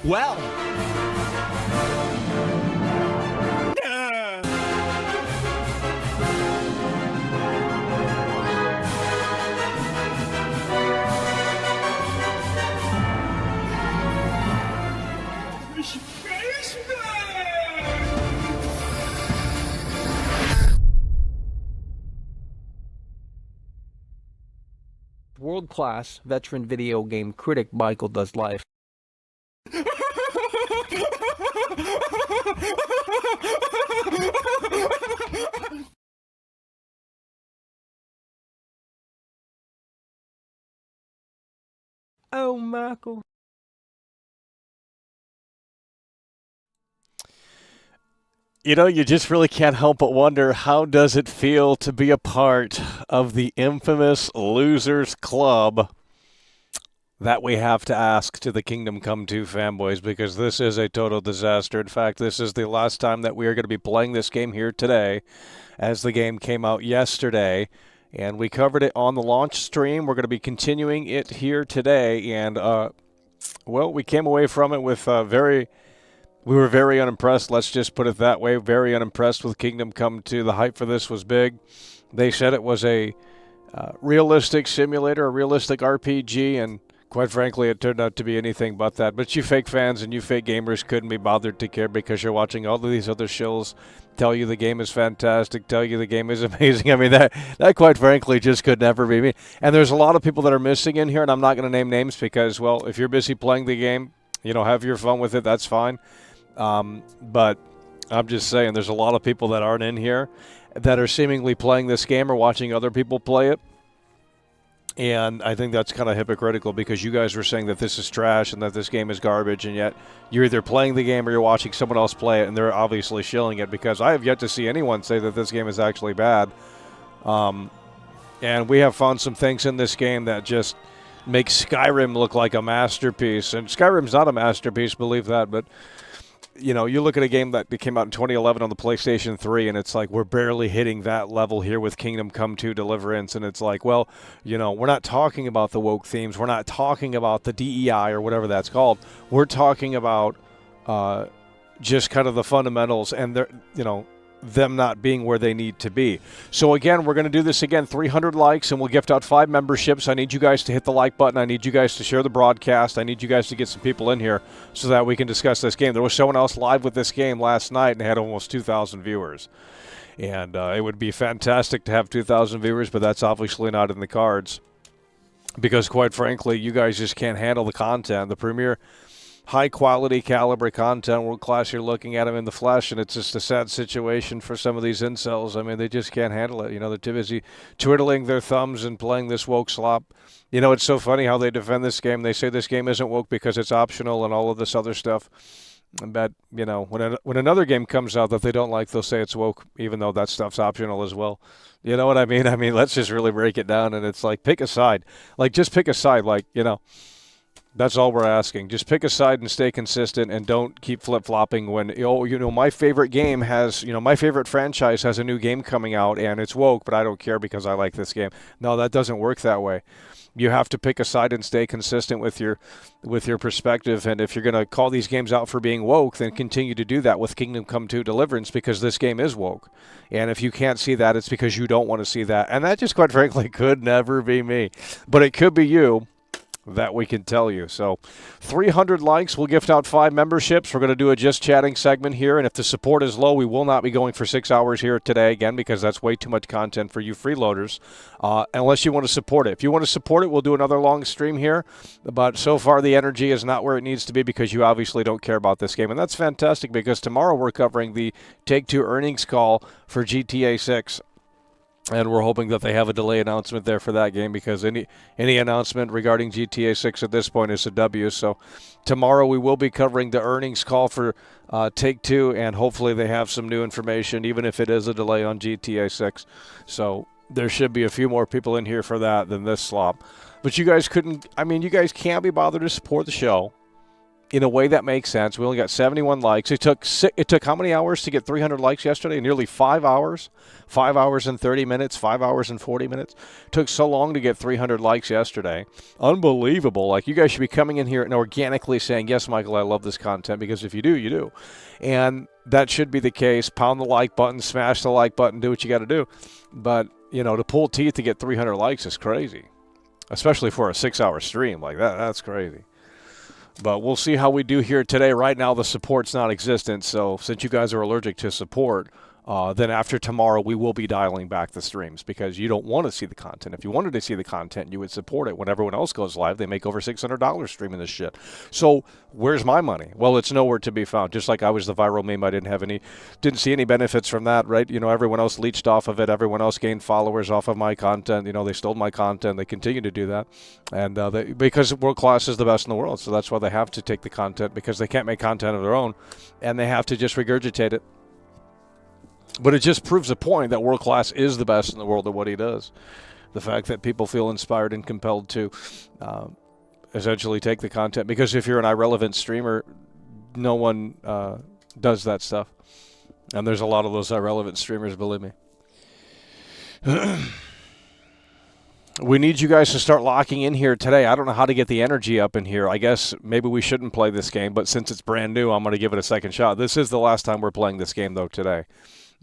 Well. World-class veteran video game critic Michael Does Life. Oh, Michael. You know, you just really can't help but wonder, how does it feel to be a part of the infamous Losers Club? That we have to ask to the Kingdom Come 2 fanboys, because this is a total disaster. In fact, this is the last time that we are going to be playing this game here today, as the game came out yesterday. And we covered it on the launch stream. We're going to be continuing it here today. And, well, we came away from it with we were very unimpressed. Let's just put it that way. Very unimpressed with Kingdom Come 2. The hype for this was big. They said it was a realistic simulator, a realistic RPG, and quite frankly, it turned out to be anything but that. But you fake fans and you fake gamers couldn't be bothered to care, because you're watching all of these other shows tell you the game is fantastic, tell you the game is amazing. I mean, that quite frankly just could never be me. And there's a lot of people that are missing in here, and I'm not going to name names because, well, if you're busy playing the game, you know, have your fun with it, that's fine. But I'm just saying, there's a lot of people that aren't in here that are seemingly playing this game or watching other people play it. And I think that's kind of hypocritical, because you guys were saying that this is trash and that this game is garbage, and yet you're either playing the game or you're watching someone else play it, and they're obviously shilling it, because I have yet to see anyone say that this game is actually bad. And we have found some things in this game that just make Skyrim look like a masterpiece. And Skyrim's not a masterpiece, believe that, but you know, you look at a game that came out in 2011 on the PlayStation 3, and it's like we're barely hitting that level here with Kingdom Come 2 Deliverance. And it's like, well, you know, we're not talking about the woke themes. We're not talking about the DEI or whatever that's called. We're talking about just kind of the fundamentals, and they're, you know, them not being where they need to be. So again, we're going to do this again, 300 likes, and we'll gift out 5 memberships. I need you guys to hit the like button. I need you guys to share the broadcast. I need you guys to get some people in here so that we can discuss this game. There was someone else live with this game last night and had almost 2,000 viewers. And it would be fantastic to have 2,000 viewers, but that's obviously not in the cards, because quite frankly, you guys just can't handle the content. The premier high-quality caliber content, world-class, you're looking at them in the flesh, and it's just a sad situation for some of these incels. I mean, they just can't handle it. You know, they're too busy twiddling their thumbs and playing this woke slop. You know, it's so funny how they defend this game. They say this game isn't woke because it's optional and all of this other stuff. But, you know, when another game comes out that they don't like, they'll say it's woke, even though that stuff's optional as well. You know what I mean? I mean, let's just really break it down, and it's like, pick a side. Like, just pick a side. Like, you know, that's all we're asking. Just pick a side and stay consistent, and don't keep flip-flopping when, my favorite game has, my favorite franchise has a new game coming out, and it's woke, but I don't care because I like this game. No, that doesn't work that way. You have to pick a side and stay consistent with your perspective. And if you're going to call these games out for being woke, then continue to do that with Kingdom Come Deliverance, because this game is woke. And if you can't see that, it's because you don't want to see that. And that just, quite frankly, could never be me. But it could be you. That we can tell you. So 300 likes, we'll gift out 5 memberships. We're going to do a just chatting segment here, and if the support is low, we will not be going for 6 hours here today again, because that's way too much content for you freeloaders, unless you want to support it. If you want to support it, we'll do another long stream here, but so far the energy is not where it needs to be, because you obviously don't care about this game, and that's fantastic, because tomorrow we're covering the Take-Two earnings call for GTA 6. And we're hoping that they have a delay announcement there for that game, because any announcement regarding GTA 6 at this point is a W. So tomorrow we will be covering the earnings call for Take-Two, and hopefully they have some new information, even if it is a delay on GTA 6. So there should be a few more people in here for that than this slop. But you guys you guys can't be bothered to support the show in a way that makes sense. We only got 71 likes. It took how many hours to get 300 likes yesterday? Nearly 5 hours. 5 hours and 30 minutes, 5 hours and 40 minutes. It took so long to get 300 likes yesterday. Unbelievable. Like, you guys should be coming in here and organically saying, yes, Michael, I love this content, because if you do, you do. And that should be the case. Pound the like button, smash the like button, do what you got to do. But, to pull teeth to get 300 likes is crazy, especially for a 6-hour stream like that. That's crazy. But we'll see how we do here today. Right now, the support's not existent, so since you guys are allergic to support, then after tomorrow, we will be dialing back the streams, because you don't want to see the content. If you wanted to see the content, you would support it. When everyone else goes live, they make over $600 streaming this shit. So where's my money? Well, it's nowhere to be found. Just like I was the viral meme, I didn't see any benefits from that, right? Everyone else leached off of it. Everyone else gained followers off of my content. They stole my content. They continue to do that. And because World Class is the best in the world, so that's why they have to take the content, because they can't make content of their own, and they have to just regurgitate it. But it just proves a point that World Class is the best in the world at what he does. The fact that people feel inspired and compelled to essentially take the content. Because if you're an irrelevant streamer, no one does that stuff. And there's a lot of those irrelevant streamers, believe me. We need you guys to start locking in here today. I don't know how to get the energy up in here. I guess maybe we shouldn't play this game, but since it's brand new, I'm going to give it a second shot. This is the last time we're playing this game, though, today.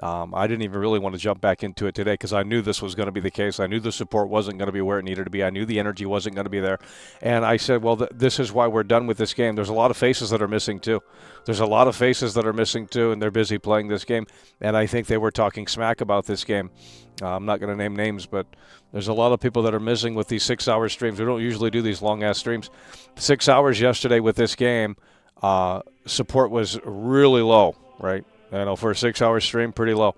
I didn't even really want to jump back into it today, because I knew this was going to be the case. I knew the support wasn't going to be where it needed to be. I knew the energy wasn't going to be there. And I said, well, this is why we're done with this game. There's a lot of faces that are missing, too. There's a lot of faces that are missing, too, and they're busy playing this game. And I think they were talking smack about this game. I'm not going to name names, but there's a lot of people that are missing with these 6-hour streams. We don't usually do these long-ass streams. 6 hours yesterday with this game, support was really low, right? For a 6-hour stream, pretty low,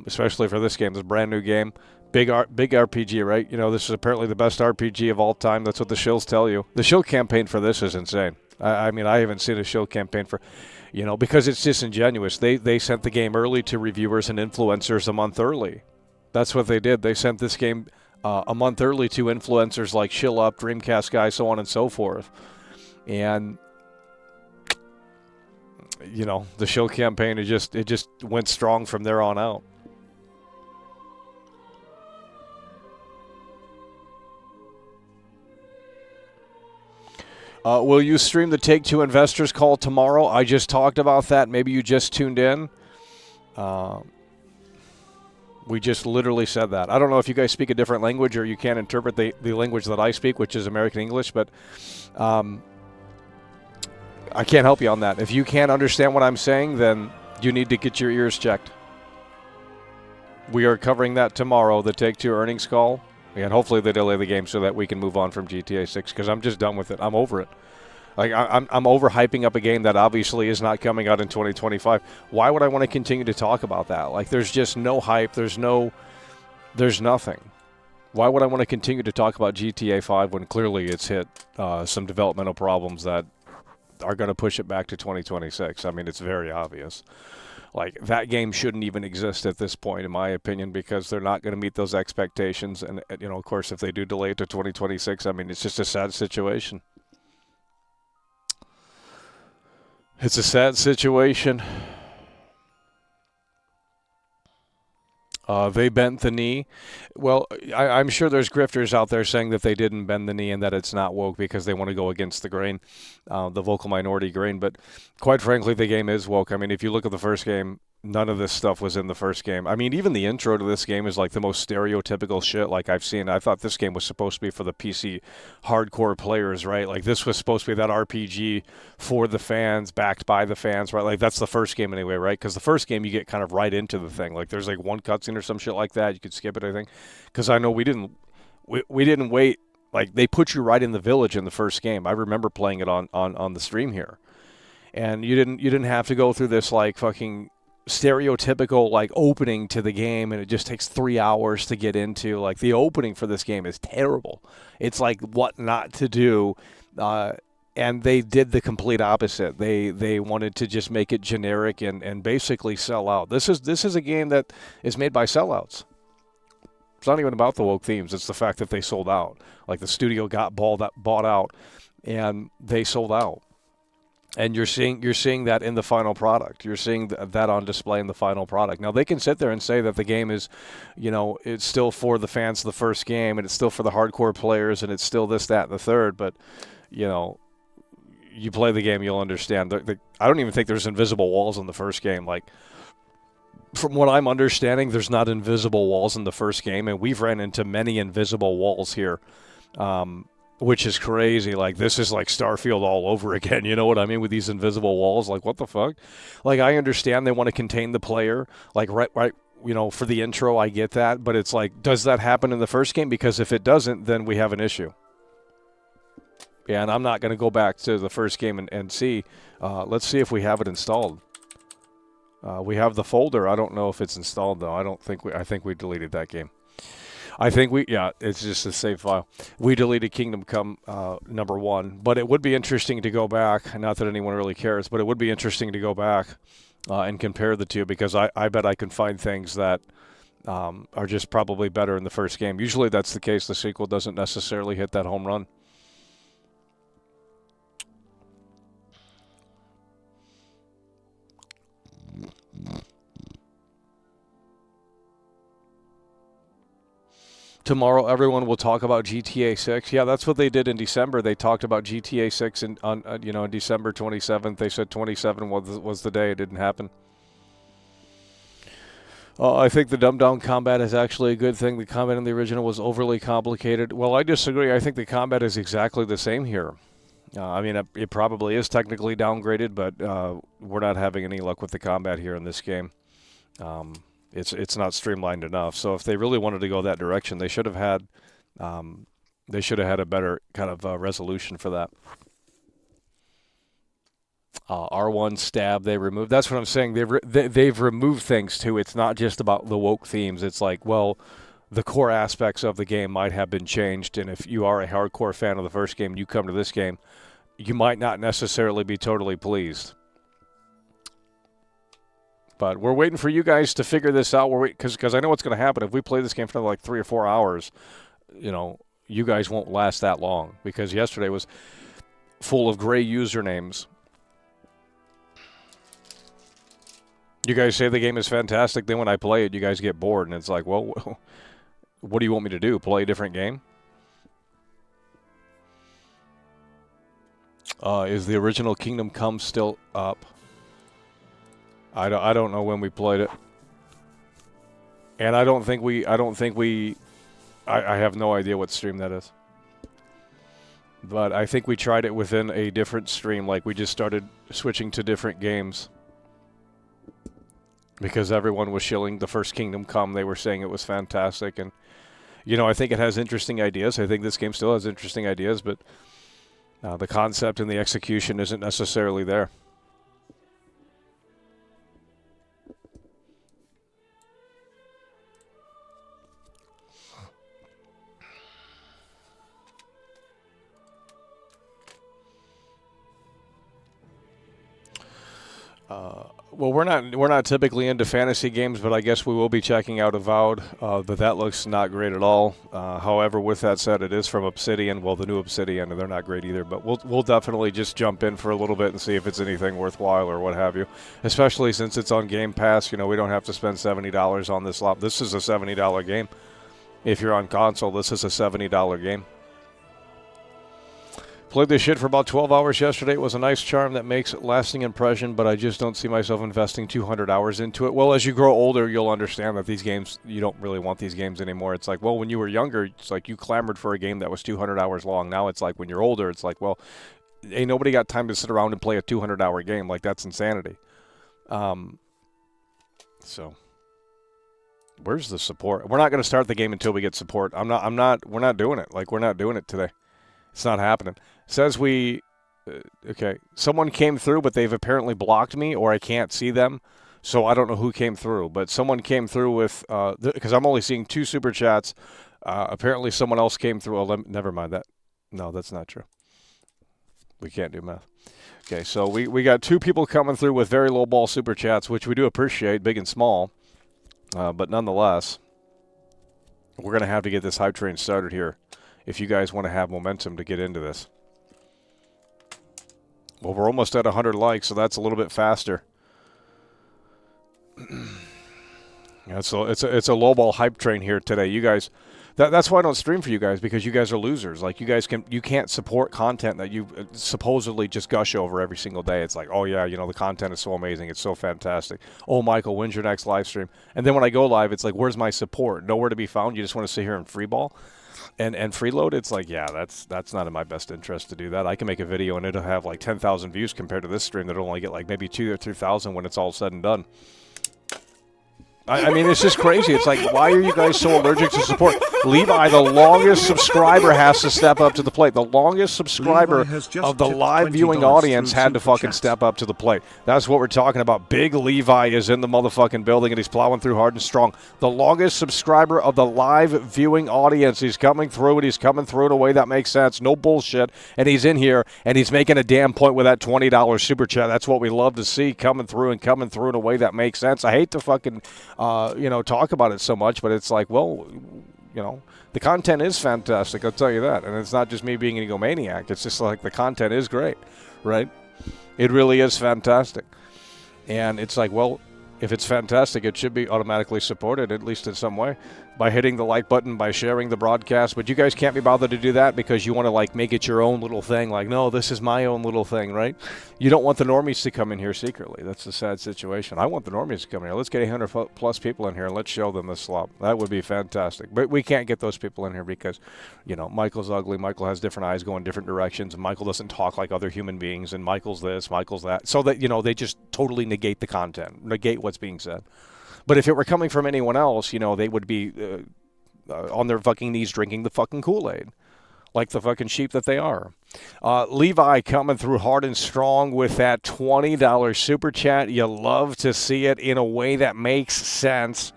especially for this game. It's a brand new game, big RPG, right? This is apparently the best RPG of all time. That's what the shills tell you. The shill campaign for this is insane. I haven't seen a shill campaign for, because it's disingenuous. They sent the game early to reviewers and influencers a month early. That's what they did. They sent this game a month early to influencers like Shill Up, Dreamcast Guy, so on and so forth. And the show campaign, it just went strong from there on out. Will you stream the Take-Two investors call tomorrow? I just talked about that. Maybe you just tuned in. We just literally said that. I don't know if you guys speak a different language or you can't interpret the language that I speak, which is American English, but I can't help you on that. If you can't understand what I'm saying, then you need to get your ears checked. We are covering that tomorrow, the Take-Two earnings call, and hopefully they delay the game so that we can move on from GTA 6, because I'm just done with it. I'm over it. Like, I'm overhyping up a game that obviously is not coming out in 2025. Why would I want to continue to talk about that? Like, there's just no hype. There's nothing. Why would I want to continue to talk about GTA 5 when clearly it's hit some developmental problems that are going to push it back to 2026. I mean, it's very obvious. Like, that game shouldn't even exist at this point, in my opinion, because they're not going to meet those expectations. And, of course, if they do delay it to 2026, I mean, it's just a sad situation. It's a sad situation. They bent the knee. Well, I'm sure there's grifters out there saying that they didn't bend the knee and that it's not woke because they want to go against the grain, the vocal minority grain. But quite frankly, the game is woke. I mean, if you look at the first game, none of this stuff was in the first game. I mean, even the intro to this game is like the most stereotypical shit like I've seen. I thought this game was supposed to be for the PC hardcore players, right? Like, this was supposed to be that RPG for the fans, backed by the fans, right? Like, that's the first game anyway, right? Because the first game, you get kind of right into the thing. Like, there's like one cutscene or some shit like that. You could skip it, I think. Because I know we didn't wait. Like, they put you right in the village in the first game. I remember playing it on the stream here. And you didn't have to go through this, like, fucking stereotypical, like, opening to the game, and it just takes 3 hours to get into. Like, the opening for this game is terrible. It's like what not to do, and they did the complete opposite. They wanted to just make it generic and basically sell out. This is a game that is made by sellouts. It's not even about the woke themes. It's the fact that they sold out. Like, the studio got bought out, and they sold out. And you're seeing that in the final product. You're seeing that on display in the final product. Now, they can sit there and say that the game is, it's still for the fans of the first game, and it's still for the hardcore players, and it's still this, that, and the third. But, you play the game, you'll understand. I don't even think there's invisible walls in the first game. Like, from what I'm understanding, there's not invisible walls in the first game, and we've ran into many invisible walls here. Which is crazy. Like, this is like Starfield all over again. You know what I mean? With these invisible walls. Like, what the fuck? Like, I understand they want to contain the player. Like, right, for the intro, I get that. But it's like, does that happen in the first game? Because if it doesn't, then we have an issue. Yeah, and I'm not going to go back to the first game and see. Let's see if we have it installed. We have the folder. I don't know if it's installed, though. I think we deleted that game. It's just a save file. We deleted Kingdom Come number 1, but it would be interesting to go back. Not that anyone really cares, but it would be interesting to go back and compare the two, because I bet I can find things that are just probably better in the first game. Usually that's the case. The sequel doesn't necessarily hit that home run. Tomorrow, everyone will talk about GTA 6. Yeah, that's what they did in December. They talked about GTA 6 on December 27th. They said 27 was the day. It didn't happen. I think the dumbed-down combat is actually a good thing. The combat in the original was overly complicated. Well, I disagree. I think the combat is exactly the same here. It probably is technically downgraded, but we're not having any luck with the combat here in this game. It's not streamlined enough. So if they really wanted to go that direction, they should have had a better kind of resolution for that. R1 stab they removed. That's what I'm saying. They've removed things too. It's not just about the woke themes. It's like, well, the core aspects of the game might have been changed, and if you are a hardcore fan of the first game, you come to this game, you might not necessarily be totally pleased. But we're waiting for you guys to figure this out. Because I know what's going to happen. If we play this game for like 3 or 4 hours, you guys won't last that long. Because yesterday was full of gray usernames. You guys say the game is fantastic. Then when I play it, you guys get bored. And it's like, well, what do you want me to do? Play a different game? Is the original Kingdom Come still up? I don't know when we played it, and I have no idea what stream that is. But I think we tried it within a different stream, like we just started switching to different games. Because everyone was shilling the first Kingdom Come. They were saying it was fantastic, and I think it has interesting ideas. I think this game still has interesting ideas, but the concept and the execution isn't necessarily there. Well, we're not typically into fantasy games, but I guess we will be checking out Avowed. But that looks not great at all. However, with that said, it is from Obsidian. Well, the new Obsidian, and they're not great either. But we'll definitely just jump in for a little bit and see if it's anything worthwhile or what have you. Especially since it's on Game Pass, we don't have to spend $70 on this lot. This is a $70 game. If you're on console, this is a $70 game. Played this shit for about 12 hours yesterday. It was a nice charm that makes a lasting impression, but I just don't see myself investing 200 hours into it. Well, as you grow older, you'll understand that these games, you don't really want these games anymore. It's like, well, when you were younger, it's like you clamored for a game that was 200 hours long. Now it's like when you're older, it's like, well, ain't nobody got time to sit around and play a 200-hour game. Like, that's insanity. So, where's the support? We're not going to start the game until we get support. We're not doing it. Like, we're not doing it today. It's not happening. Says okay, someone came through, but they've apparently blocked me, or I can't see them, so I don't know who came through. But someone came through with, because I'm only seeing 2 super chats. Apparently someone else came through. Oh, never mind that. No, that's not true. We can't do math. Okay, so we got 2 people coming through with very low ball super chats, which we do appreciate, big and small. But nonetheless, we're going to have to get this hype train started here if you guys want to have momentum to get into this. Well, we're almost at 100 likes, so that's a little bit faster. Yeah, so it's a lowball hype train here today. You guys, that's why I don't stream for you guys, because you guys are losers. Like, you can't support content that you supposedly just gush over every single day. It's like, oh yeah, the content is so amazing, it's so fantastic. Oh, Michael, when's your next live stream? And then when I go live, it's like, where's my support? Nowhere to be found. You just want to sit here and freeball. And freeload, it's like, yeah, that's not in my best interest to do that. I can make a video and it'll have like 10,000 views compared to this stream that'll only get like maybe 2,000 or 3,000 when it's all said and done. I mean, it's just crazy. It's like, why are you guys so allergic to support? Levi, the longest subscriber, has to step up to the plate. The longest subscriber of the live viewing audience had to fucking step up to the plate. That's what we're talking about. Big Levi is in the motherfucking building, and he's plowing through hard and strong. The longest subscriber of the live viewing audience. He's coming through, and he's coming through in a way that makes sense. No bullshit. And he's in here, and he's making a damn point with that $20 super chat. That's what we love to see, coming through in a way that makes sense. I hate to fucking talk about it so much, but it's like, well, the content is fantastic, I'll tell you that. And it's not just me being an egomaniac. It's just like the content is great, right? It really is fantastic. And it's like, well, if it's fantastic, it should be automatically supported, at least in some way, by hitting the like button, by sharing the broadcast. But you guys can't be bothered to do that because you want to, like, make it your own little thing. Like, no, this is my own little thing, right? You don't want the normies to come in here secretly. That's a sad situation. I want the normies to come in here. Let's get 800-plus people in here and let's show them this slop. That would be fantastic. But we can't get those people in here because, Michael's ugly. Michael has different eyes going different directions. And Michael doesn't talk like other human beings. And Michael's this, Michael's that. So that, they just totally negate the content, negate what's being said. But if it were coming from anyone else, they would be on their fucking knees drinking the fucking Kool-Aid, like the fucking sheep that they are. Levi coming through hard and strong with that $20 super chat. You love to see it in a way that makes sense.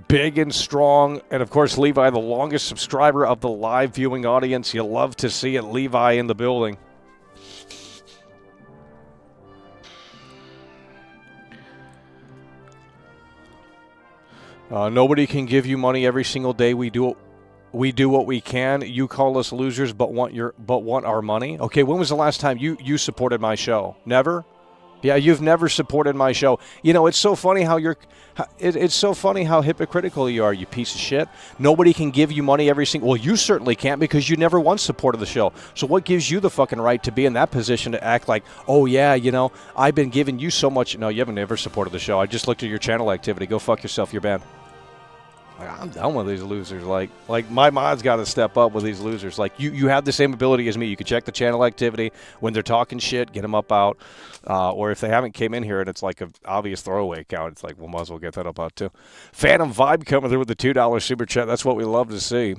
Big and strong. And, of course, Levi, the longest subscriber of the live viewing audience. You love to see it. Levi in the building. Nobody can give you money every single day. We do what we can. You call us losers, but want our money. Okay, when was the last time you supported my show? Never. Yeah, you've never supported my show. It's so funny how it's so funny how hypocritical you are, you piece of shit. Nobody can give you money every single. Well, you certainly can't because you never once supported the show. So what gives you the fucking right to be in that position to act like, oh yeah, I've been giving you so much. No, you haven't ever supported the show. I just looked at your channel activity. Go fuck yourself. You're banned. I'm done with these losers. Like my mod's got to step up with these losers. Like you have the same ability as me. You can check the channel activity when they're talking shit, get them up out, or if they haven't came in here and it's like an obvious throwaway account, it's like, well, might as well get that up out too. Phantom Vibe coming through with the $2 super chat. That's what we love to see.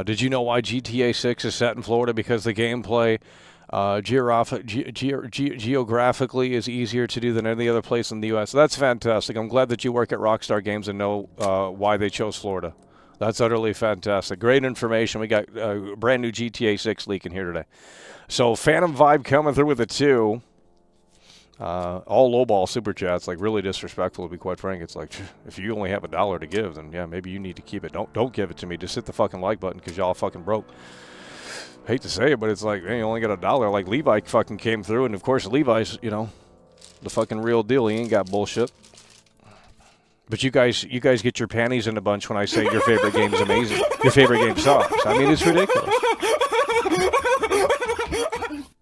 Did you know why GTA 6 is set in Florida? Because the gameplay geographically is easier to do than any other place in the U.S. That's fantastic. I'm glad that you work at Rockstar Games and know why they chose Florida. That's utterly fantastic. Great information. We got a brand new GTA 6 leak in here today. So Phantom Vibe coming through with a 2. All lowball super chats, like really disrespectful to be quite frank. It's like, if you only have $1 to give, then yeah, maybe you need to keep it. Don't give it to me. Just hit the fucking like button because y'all fucking broke. Hate to say it, but it's like, man, you only got $1. Like Levi fucking came through, and of course Levi's, you know, the fucking real deal. He ain't got bullshit. But you guys get your panties in a bunch when I say your favorite game's amazing. Your favorite game sucks. I mean, it's ridiculous.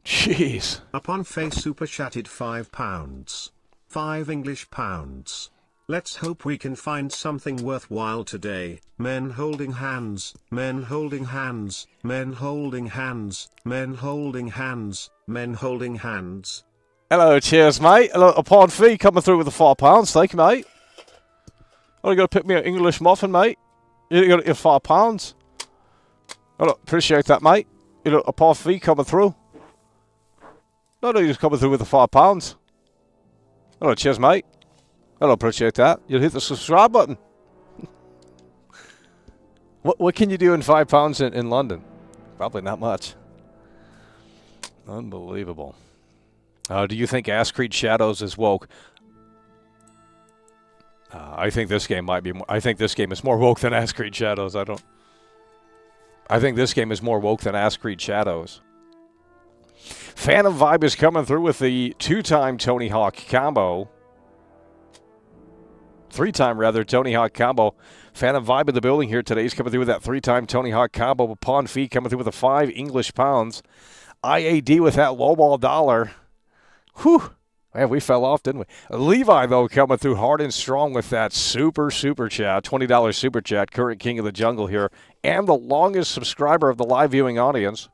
Jeez. Upon face super chatted £5. 5 English pounds. Let's hope we can find something worthwhile today. Men holding hands, men holding hands, men holding hands, men holding hands, men holding hands. Hello, cheers, mate. Hello, upon fee coming through with the £4. Thank you, mate. Oh, you got to pick me an English muffin, mate. You got your £4. Oh, appreciate that, mate. You know, upon fee coming through. No, you're just coming through with the £4. Hello, cheers, mate. I don't appreciate that. You'll hit the subscribe button. What can you do in £5 in London? Probably not much. Unbelievable. Do you think Ascreed Shadows is woke? I think this game might be. I think this game is more woke than Ascreed Shadows. I think this game is more woke than Ascreed Shadows. Phantom Vibe is coming through with the 2-time Tony Hawk combo. 3-time, rather, Tony Hawk combo. Phantom Vibe in the building here today. He's coming through with that 3-time Tony Hawk combo. Upon fee coming through with the 5 English pounds. IAD with that lowball dollar. Whew. Man, we fell off, didn't we? Levi, though, coming through hard and strong with that super chat. $20 super chat. Current king of the jungle here. And the longest subscriber of the live viewing audience.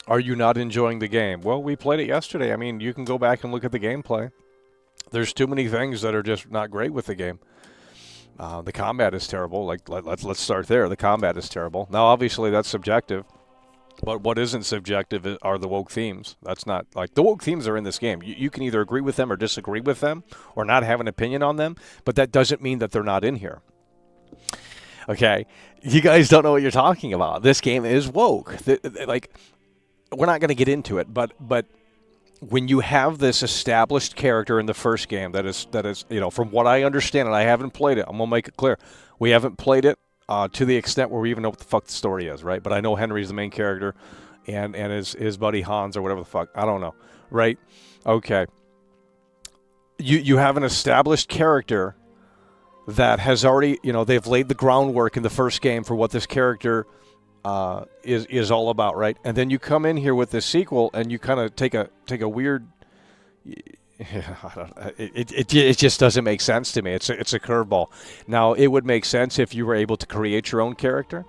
Are you not enjoying the game? Well, we played it yesterday. I mean, you can go back and look at the gameplay. There's too many things that are just not great with the game. The combat is terrible. Like, let's start there. The combat is terrible. Now, obviously, that's subjective. But what isn't subjective are the woke themes. That's not, like, the woke themes are in this game. You can either agree with them or disagree with them or not have an opinion on them, but that doesn't mean that they're not in here. Okay? You guys don't know what you're talking about. This game is woke. Like, we're not going to get into it, but when you have this established character in the first game that is, you know, from what I understand, and I haven't played it, I'm going to make it clear, we haven't played it to the extent where we even know what the fuck the story is, right? But I know Henry's the main character, and his buddy Hans or whatever the fuck, I don't know, right? Okay. You have an established character that has already, you know, they've laid the groundwork in the first game for what this character is all about, right? And then you come in here with this sequel, and you kind of take a weird. It just doesn't make sense to me. It's a curveball. Now, it would make sense if you were able to create your own character,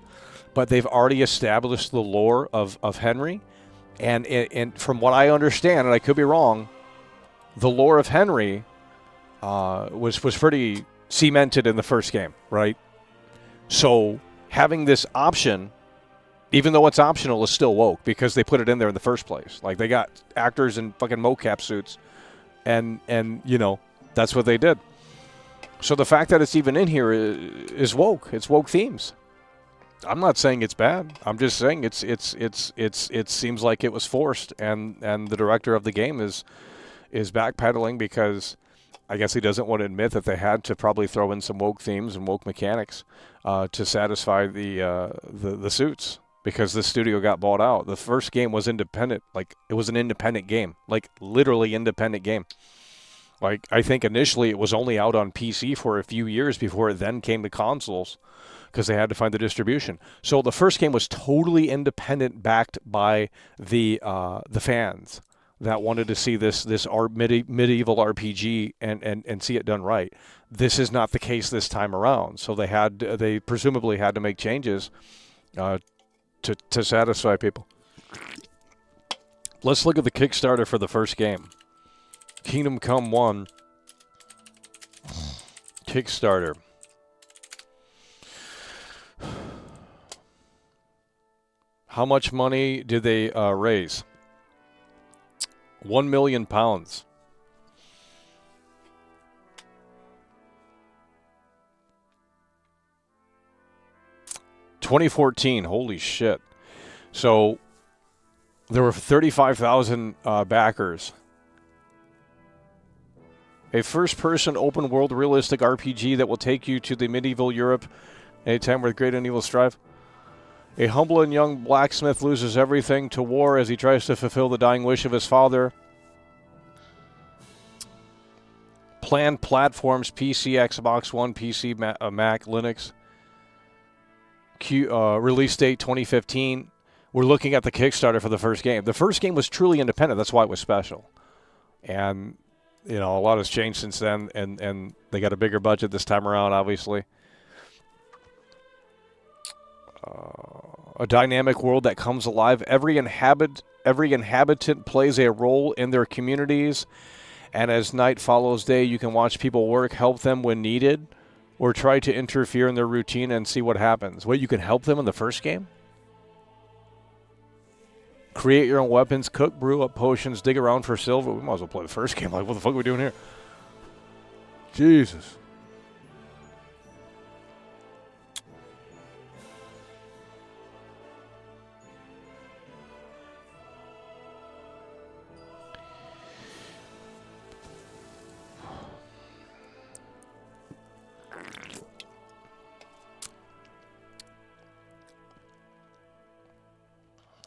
but they've already established the lore of Henry, and from what I understand, and I could be wrong, the lore of Henry was pretty cemented in the first game, right? So having this option, even though it's optional, is still woke because they put it in there in the first place. Like, they got actors in fucking mocap suits, and you know, that's what they did. So the fact that it's even in here is woke. It's woke themes. I'm not saying it's bad. I'm just saying it seems like it was forced, and the director of the game is backpedaling because I guess he doesn't want to admit that they had to probably throw in some woke themes and woke mechanics to satisfy the suits, because the studio got bought out. The first game was independent. Like, it was an independent game. Like, literally independent game. Like, I think initially it was only out on PC for a few years before it then came to consoles, because they had to find the distribution. So the first game was totally independent, backed by the fans that wanted to see this medieval RPG and see it done right. This is not the case this time around. So they presumably had to make changes to satisfy people. Let's look at the Kickstarter for the first game. Kingdom Come 1 Kickstarter. How much money did they raise? £1 million. 2014. Holy shit. So there were 35,000 backers. A first-person open-world realistic RPG that will take you to the medieval Europe at a time where great and evil strive. A humble and young blacksmith loses everything to war as he tries to fulfill the dying wish of his father. Planned platforms: PC, Xbox One, PC, Mac, Linux. Release date 2015. We're looking at the Kickstarter for the first game. The first game was truly independent. That's why it was special. And, you know, a lot has changed since then, and they got a bigger budget this time around, obviously. A dynamic world that comes alive. Every inhabitant plays a role in their communities, and as night follows day, you can watch people work, help them when needed, or try to interfere in their routine and see what happens. Wait, you can help them in the first game? Create your own weapons, cook, brew up potions, dig around for silver. We might as well play the first game. Like, what the fuck are we doing here? Jesus.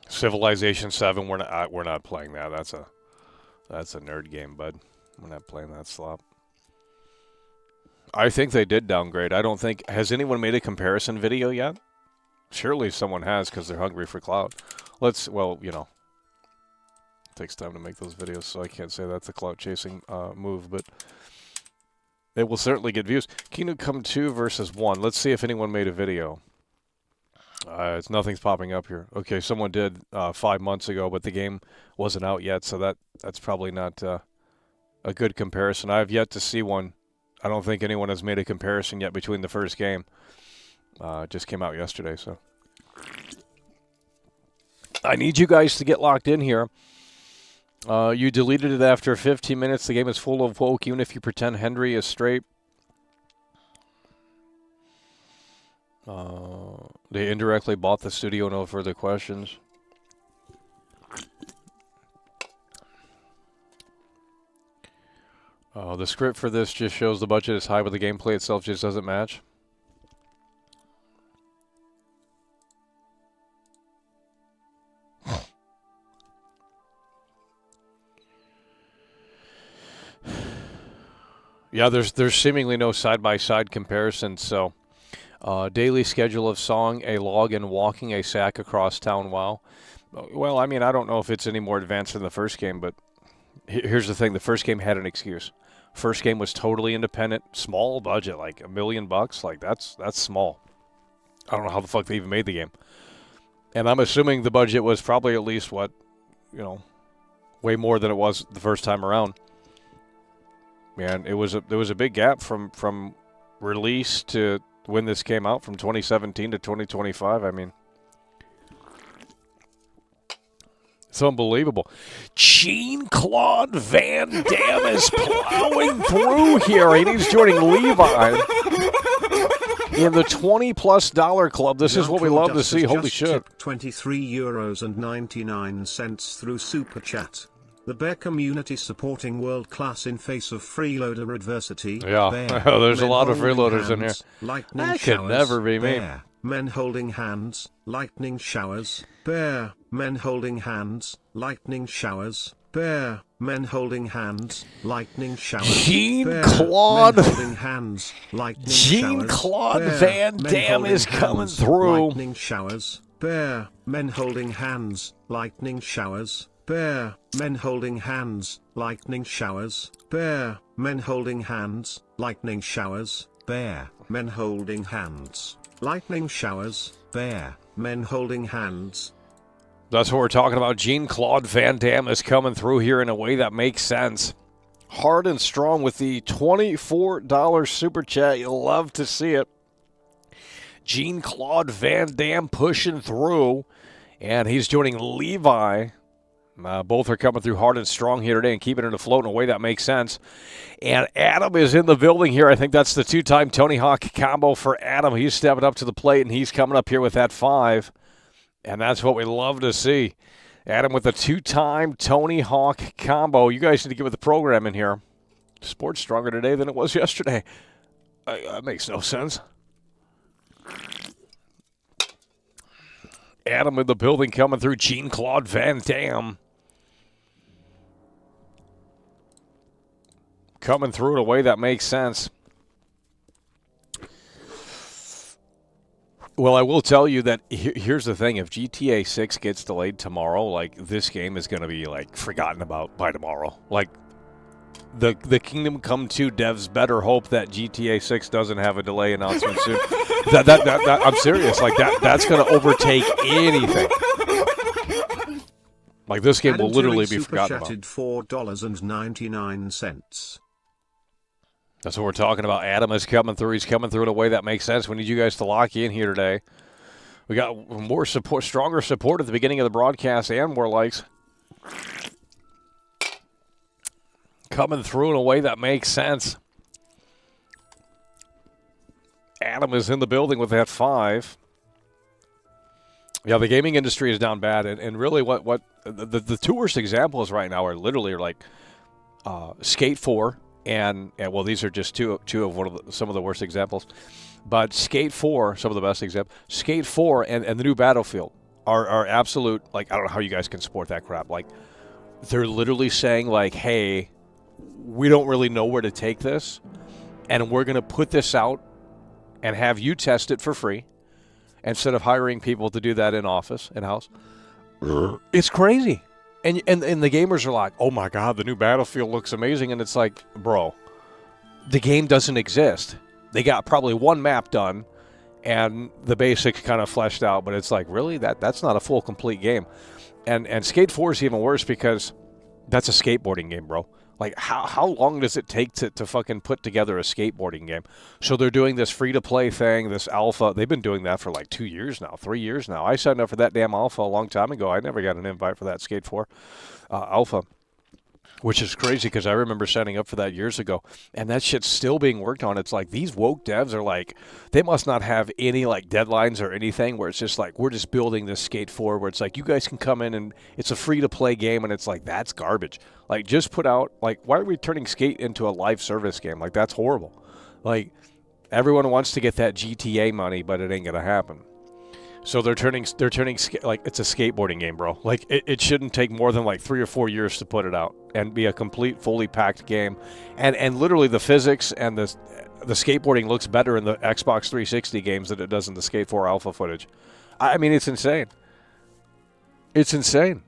Civilization 7, we're not playing that. That's a nerd game, bud. We're not playing that slop. I think they did downgrade. I don't think... Has anyone made a comparison video yet? Surely someone has, because they're hungry for clout. Well, you know. It takes time to make those videos, so I can't say that's a clout-chasing move, but... It will certainly get views. Kingdom Come 2 versus 1. Let's see if anyone made a video. Nothing's popping up here. Okay, someone did 5 months ago, but the game wasn't out yet, so that's probably not a good comparison. I have yet to see one. I don't think anyone has made a comparison yet between the first game. It just came out yesterday, so. I need you guys to get locked in here. You deleted it after 15 minutes. The game is full of woke, even if you pretend Henry is straight. They indirectly bought the studio, no further questions. The script for this just shows the budget is high, but the gameplay itself just doesn't match. Yeah, there's seemingly no side-by-side comparison, so... daily schedule of song, a log, and walking a sack across town. Wow. Well, I mean, I don't know if it's any more advanced than the first game, but here's the thing. The first game had an excuse. First game was totally independent, small budget, like $1 million. Like, that's small. I don't know how the fuck they even made the game. And I'm assuming the budget was probably at least, way more than it was the first time around. Man, there was a big gap from release to when this came out, from 2017 to 2025. I mean, it's unbelievable. Jean-Claude Van Damme is plowing through here. He's joining Levi in the $20+ club. This is what we love to see. Holy shit. €23.99 through Super Chat. The Bear community supporting world class in face of freeloader adversity. Yeah, Bear, there's a lot of holding freeloaders in here. hands, lightning That showers, could never be me. Bear, men holding hands, lightning showers. Bear, men holding hands, lightning showers. Bear, men holding hands, lightning showers. Jean-Claude holding hands, lightning Jean-Claude showers. Van Men Damme holding is coming hands, through. Lightning showers. Bear, men holding hands, lightning showers. Bear, men holding hands, lightning showers. Bear, men holding hands, lightning showers. Bear, men holding hands, lightning showers. Bear, men holding hands. That's what we're talking about. Jean-Claude Van Damme is coming through here in a way that makes sense. Hard and strong with the $24 super chat. You'll love to see it. Jean-Claude Van Damme pushing through. And he's joining Levi Both are coming through hard and strong here today and keeping it afloat in a way that makes sense. And Adam is in the building here. I think that's the two-time Tony Hawk combo for Adam. He's stepping up to the plate, and he's coming up here with that 5. And that's what we love to see. Adam with a two-time Tony Hawk combo. You guys need to get with the program in here. Sports stronger today than it was yesterday. That makes no sense. Adam in the building coming through. Jean-Claude Van Damme. Coming through in a way that makes sense. Well, I will tell you that here's the thing. If GTA 6 gets delayed tomorrow, like, this game is going to be, like, forgotten about by tomorrow. Like, the Kingdom Come 2 devs better hope that GTA 6 doesn't have a delay announcement soon. I'm serious. Like, that's going to overtake anything. Like, this game will literally be forgotten about. $4.99. That's what we're talking about. Adam is coming through. He's coming through in a way that makes sense. We need you guys to lock in here today. We got more support, stronger support at the beginning of the broadcast and more likes. Coming through in a way that makes sense. Adam is in the building with that 5. Yeah, the gaming industry is down bad. And really what the two worst examples right now are literally like Skate 4. And well, these are just two of some of the worst examples. But Skate 4, some of the best examples. Skate 4 and the new Battlefield are absolute, like, I don't know how you guys can support that crap. Like, they're literally saying, like, hey, we don't really know where to take this, and we're going to put this out and have you test it for free instead of hiring people to do that in-house. It's crazy. And the gamers are like, oh, my God, the new Battlefield looks amazing. And it's like, bro, the game doesn't exist. They got probably one map done and the basics kind of fleshed out. But it's like, really? That's not a full, complete game. And Skate 4 is even worse because that's a skateboarding game, bro. Like, how long does it take to fucking put together a skateboarding game? So they're doing this free-to-play thing, this alpha. They've been doing that for like 2 years now, 3 years now. I signed up for that damn alpha a long time ago. I never got an invite for that Skate 4 alpha, which is crazy because I remember signing up for that years ago. And that shit's still being worked on. It's like these woke devs are like, they must not have any like deadlines or anything where it's just like, we're just building this Skate 4 where it's like, you guys can come in and it's a free-to-play game. And it's like, that's garbage. Like, just put out, like, why are we turning Skate into a live service game? Like, that's horrible. Like, everyone wants to get that GTA money, but it ain't going to happen. So they're turning, like, it's a skateboarding game, bro. Like, it shouldn't take more than, like, 3 or 4 years to put it out and be a complete, fully packed game. And literally the physics and the skateboarding looks better in the Xbox 360 games than it does in the Skate 4 alpha footage. I mean, it's insane. It's insane.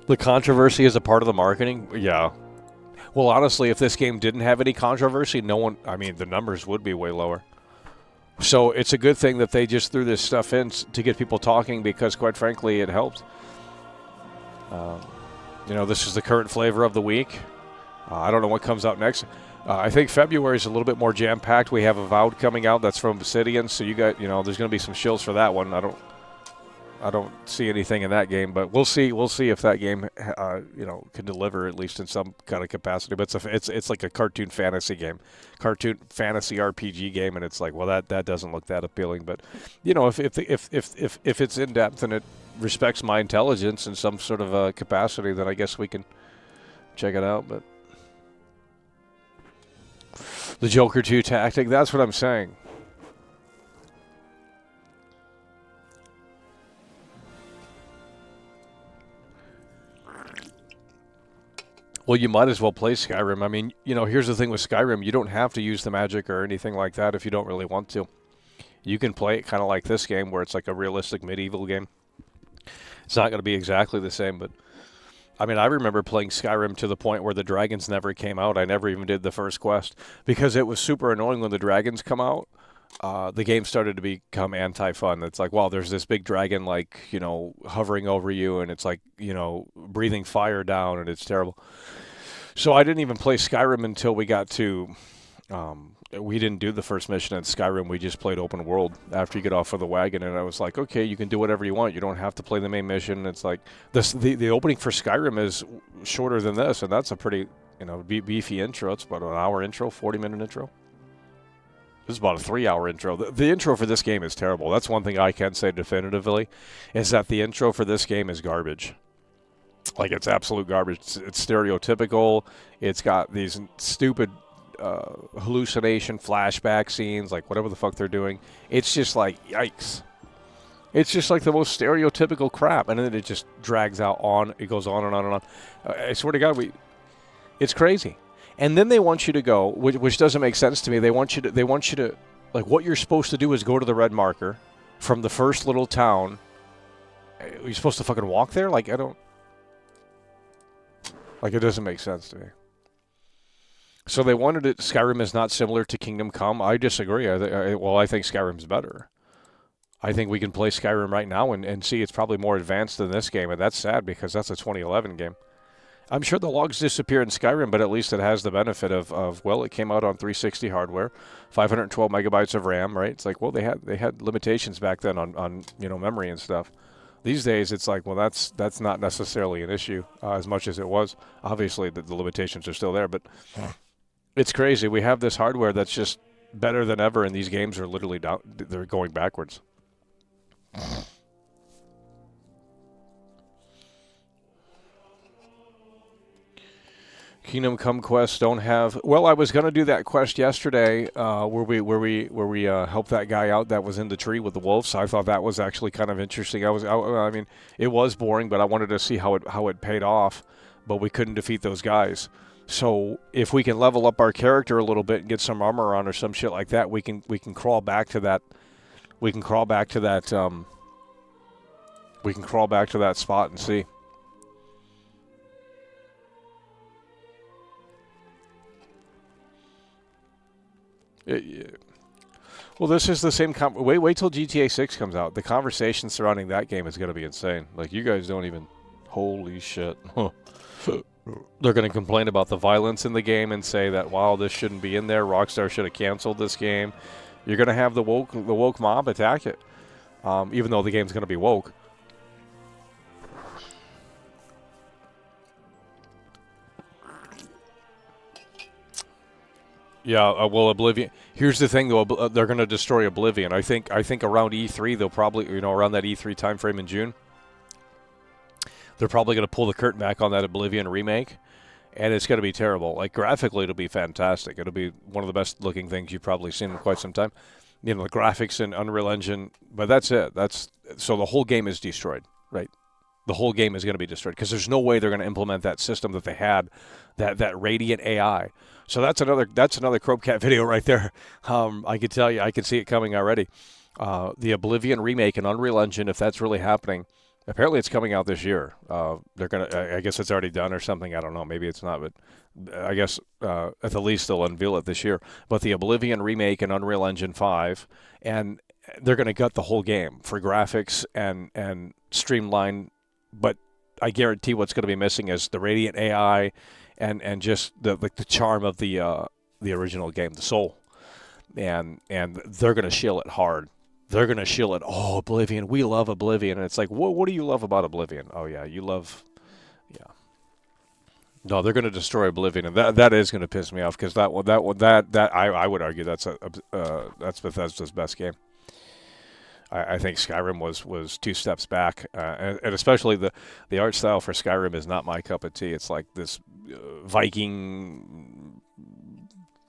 The controversy is a part of the marketing? Yeah. Well, honestly, if this game didn't have any controversy, the numbers would be way lower. So it's a good thing that they just threw this stuff in to get people talking because, quite frankly, it helped. This is the current flavor of the week. I don't know what comes out next. I think February is a little bit more jam-packed. We have Avowed coming out. That's from Obsidian. So you got, there's going to be some shills for that one. I don't see anything in that game, but we'll see. We'll see if that game, can deliver at least in some kind of capacity. But it's like a cartoon fantasy game, cartoon fantasy RPG game, and it's like, well, that doesn't look that appealing. But if it's in depth and it respects my intelligence in some sort of capacity, then I guess we can check it out. But the Joker 2 tactic, that's what I'm saying. Well, you might as well play Skyrim. I mean, here's the thing with Skyrim. You don't have to use the magic or anything like that if you don't really want to. You can play it kind of like this game where it's like a realistic medieval game. It's not going to be exactly the same, but I mean, I remember playing Skyrim to the point where the dragons never came out. I never even did the first quest because it was super annoying when the dragons come out. The game started to become anti-fun. It's like, wow, there's this big dragon, like, hovering over you, and it's like, breathing fire down, and it's terrible. So I didn't even play Skyrim until we got to we didn't do the first mission in Skyrim. We just played open world after you get off of the wagon, and I was like, okay, you can do whatever you want. You don't have to play the main mission. It's like the opening for Skyrim is shorter than this, and that's a pretty beefy intro. It's about an hour intro, 40-minute intro. This is about a 3-hour intro. The intro for this game is terrible. That's one thing I can say definitively, is that the intro for this game is garbage. Like, it's absolute garbage. It's stereotypical. It's got these stupid hallucination flashback scenes, like whatever the fuck they're doing. It's just like, yikes. It's just like the most stereotypical crap, and then it just drags out on. It goes on and on and on. I swear to God, it's crazy. And then they want you to go, which doesn't make sense to me. They want you to, like, what you're supposed to do is go to the red marker from the first little town. Are you supposed to fucking walk there? Like, it doesn't make sense to me. So they wanted it. Skyrim is not similar to Kingdom Come. I disagree. I think Skyrim's better. I think we can play Skyrim right now and see it's probably more advanced than this game, and that's sad because that's a 2011 game. I'm sure the logs disappear in Skyrim, but at least it has the benefit of well, it came out on 360 hardware, 512 megabytes of RAM, right? It's like, well, they had limitations back then on memory and stuff. These days, it's like, well, that's not necessarily an issue as much as it was. Obviously, the limitations are still there, but it's crazy. We have this hardware that's just better than ever, and these games are literally they're going backwards. Kingdom Come quests don't have. Well, I was gonna do that quest yesterday, where we helped that guy out that was in the tree with the wolves. I thought that was actually kind of interesting. I mean, it was boring, but I wanted to see how it paid off. But we couldn't defeat those guys. So if we can level up our character a little bit and get some armor on or some shit like that, we can crawl back to that. We can crawl back to that. We can crawl back to that spot and see. Well, this is the same. Wait till GTA 6 comes out. The conversation surrounding that game is going to be insane. Like, you guys don't even. Holy shit. They're going to complain about the violence in the game and say that, wow, this shouldn't be in there. Rockstar should have canceled this game. You're going to have the woke mob attack it, even though the game's going to be woke. Yeah, well, Oblivion. Here's the thing, though. They're going to destroy Oblivion. I think around E3, they'll probably, around that E3 timeframe in June, they're probably going to pull the curtain back on that Oblivion remake, and it's going to be terrible. Like, graphically, it'll be fantastic. It'll be one of the best-looking things you've probably seen in quite some time. The graphics in Unreal Engine, but that's it. So the whole game is destroyed, right? The whole game is going to be destroyed because there's no way they're going to implement that system that they had, that Radiant AI. So that's another Chromcat video right there. I could tell you, I can see it coming already. The Oblivion remake in Unreal Engine, if that's really happening, apparently it's coming out this year. They're gonna, I guess it's already done or something. I don't know. Maybe it's not, but I guess at the least they'll unveil it this year. But the Oblivion remake in Unreal Engine 5, and they're gonna gut the whole game for graphics and streamline. But I guarantee what's going to be missing is the Radiant AI and just the charm of the original game, the soul. And they're going to shill it hard. They're going to shill it. Oh, Oblivion. We love Oblivion. And it's like, what do you love about Oblivion? Oh, yeah, you love... Yeah. No, they're going to destroy Oblivion, and that is going to piss me off because I would argue that's Bethesda's best game. I think Skyrim was two steps back, and especially the art style for Skyrim is not my cup of tea. It's like this Viking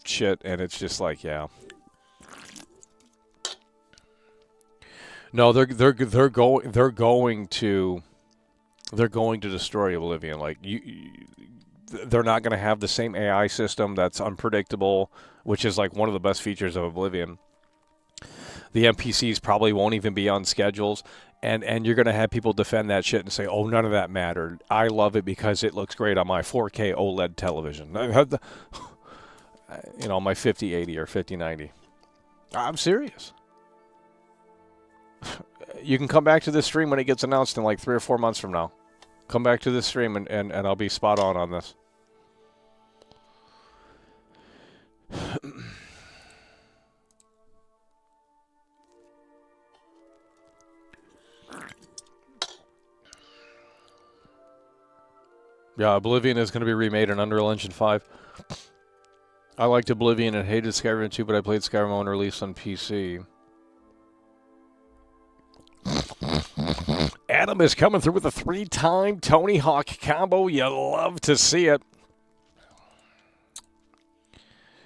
shit, and it's just like, yeah. No, they're going to destroy Oblivion. Like they're not going to have the same AI system that's unpredictable, which is like one of the best features of Oblivion. The NPCs probably won't even be on schedules, and you're going to have people defend that shit and say, oh, none of that mattered. I love it because it looks great on my 4K OLED television. I have my 5080 or 5090. I'm serious. You can come back to this stream when it gets announced in like 3 or 4 months from now. Come back to this stream and I'll be spot on this. Yeah, Oblivion is going to be remade in Unreal Engine 5. I liked Oblivion and hated Skyrim 2, but I played Skyrim on release on PC. Adam is coming through with a 3-time Tony Hawk combo. You love to see it.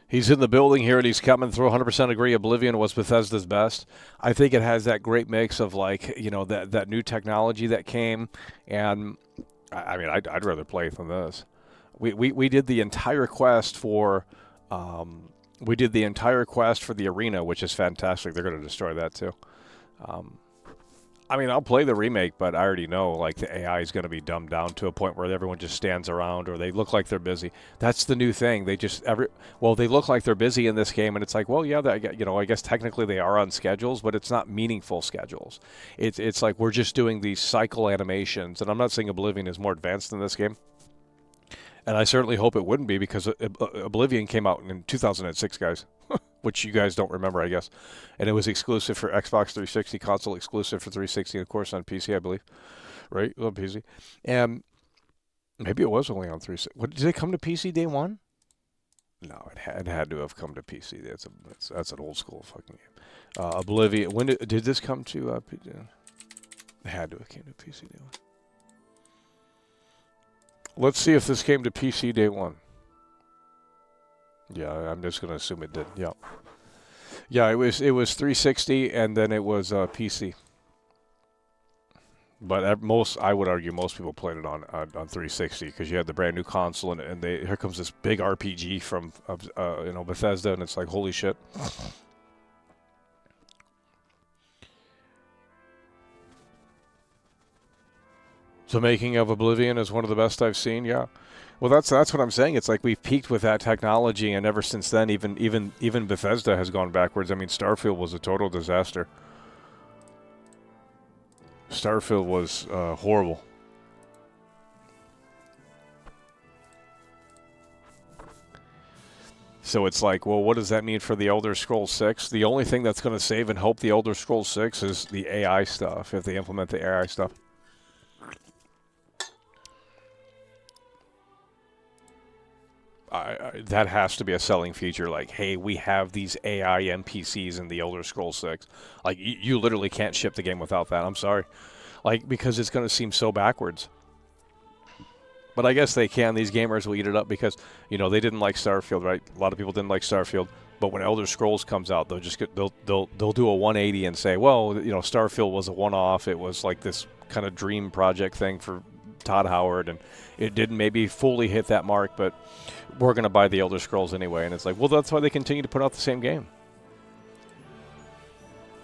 He's in the building here, and he's coming through. 100% agree. Oblivion was Bethesda's best. I think it has that great mix of, like, you know, that new technology that came, and I mean, I'd rather play it than this. We did the entire quest for, the arena, which is fantastic. They're going to destroy that too. I mean, I'll play the remake, but I already know, like, the AI is going to be dumbed down to a point where everyone just stands around or they look like they're busy. That's the new thing. They look like they're busy in this game, and it's like, well, yeah, I guess technically they are on schedules, but it's not meaningful schedules. It's like we're just doing these cycle animations, and I'm not saying Oblivion is more advanced than this game, and I certainly hope it wouldn't be, because Oblivion came out in 2006, guys. Which you guys don't remember, I guess. And it was exclusive for Xbox 360, console exclusive for 360, and of course on PC, I believe. Right? On PC. And maybe it was only on 360. What, did it come to PC day one? No, it had to have come to PC. That's an old school fucking game. Oblivion. When did this come to PC? It had to have came to PC day one. Let's see if this came to PC day one. Yeah, I'm just gonna assume it did. Yeah, yeah. It was 360, and then it was PC. But I would argue most people played it on 360, because you had the brand new console, and here comes this big RPG from Bethesda, and it's like, holy shit. The making of Oblivion is one of the best I've seen. Yeah. Well, that's what I'm saying. It's like we've peaked with that technology, and ever since then, even Bethesda has gone backwards. I mean, Starfield was a total disaster. Starfield was horrible. So it's like, well, what does that mean for the Elder Scrolls 6? The only thing that's going to save and help the Elder Scrolls 6 is the AI stuff, if they implement the AI stuff. That has to be a selling feature. Like, hey, we have these AI NPCs in the Elder Scrolls 6. Like, you literally can't ship the game without that. I'm sorry. Like, because it's going to seem so backwards. But I guess they can. These gamers will eat it up because, they didn't like Starfield, right? A lot of people didn't like Starfield. But when Elder Scrolls comes out, they'll do a 180 and say, well, Starfield was a one-off. It was like this kind of dream project thing for Todd Howard, and it didn't maybe fully hit that mark, but we're going to buy the Elder Scrolls anyway. And it's like, well, that's why they continue to put out the same game.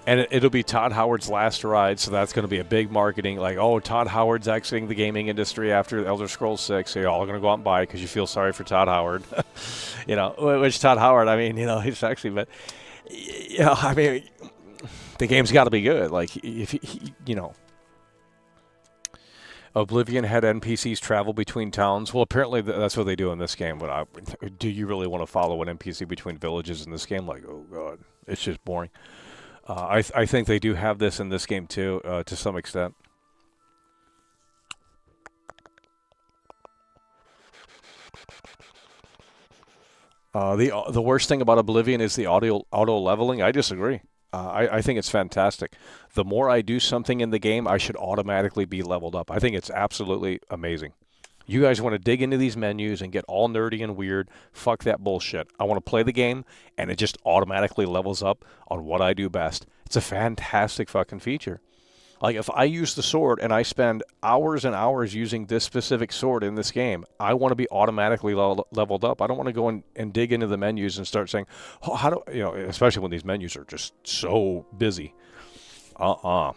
And it'll be Todd Howard's last ride, so that's going to be a big marketing, like, oh, Todd Howard's exiting the gaming industry after Elder Scrolls 6, so you're all going to go out and buy it because you feel sorry for Todd Howard. Which Todd Howard, I mean, he's actually, but, I mean, the game's got to be good. Like, if Oblivion had NPCs travel between towns. Well, apparently that's what they do in this game. But do you really want to follow an NPC between villages in this game? Like, oh, God, it's just boring. I think they do have this in this game, too, to some extent. The worst thing about Oblivion is the auto leveling. I disagree. I think it's fantastic. The more I do something in the game, I should automatically be leveled up. I think it's absolutely amazing. You guys want to dig into these menus and get all nerdy and weird, fuck that bullshit. I want to play the game, and it just automatically levels up on what I do best. It's a fantastic fucking feature. Like, if I use the sword and I spend hours and hours using this specific sword in this game, I want to be automatically leveled up. I don't want to go and dig into the menus and start saying, oh, how do, especially when these menus are just so busy. I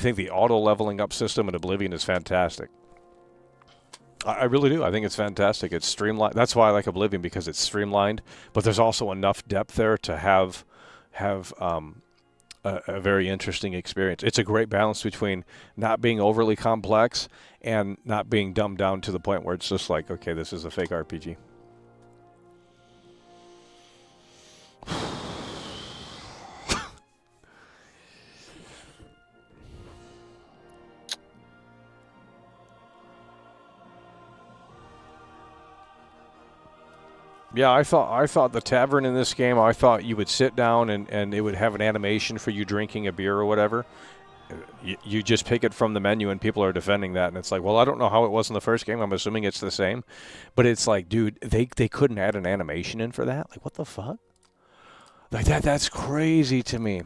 think the auto leveling up system in Oblivion is fantastic. I really do. I think it's fantastic. It's streamlined. That's why I like Oblivion, because it's streamlined, but there's also enough depth there to have a very interesting experience. It's a great balance between not being overly complex and not being dumbed down to the point where it's just like, okay, this is a fake RPG. Yeah, I thought the tavern in this game, I thought you would sit down and it would have an animation for you drinking a beer or whatever. You just pick it from the menu, and people are defending that, and it's like, well, I don't know how it was in the first game. I'm assuming it's the same, but it's like, dude, they couldn't add an animation in for that. Like, what the fuck? Like that's crazy to me.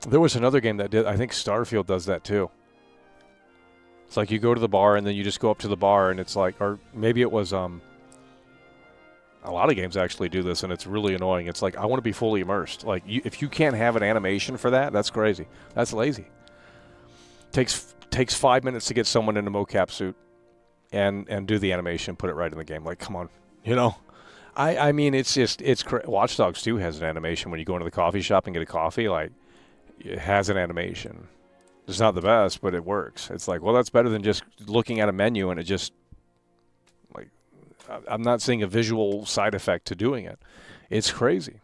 There was another game that did. I think Starfield does that too. It's like you go to the bar and then you just go up to the bar, and it's like, or maybe it was a lot of games actually do this, and it's really annoying. It's like, I want to be fully immersed. Like, if you can't have an animation for that, that's crazy. That's lazy. Takes 5 minutes to get someone in a mocap suit and do the animation, put it right in the game. Like, come on, you know. I mean, it's Watch Dogs 2 has an animation when you go into the coffee shop and get a coffee. Like, it has an animation. It's not the best, but it works. It's like, well, that's better than just looking at a menu and it just, like, I'm not seeing a visual side effect to doing it. It's crazy.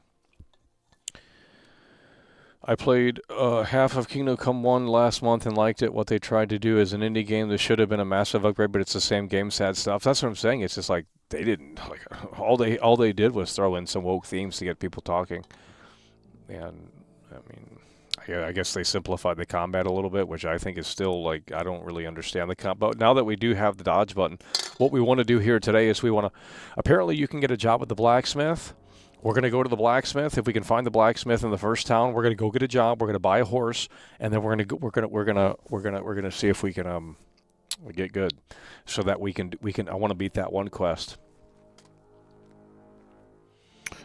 I played half of Kingdom Come 1 last month and liked it. What they tried to do is an indie game. This should have been a massive upgrade, but it's the same game, sad stuff. That's what I'm saying. It's just like they didn't, like, all they did was throw in some woke themes to get people talking. And I mean, I guess they simplified the combat a little bit, which I think is still, like, I don't really understand the combat. But now that we do have the dodge button, what we want to do here today is we want to, apparently you can get a job with the blacksmith. We're going to go to the blacksmith. If we can find the blacksmith in the first town, we're going to go get a job. We're going to buy a horse, and then we're going to see if we can get good, so that we can. I want to beat that one quest.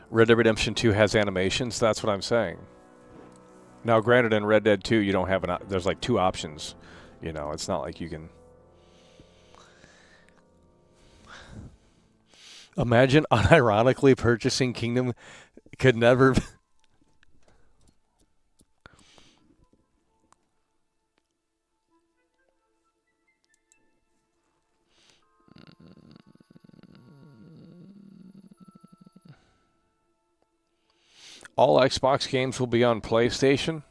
Red Dead Redemption 2 has animations. That's what I'm saying. Now, granted, in Red Dead 2, you don't have there's like 2 options. You know, it's not like you can. Imagine unironically purchasing Kingdom could never. All Xbox games will be on PlayStation.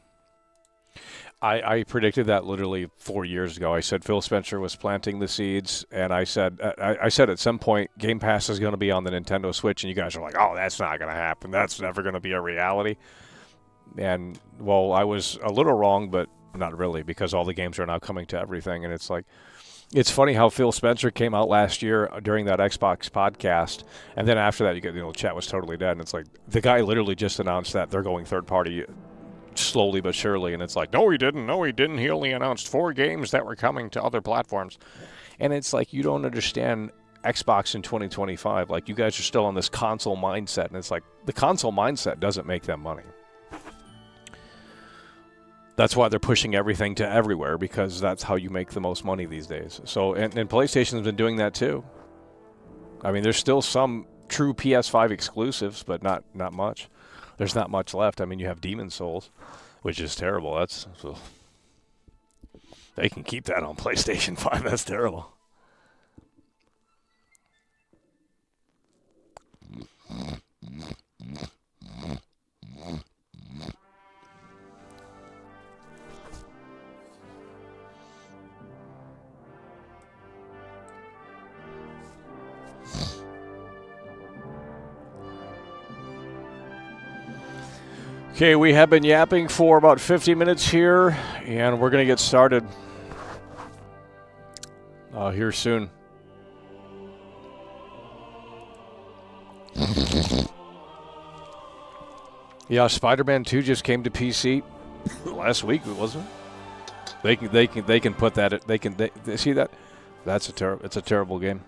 I predicted that literally 4 years ago. I said Phil Spencer was planting the seeds, and I said at some point Game Pass is going to be on the Nintendo Switch, and you guys are like, oh, that's not going to happen. That's never going to be a reality. And, well, I was a little wrong, but not really, because all the games are now coming to everything. And it's like, it's funny how Phil Spencer came out last year during that Xbox podcast, and then after that, the chat was totally dead. And it's like, the guy literally just announced that they're going third party slowly but surely, and it's like, no, he didn't. He only announced 4 games that were coming to other platforms. And it's like, you don't understand Xbox in 2025. Like, you guys are still on this console mindset, and it's like, the console mindset doesn't make them money. That's why they're pushing everything to everywhere, because that's how you make the most money these days. So, and PlayStation's been doing that too. I mean, there's still some true PS5 exclusives, but not much. There's not much left. I mean, you have Demon's Souls, which is terrible. They can keep that on PlayStation 5. That's terrible. Okay, we have been yapping for about 50 minutes here, and we're going to get started here soon. Yeah, Spider-Man 2 just came to PC last week, wasn't it? They can put that. They see that. It's a terrible game.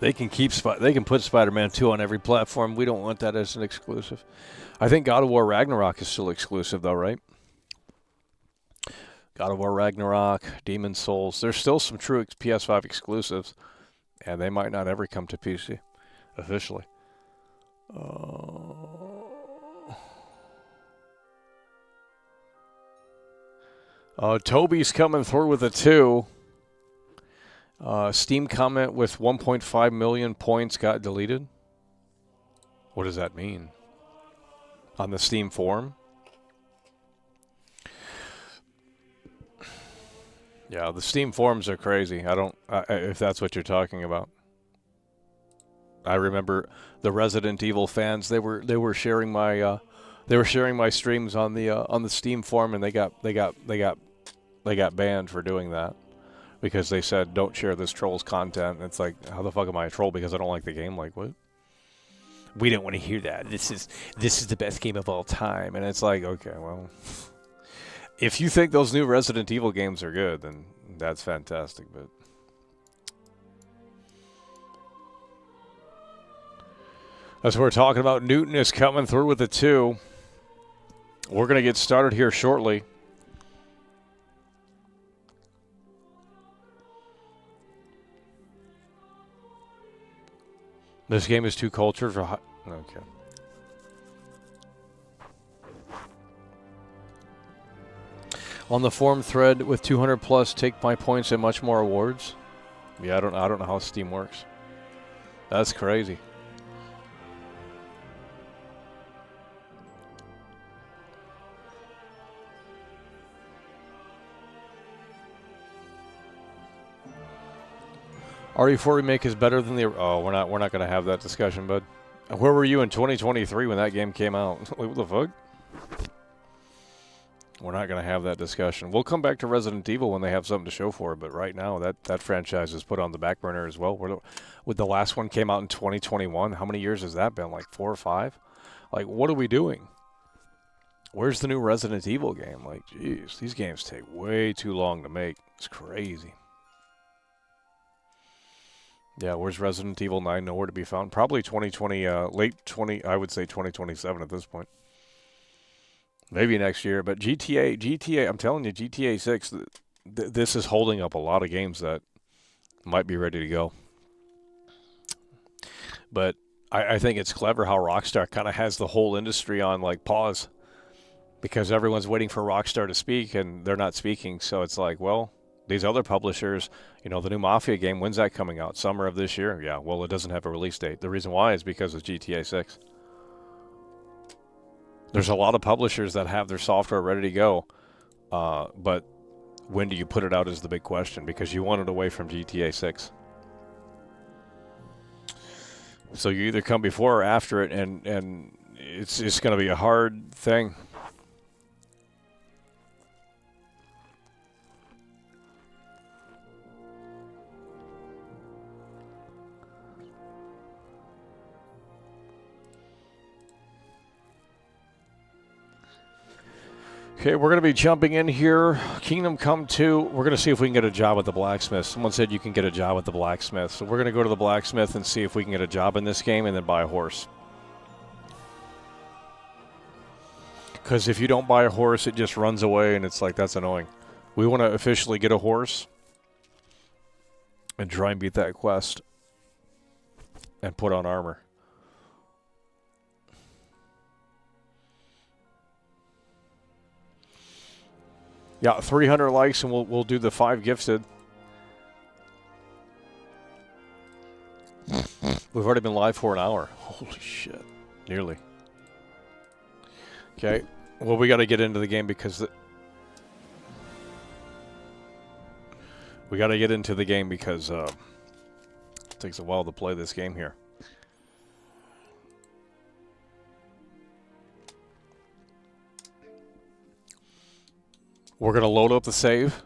They can put Spider-Man 2 on every platform. We don't want that as an exclusive. I think God of War Ragnarok is still exclusive, though, right? God of War Ragnarok, Demon's Souls. There's still some true PS5 exclusives, and they might not ever come to PC officially. Toby's coming through with a 2. Steam comment with 1.5 million points got deleted. What does that mean? On the Steam forum? Yeah, the Steam forums are crazy. I don't, if that's what you're talking about. I remember the Resident Evil fans. They were sharing my streams on the Steam forum, and they got banned for doing that because they said don't share this troll's content. And it's like, how the fuck am I a troll because I don't like the game? Like, what? We don't want to hear that. This is the best game of all time. And it's like, okay, well, if you think those new Resident Evil games are good, then that's fantastic. But that's what we're talking about. Newton is coming through with the 2. We're going to get started here shortly. This game is too cultured for... Okay. On the forum thread with 200 plus, take my points and much more awards. Yeah, I don't know how Steam works. That's crazy. RE4 remake is better than the... Oh, we're not going to have that discussion, bud. Where were you in 2023 when that game came out? What the fuck? We're not going to have that discussion. We'll come back to Resident Evil when they have something to show for it, but right now that franchise is put on the back burner as well. With the last one came out in 2021, how many years has that been? Like 4 or 5? Like, what are we doing? Where's the new Resident Evil game? Like, jeez, these games take way too long to make. It's crazy. Yeah, where's Resident Evil 9? Nowhere to be found. Probably 2020, late 20, I would say 2027 at this point. Maybe next year, but GTA, I'm telling you, GTA 6, this is holding up a lot of games that might be ready to go. But I think it's clever how Rockstar kind of has the whole industry on, like, pause. Because everyone's waiting for Rockstar to speak, and they're not speaking, so it's like, well... These other publishers, you know, the new Mafia game, when's that coming out? Summer of this year? Yeah, well, it doesn't have a release date. The reason why is because of GTA 6. There's a lot of publishers that have their software ready to go, but when do you put it out is the big question, because you want it away from GTA 6. So you either come before or after it, and it's going to be a hard thing. Okay, we're going to be jumping in here. Kingdom Come 2. We're going to see if we can get a job at the blacksmith. Someone said you can get a job at the blacksmith. So we're going to go to the blacksmith and see if we can get a job in this game and then buy a horse. Because if you don't buy a horse, it just runs away and it's like, that's annoying. We want to officially get a horse and try and beat that quest and put on armor. Yeah, 300 likes, and we'll do the 5 gifted. We've already been live for an hour. Holy shit. Nearly. Okay. Well, we got to get into the game because... we got to get into the game because it takes a while to play this game here. We're going to load up the save.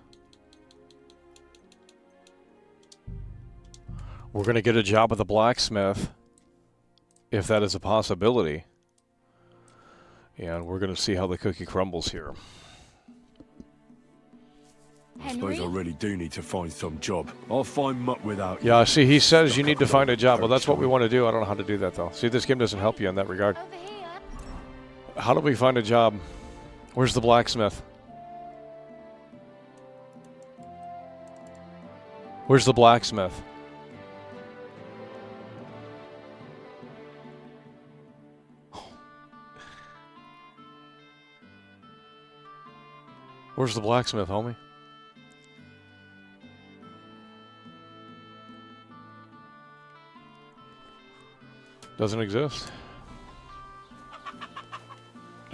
We're going to get a job at the blacksmith, if that is a possibility. And we're going to see how the cookie crumbles here. I suppose I really do need to find some job. I'll find muck without you. Yeah, see, he says you need to find a job. Well, that's what we want to do. I don't know how to do that, though. See, this game doesn't help you in that regard. How do we find a job? Where's the blacksmith? Where's the blacksmith? Where's the blacksmith, homie? Doesn't exist.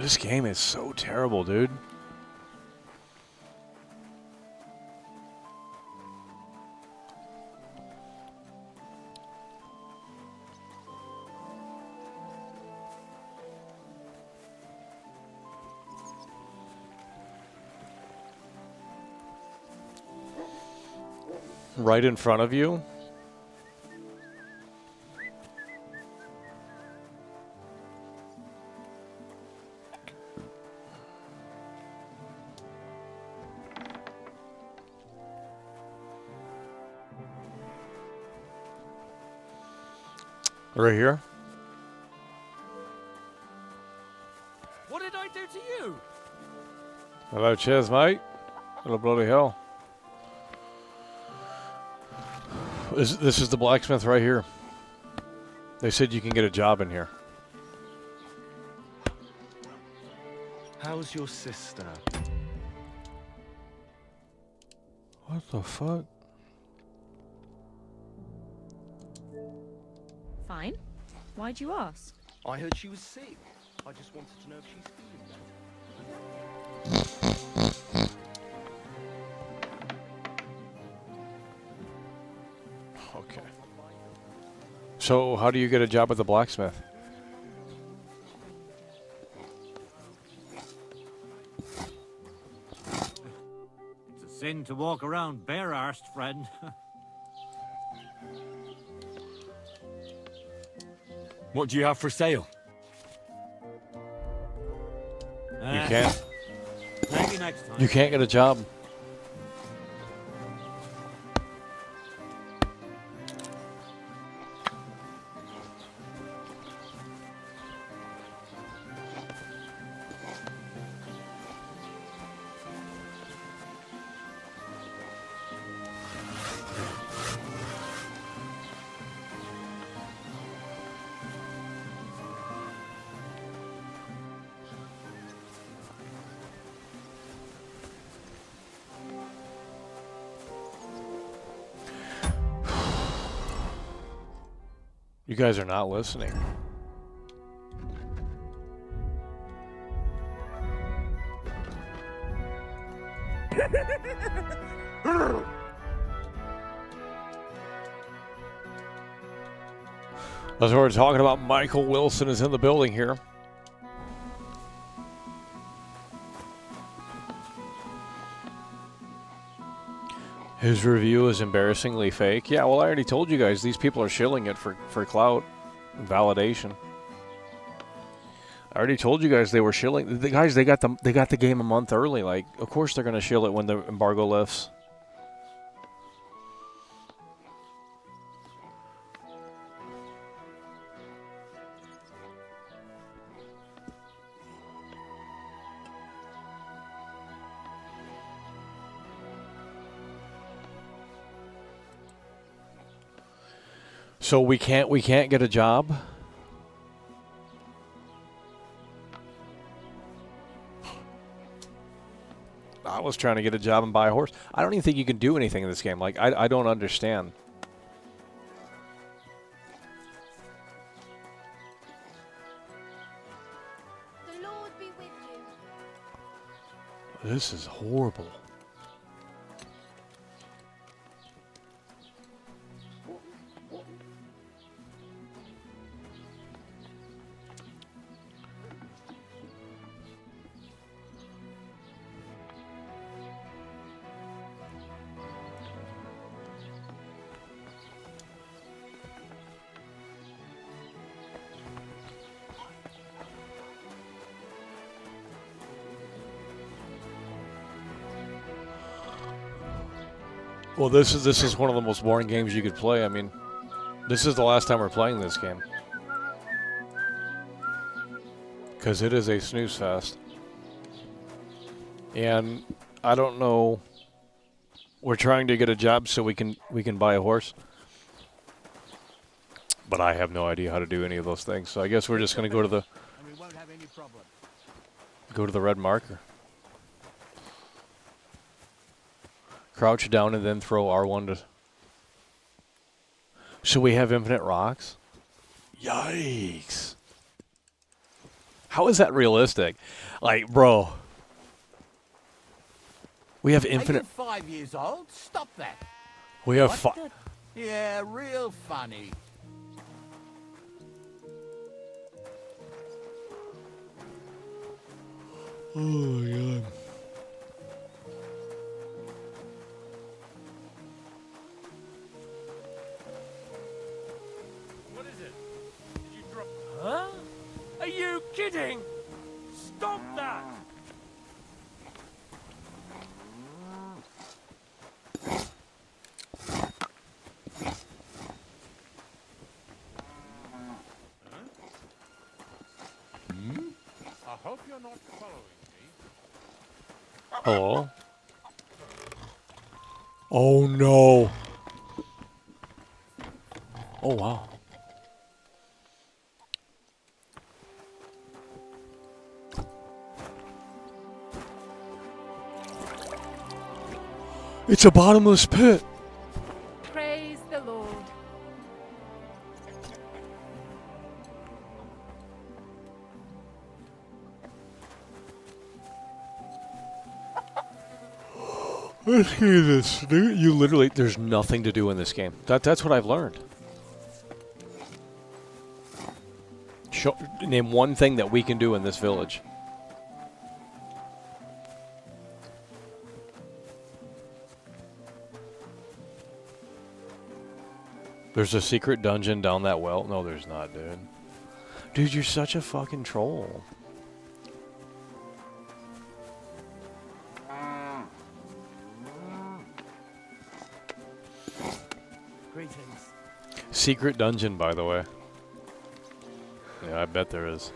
This game is so terrible, dude. Right in front of you? Right here? What did I do to you? Hello, cheers, mate. Hello, bloody hell. This is the blacksmith right here. They said you can get a job in here. How's your sister? What the fuck? Fine. Why'd you ask? I heard she was sick. I just wanted to know if she's feeling better. Okay. So, how do you get a job at the blacksmith? It's a sin to walk around bare-arsed, friend. What do you have for sale? You can't. Maybe next time. You can't get a job. You guys are not listening. As we're talking about, Michael Wilson is in the building here. His review is embarrassingly fake. Yeah, well, I already told you guys these people are shilling it for clout and validation. I already told you guys they were shilling. The guys, they got the game a month early. Like, of course they're gonna shill it when the embargo lifts. So we can't get a job? I was trying to get a job and buy a horse. I don't even think you can do anything in this game. Like, I don't understand. The Lord be with you. This is horrible. Well, this is one of the most boring games you could play. I mean, this is the last time we're playing this game. Because it is a snooze fest. And I don't know. We're trying to get a job so we can buy a horse. But I have no idea how to do any of those things. So I guess we're just going to go to the And we won't have any problem. go to the red marker. Crouch down and then throw R1 to... Should we have infinite rocks? Yikes. How is that realistic? Like, bro, we have infinite. Are you 5 years old? Stop that. We have Yeah, real funny. Oh my god. What is it? Did you drop? Huh? Are you kidding? Stop that! I hope you're not following me. Hello? Oh no. Oh wow. It's a bottomless pit. Praise the Lord. This game is you literally there's nothing to do in this game. That's what I've learned. Name one thing that we can do in this village. There's a secret dungeon down that well. No, there's not, dude. Dude, you're such a fucking troll. Greetings. Secret dungeon, by the way. Yeah, I bet there is.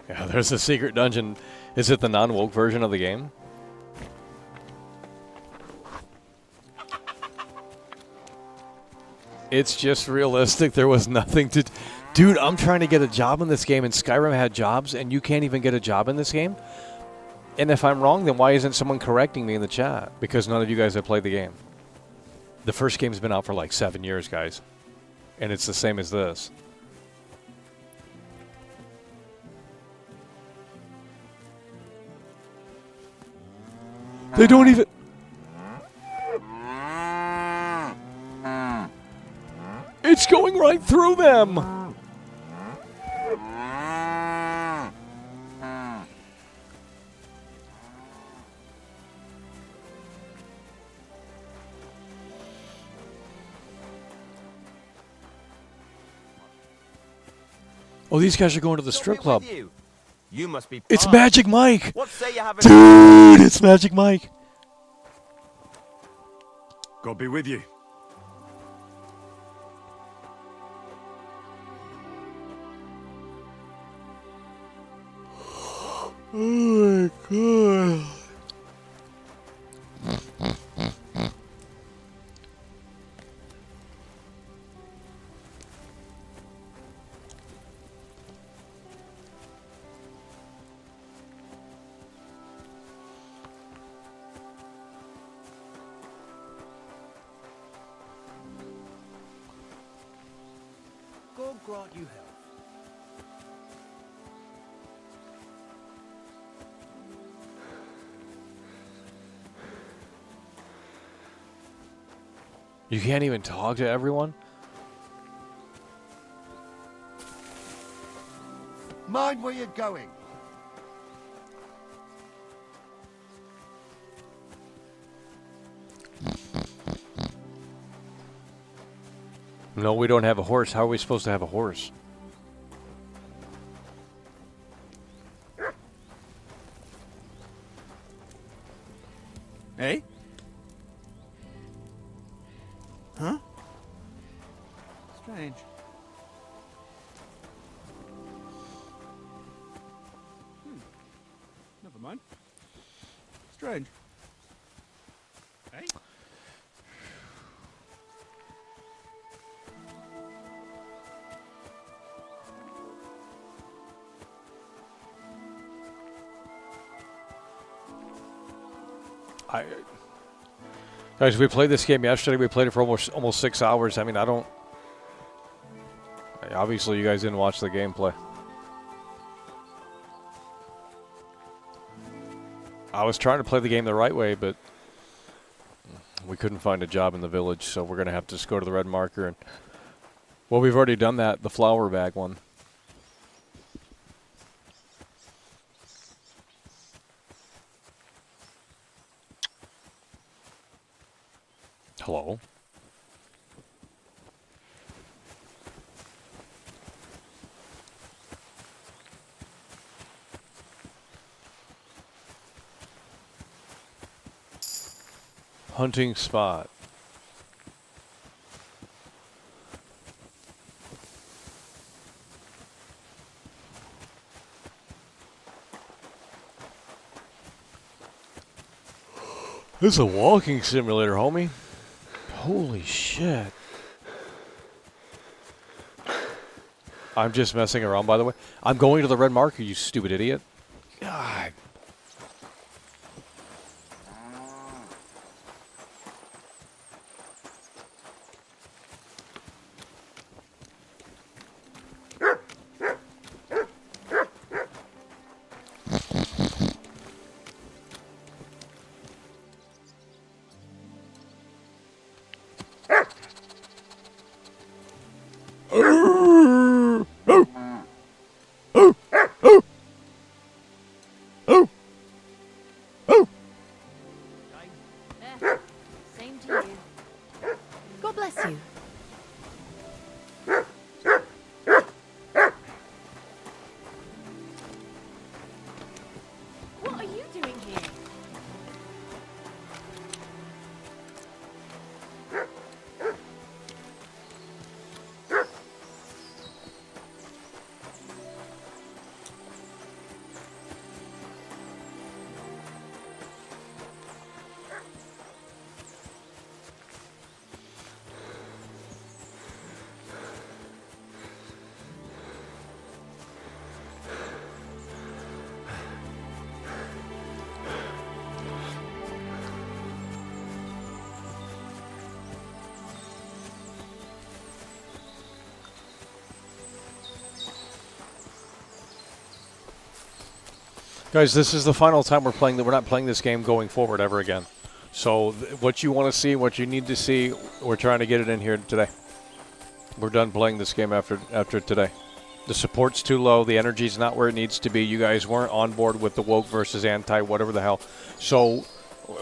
Yeah, there's a secret dungeon. Is it the non-woke version of the game? It's just realistic. There was nothing to... Dude, I'm trying to get a job in this game, and Skyrim had jobs, and you can't even get a job in this game? And if I'm wrong, then why isn't someone correcting me in the chat? Because none of you guys have played the game. The first game's been out for like 7 years, guys. And it's the same as this. They don't even... It's going right through them! Oh, these guys are going to the strip club. You must be. It's Magic Mike! What say you have a Dude, it's Magic Mike! God be with you. Oh my god. God grant you health. You can't even talk to everyone? Mind where you're going. No, we don't have a horse. How are we supposed to have a horse? Hey? Huh? Strange. Never mind. Strange. Hey? Guys, we played this game yesterday. We played it for almost 6 hours. I mean, I don't... Obviously, you guys didn't watch the gameplay. I was trying to play the game the right way, but we couldn't find a job in the village, so we're going to have to just go to the red marker. And well, we've already done that, the flower bag one. Hello? Hunting spot. This is a walking simulator, homie. Holy shit. I'm just messing around, by the way. I'm going to the red marker, you stupid idiot. God. Same to you. God bless you. What are you doing here? Guys, this is the final time we're playing. We're not playing this game going forward ever again. So what you want to see, what you need to see, we're trying to get it in here today. We're done playing this game after today. The support's too low. The energy's not where it needs to be. You guys weren't on board with the woke versus anti, whatever the hell. So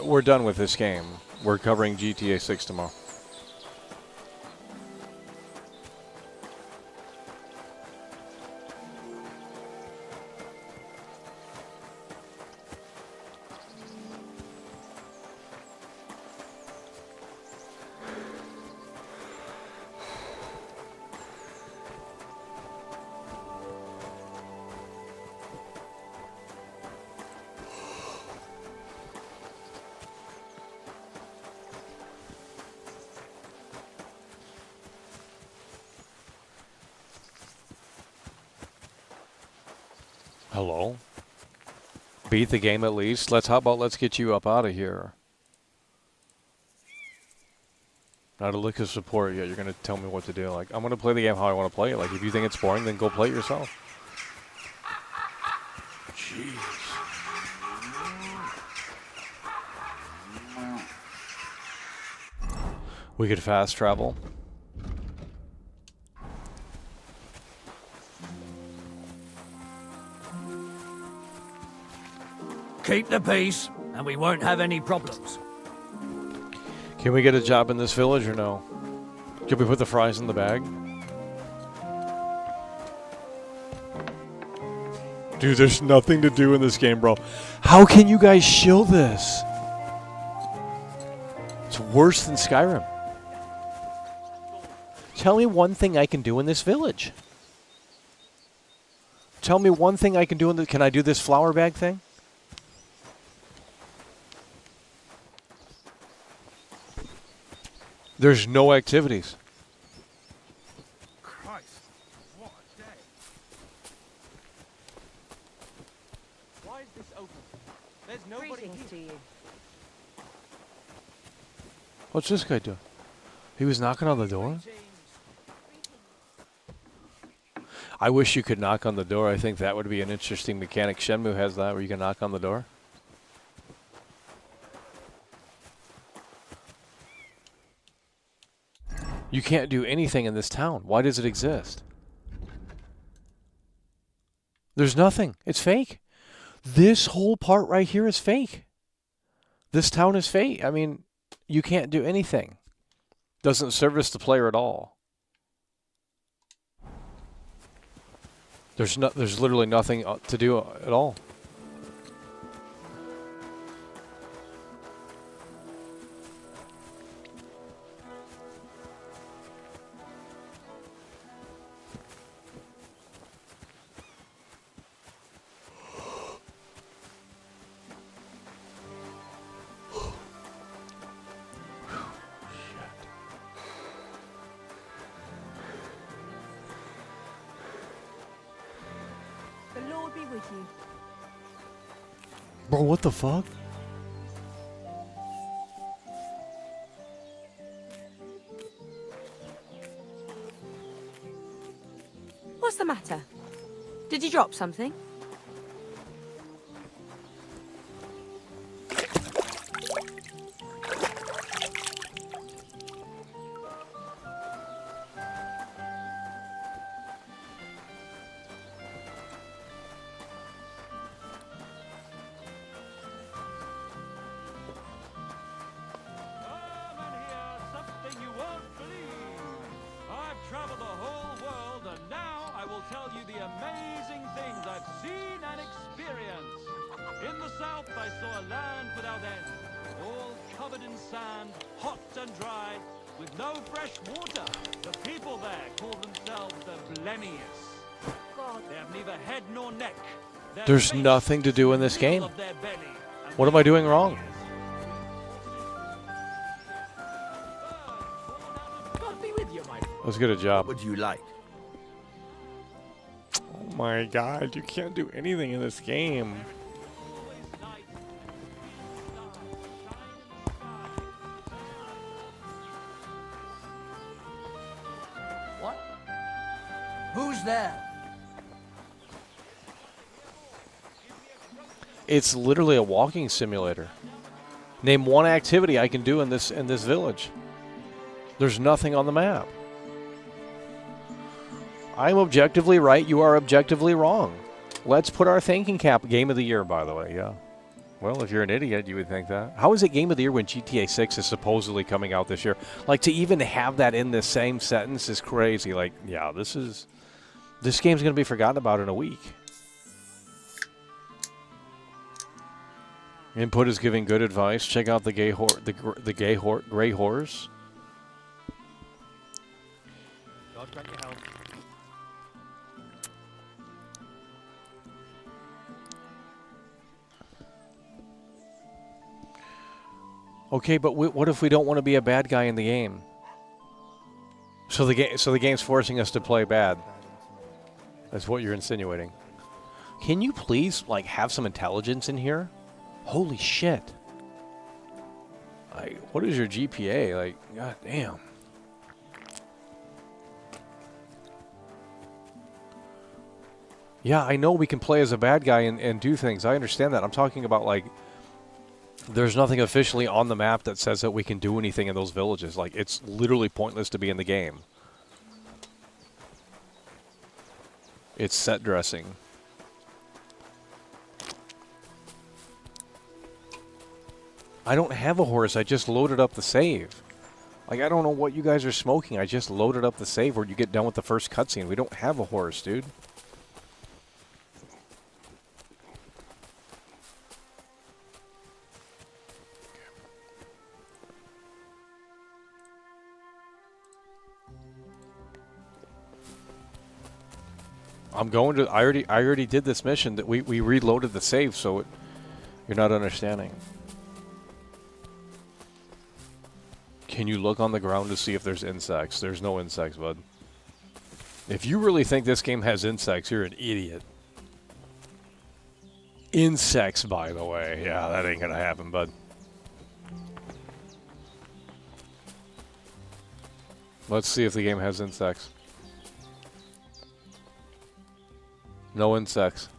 we're done with this game. We're covering GTA 6 tomorrow. Hello? Beat the game at least. How about let's get you up out of here. Not a lick of support yet. You're going to tell me what to do. Like, I'm going to play the game how I want to play it. Like, if you think it's boring, then go play it yourself. Jeez. We could fast travel. Keep the peace, and we won't have any problems. Can we get a job in this village or no? Can we put the fries in the bag? Dude, there's nothing to do in this game, bro. How can you guys shill this? It's worse than Skyrim. Tell me one thing I can do in this village. Tell me one thing I can do in the... Can I do this flower bag thing? There's no activities. Christ, what a day. Why is this open? There's nobody Greetings here. to you. What's this guy doing? He was knocking on the door? I wish you could knock on the door. I think that would be an interesting mechanic. Shenmue has that where you can knock on the door. You can't do anything in this town. Why does it exist? There's nothing. It's fake. This whole part right here is fake. This town is fake. I mean, you can't do anything. Doesn't service the player at all. There's literally nothing to do at all. The Lord be with you. Bro, what the fuck? What's the matter? Did you drop something? Come and hear something you won't believe. I've traveled the whole world, and now I will tell you the amazing things I've seen and experienced. In the south, I saw a land without end, all covered in sand, hot and dry, with no fresh water. The people there call themselves the Blemius. God. They have neither head nor neck. Their There's face nothing to do in this is the game. middle of their belly, and What am I doing wrong? God be with you, my friend. Let's get a job. What would you like? Oh my god, you can't do anything in this game. What? Who's there? It's literally a walking simulator. Name one activity I can do in this village. There's nothing on the map. I'm objectively right, you are objectively wrong. Let's put our thinking cap. Game of the year, by the way, yeah. Well, if you're an idiot, you would think that. How is it game of the year when GTA 6 is supposedly coming out this year? Like, to even have that in the same sentence is crazy. Like, yeah, this game's going to be forgotten about in a week. Input is giving good advice. Check out the gray horse. God grant you health. Okay, but what if we don't want to be a bad guy in the game? So the game's forcing us to play bad. That's what you're insinuating. Can you please like have some intelligence in here? Holy shit. Like, what is your GPA? Like, god damn. Yeah, I know we can play as a bad guy and do things. I understand that. I'm talking about like there's nothing officially on the map that says that we can do anything in those villages. Like, it's literally pointless to be in the game. It's set dressing. I don't have a horse. I just loaded up the save. Like, I don't know what you guys are smoking. I just loaded up the save where you get done with the first cutscene. We don't have a horse, dude. I'm going to. I already did this mission. That we reloaded the save, so you're not understanding. Can you look on the ground to see if there's insects? There's no insects, bud. If you really think this game has insects, you're an idiot. Insects, by the way. Yeah, that ain't gonna happen, bud. Let's see if the game has insects. No insects.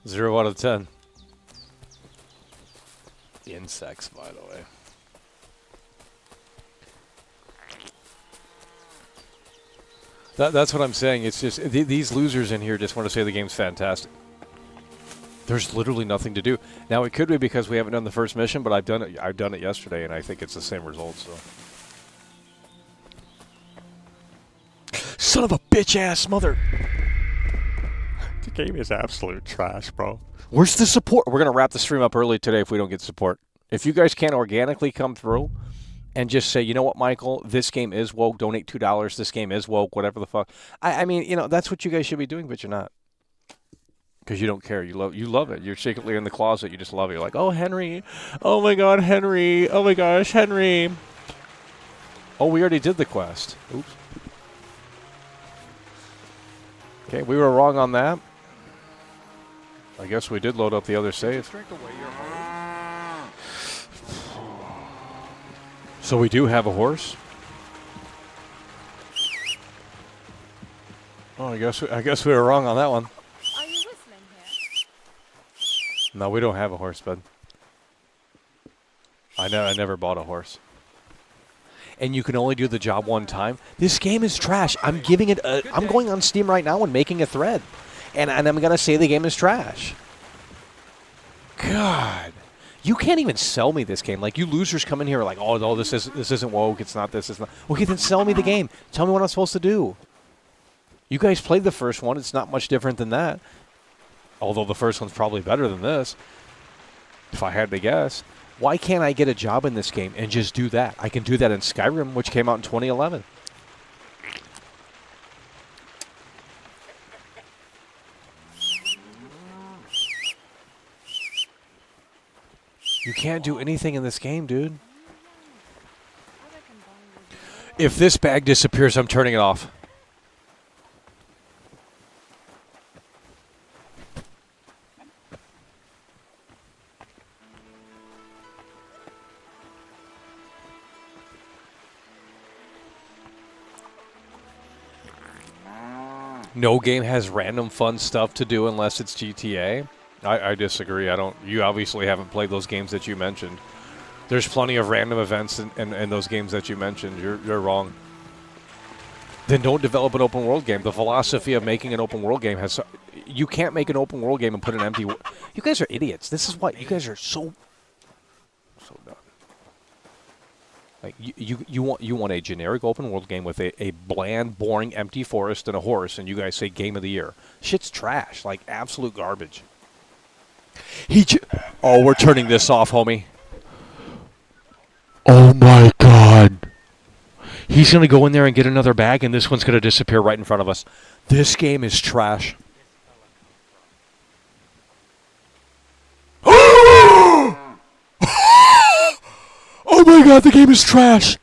0 out of 10. Insects, by the way. That's what I'm saying. It's just these losers in here just want to say the game's fantastic. There's literally nothing to do. Now it could be because we haven't done the first mission, but I've done it yesterday, and I think it's the same result. So, son of a bitch ass mother. The game is absolute trash, bro. Where's the support? We're gonna wrap the stream up early today if we don't get support. If you guys can't organically come through and just say, you know what, Michael, this game is woke. Donate $2. This game is woke. Whatever the fuck. I mean, you know, that's what you guys should be doing, but you're not. Because you don't care. You love it. You're secretly in the closet. You just love it. You're like, oh, Henry. Oh, my God, Henry. Oh, my gosh, Henry. Oh, we already did the quest. Oops. Okay, we were wrong on that. I guess we did load up the other save. So we do have a horse? Oh, I guess we were wrong on that one. Are you whistling here? No, we don't have a horse, bud. I never bought a horse. And you can only do the job one time. This game is trash. I'm giving it I'm going on Steam right now and making a thread. And I'm going to say the game is trash. God. You can't even sell me this game. Like, you losers come in here like, oh, no, this isn't woke. It's not this. It's not. Okay, then sell me the game. Tell me what I'm supposed to do. You guys played the first one. It's not much different than that. Although the first one's probably better than this, if I had to guess. Why can't I get a job in this game and just do that? I can do that in Skyrim, which came out in 2011. You can't do anything in this game, dude. If this bag disappears, I'm turning it off. No game has random fun stuff to do unless it's GTA. I disagree. You obviously haven't played those games that you mentioned. There's plenty of random events in those games that you mentioned. You're wrong. Then don't develop an open world game. The philosophy of making an open world game has... You can't make an open world game and put an empty... You guys are idiots. This is what... You guys are so dumb. Like, you want a generic open world game with a bland, boring, empty forest and a horse, and you guys say game of the year. Shit's trash. Like, absolute garbage. Oh, we're turning this off, homie. Oh my God. He's going to go in there and get another bag, and this one's going to disappear right in front of us. This game is trash. Oh my God, the game is trash.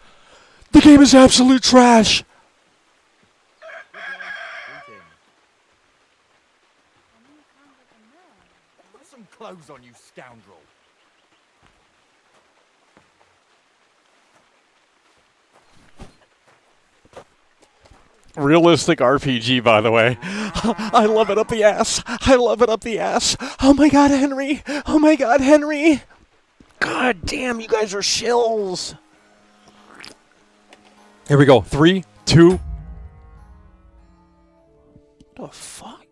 The game is absolute trash. Put some clothes on, you scoundrel. Realistic RPG, by the way. I love it up the ass. I love it up the ass. Oh my God, Henry. Oh my God, Henry. God damn, you guys are shills. Here we go. 3, 2. The fuck?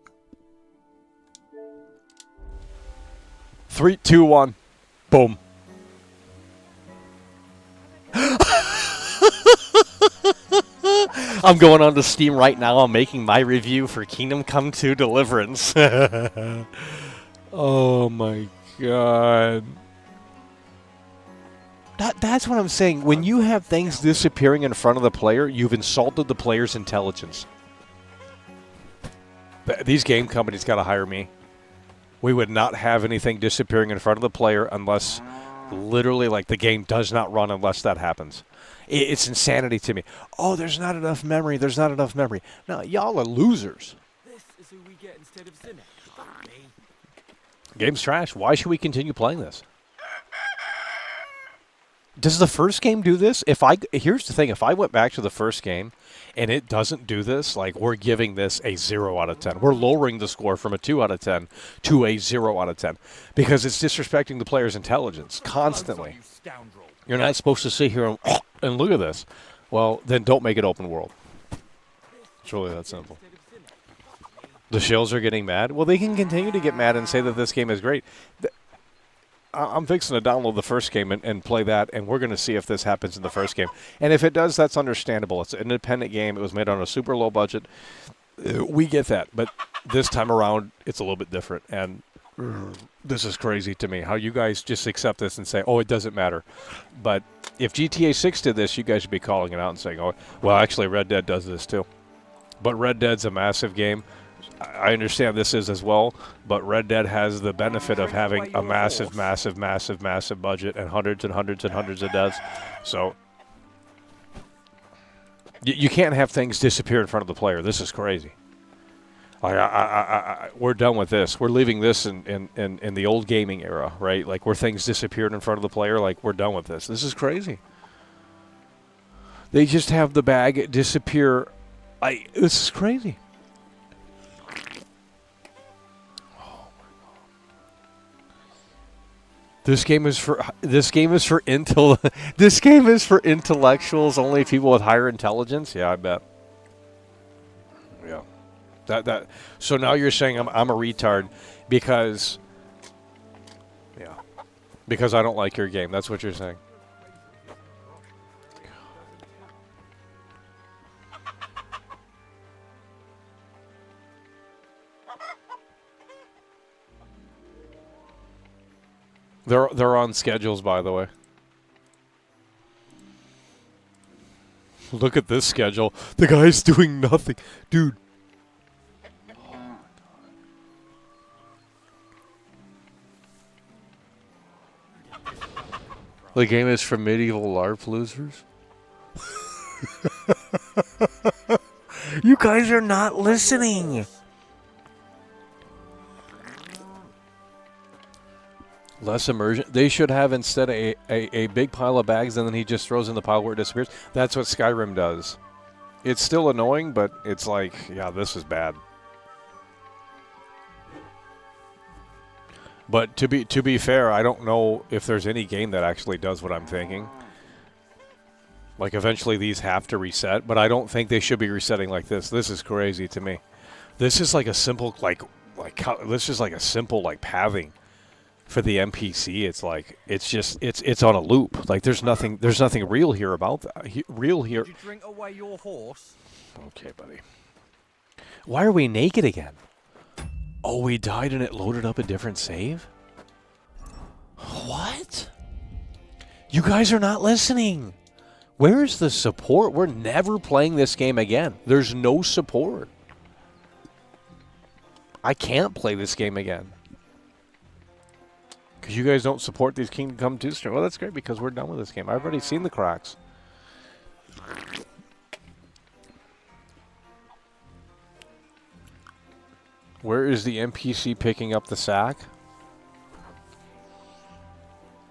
3, 2, 1. Boom. I'm going on to Steam right now. I'm making my review for Kingdom Come Deliverance. Oh my God. That's what I'm saying. When you have things disappearing in front of the player, you've insulted the player's intelligence. These game companies got to hire me. We would not have anything disappearing in front of the player unless literally, like, the game does not run unless that happens. It's insanity to me. Oh, there's not enough memory. There's not enough memory. No, y'all are losers. This is who we get instead of Zinnet. Fuck me. Game's trash. Why should we continue playing this? Does the first game do this? Here's the thing. If I went back to the first game and it doesn't do this, like, we're giving this a 0 out of 10. We're lowering the score from a 2 out of 10 to a 0 out of 10 because it's disrespecting the player's intelligence constantly. You're not supposed to sit here and look at this. Well, then don't make it open world. It's really that simple. The shills are getting mad. Well, they can continue to get mad and say that this game is great. I'm fixing to download the first game and play that, and we're going to see if this happens in the first game. And if it does, that's understandable. It's an independent game. It was made on a super low budget. We get that. But this time around, it's a little bit different. And this is crazy to me, how you guys just accept this and say, oh, it doesn't matter. But if GTA 6 did this, you guys should be calling it out and saying, oh, well, actually, Red Dead does this too. But Red Dead's a massive game. I understand this is as well, but Red Dead has the benefit of having a massive budget and hundreds and hundreds and hundreds of devs. So you can't have things disappear in front of the player. This is crazy. We're done with this. We're leaving this in the old gaming era, right? Like where things disappeared in front of the player. Like we're done with this. This is crazy. They just have the bag disappear. This is crazy. This game is for intellectuals, only people with higher intelligence. Yeah, I bet. Yeah, that. So now you're saying I'm a retard because I don't like your game. That's what you're saying. They're on schedules, by the way. Look at this schedule. The guy's doing nothing. Dude. The game is for medieval LARP losers. You guys are not listening. Less immersion. They should have instead a big pile of bags and then he just throws in the pile where it disappears. That's what Skyrim does. It's still annoying, but it's like, yeah, this is bad. But to be fair, I don't know if there's any game that actually does what I'm thinking. Like eventually these have to reset, but I don't think they should be resetting like this. This is crazy to me. This is like a simple this is like a simple pathing. For the NPC, it's like it's on a loop. Like there's nothing real here about that. Real here. Did you drink away your horse? Okay, buddy. Why are we naked again? Oh, we died and it loaded up a different save? What? You guys are not listening. Where's the support? We're never playing this game again. There's no support. I can't play this game again. Because you guys don't support these Kingdom Come 2 streams. Well, that's great because we're done with this game. I've already seen the cracks. Where is the NPC picking up the sack?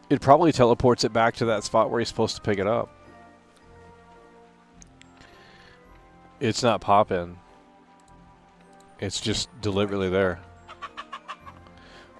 It probably teleports it back to that spot where he's supposed to pick it up. It's not pop-in. It's just deliberately there.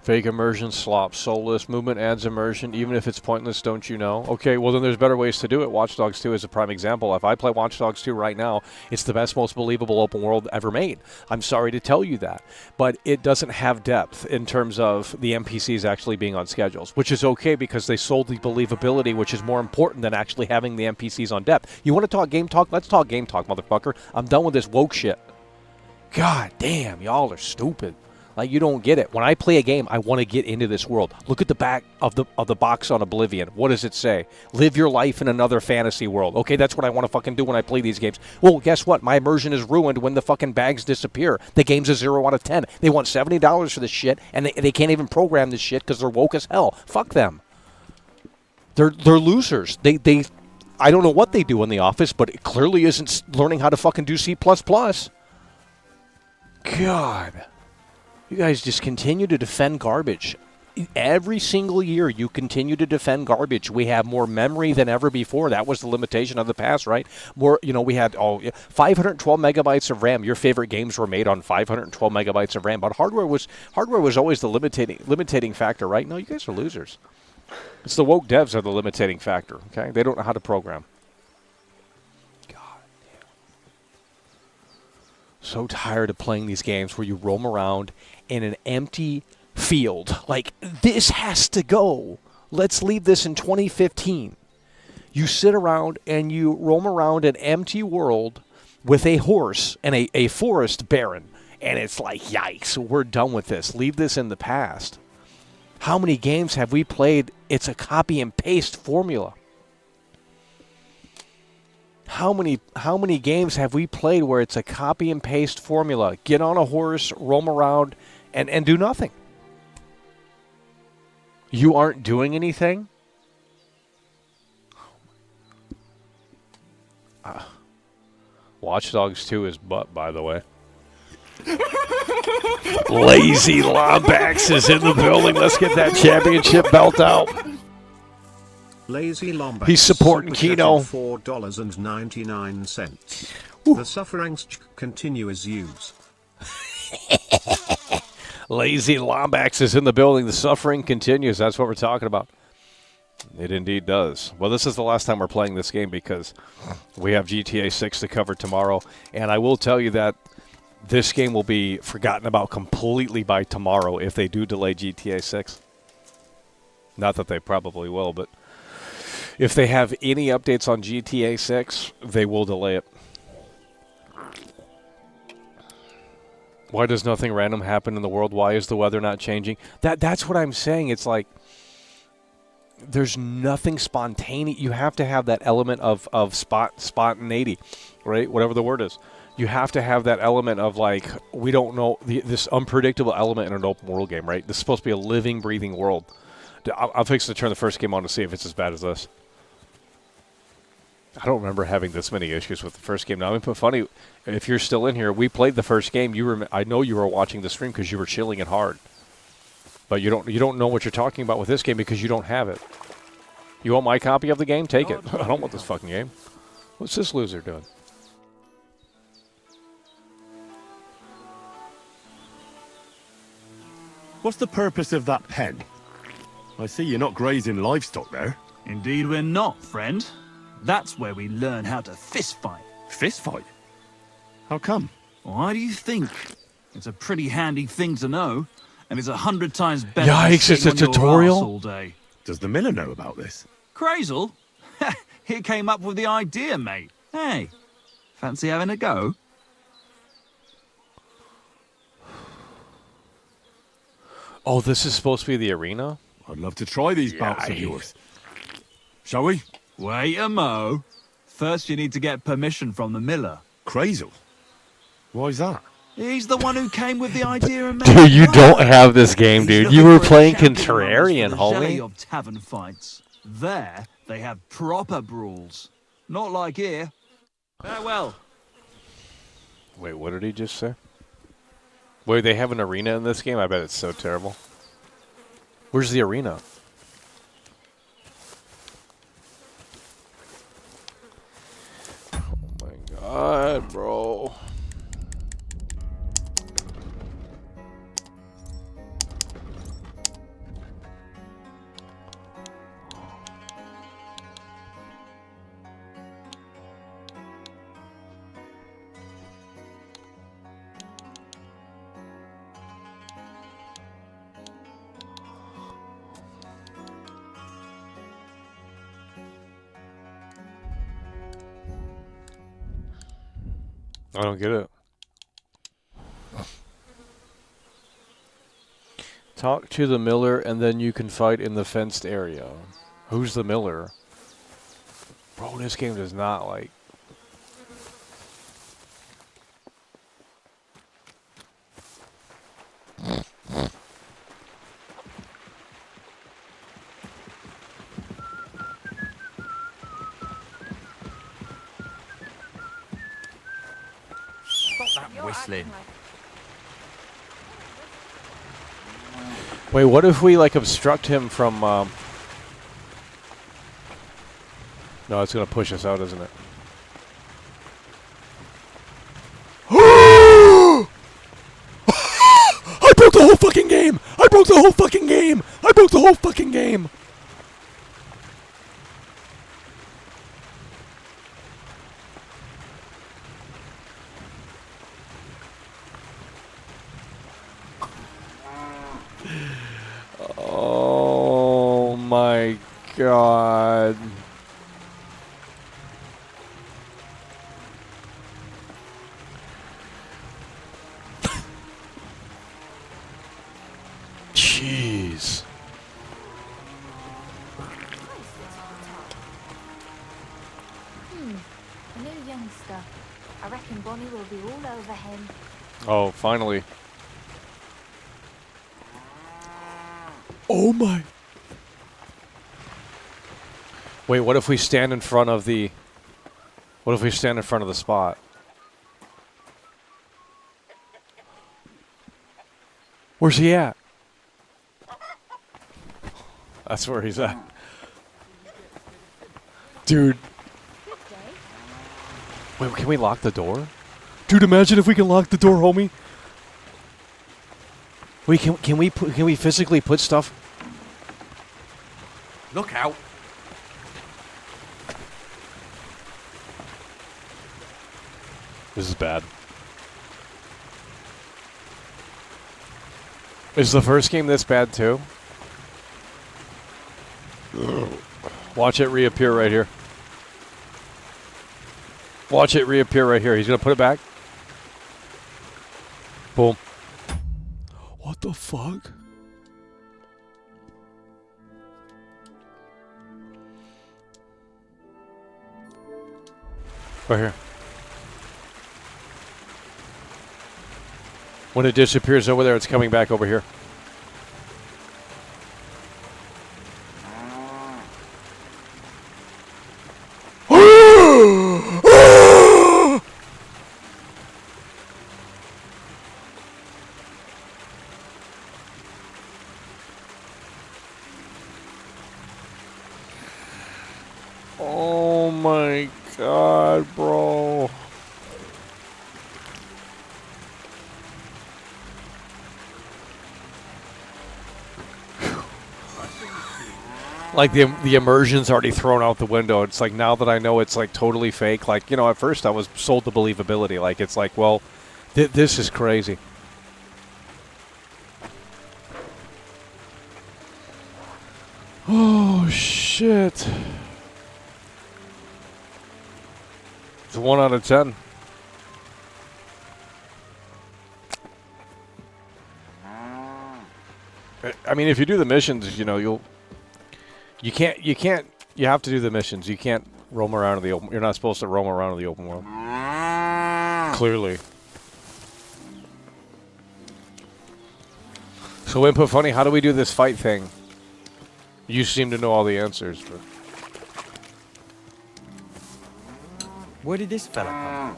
Fake immersion, slop, soulless. Movement adds immersion, even if it's pointless, don't you know? Okay, well then there's better ways to do it. Watch Dogs 2 is a prime example. If I play Watch Dogs 2 right now, it's the best, most believable open world ever made. I'm sorry to tell you that. But it doesn't have depth in terms of the NPCs actually being on schedules, which is okay because they sold the believability, which is more important than actually having the NPCs on depth. You want to talk game talk? Let's talk game talk, motherfucker. I'm done with this woke shit. God damn, y'all are stupid. Like, you don't get it. When I play a game, I want to get into this world. Look at the back of the box on Oblivion. What does it say? Live your life in another fantasy world. Okay, that's what I want to fucking do when I play these games. Well, guess what? My immersion is ruined when the fucking bags disappear. The game's a 0 out of 10. They want $70 for this shit, and they can't even program this shit because they're woke as hell. Fuck them. They're losers. I don't know what they do in the office, but it clearly isn't learning how to fucking do C++. God. You guys just continue to defend garbage. Every single year you continue to defend garbage. We have more memory than ever before. That was the limitation of the past, right? More, we had 512 megabytes of RAM. Your favorite games were made on 512 megabytes of RAM, but hardware was always the limiting factor, right? No, you guys are losers. It's the woke devs are the limiting factor, okay? They don't know how to program. God damn. So tired of playing these games where you roam around in an empty field. Like, this has to go. Let's leave this in 2015. You sit around and you roam around an empty world with a horse and a forest baron. And it's like, yikes, we're done with this. Leave this in the past. How many games have we played? It's a copy and paste formula. How many games have we played where it's a copy and paste formula? Get on a horse, roam around, and do nothing. You aren't doing anything? Watch Dogs 2 is butt, by the way. Lazy Lombax is in the building. Let's get that championship belt out. Lazy Lombax. He's supporting Kino. $4.99. The sufferings continue as use. Lazy Lombax is in the building. The suffering continues. That's what we're talking about. It indeed does. Well, this is the last time we're playing this game because we have GTA 6 to cover tomorrow. And I will tell you that this game will be forgotten about completely by tomorrow if they do delay GTA 6. Not that they probably will, but if they have any updates on GTA 6, they will delay it. Why does nothing random happen in the world? Why is the weather not changing? That's what I'm saying. It's like there's nothing spontaneous. You have to have that element of spontaneity, right? Whatever the word is. You have to have that element of, like, we don't know, this unpredictable element in an open world game, right? This is supposed to be a living, breathing world. I'm fixing to turn the first game on to see if it's as bad as this. I don't remember having this many issues with the first game. Now, but funny, if you're still in here, we played the first game. I know you were watching the stream because you were chilling it hard. But you don't know what you're talking about with this game because you don't have it. You want my copy of the game? Take it. I don't want this fucking game. What's this loser doing? What's the purpose of that pen? I see you're not grazing livestock there. Indeed we're not, friend. That's where we learn how to fist fight. Fist fight? How come? Why do you think? It's a pretty handy thing to know, and it's 100 times better Yikes, than it's a sitting on your tutorial? arse all day. Does the miller know about this? Crazel? He came up with the idea, mate. Hey, fancy having a go? Oh, this is supposed to be the arena? I'd love to try these bouts of yours. Shall we? Wait a mo. First you need to get permission from the miller. Crazel? Why's that? He's the one who came with the idea and made Dude, it you work. don't have this game, He's dude. looking You were for a playing champion contrarian, for the jelly homie. of tavern fights. There, they have proper brawls. Not like here. Farewell. Wait, what did he just say? Wait, they have an arena in this game? I bet it's so terrible. Where's the arena? Oh my god, bro. I don't get it. Talk to the miller and then you can fight in the fenced area. Who's the miller? Bro, this game does not like... Whistling. Wait, what if we, like, obstruct him from, No, it's gonna push us out, isn't it? I broke the whole fucking game! I broke the whole fucking game! I broke the whole fucking game! my god. Jeez. A new youngster. I reckon Bonnie will be all over him. Oh, finally. Oh my. Wait, what if we stand in front of the... What if we stand in front of the spot? Where's he at? That's where he's at. Dude. Wait, can we lock the door? Dude, imagine if we can lock the door, homie. Wait, can we physically put stuff? Look out. This is bad. Is the first game this bad too? Watch it reappear right here. Watch it reappear right here. He's gonna put it back. Boom. What the fuck? Right here. When it disappears over there, it's coming back over here. Oh my god, bro. Like the immersion's already thrown out the window. It's like now that I know it's like totally fake. Like, you know, at first I was sold to believability. Like it's like, well, this is crazy. Oh shit. It's a 1 out of 10. I mean, if you do the missions, you know, you have to do the missions. You can't roam around in the open. You're not supposed to roam around in the open world. Clearly. So Input Funny, how do we do this fight thing? You seem to know all the answers, but Where did this fella come from?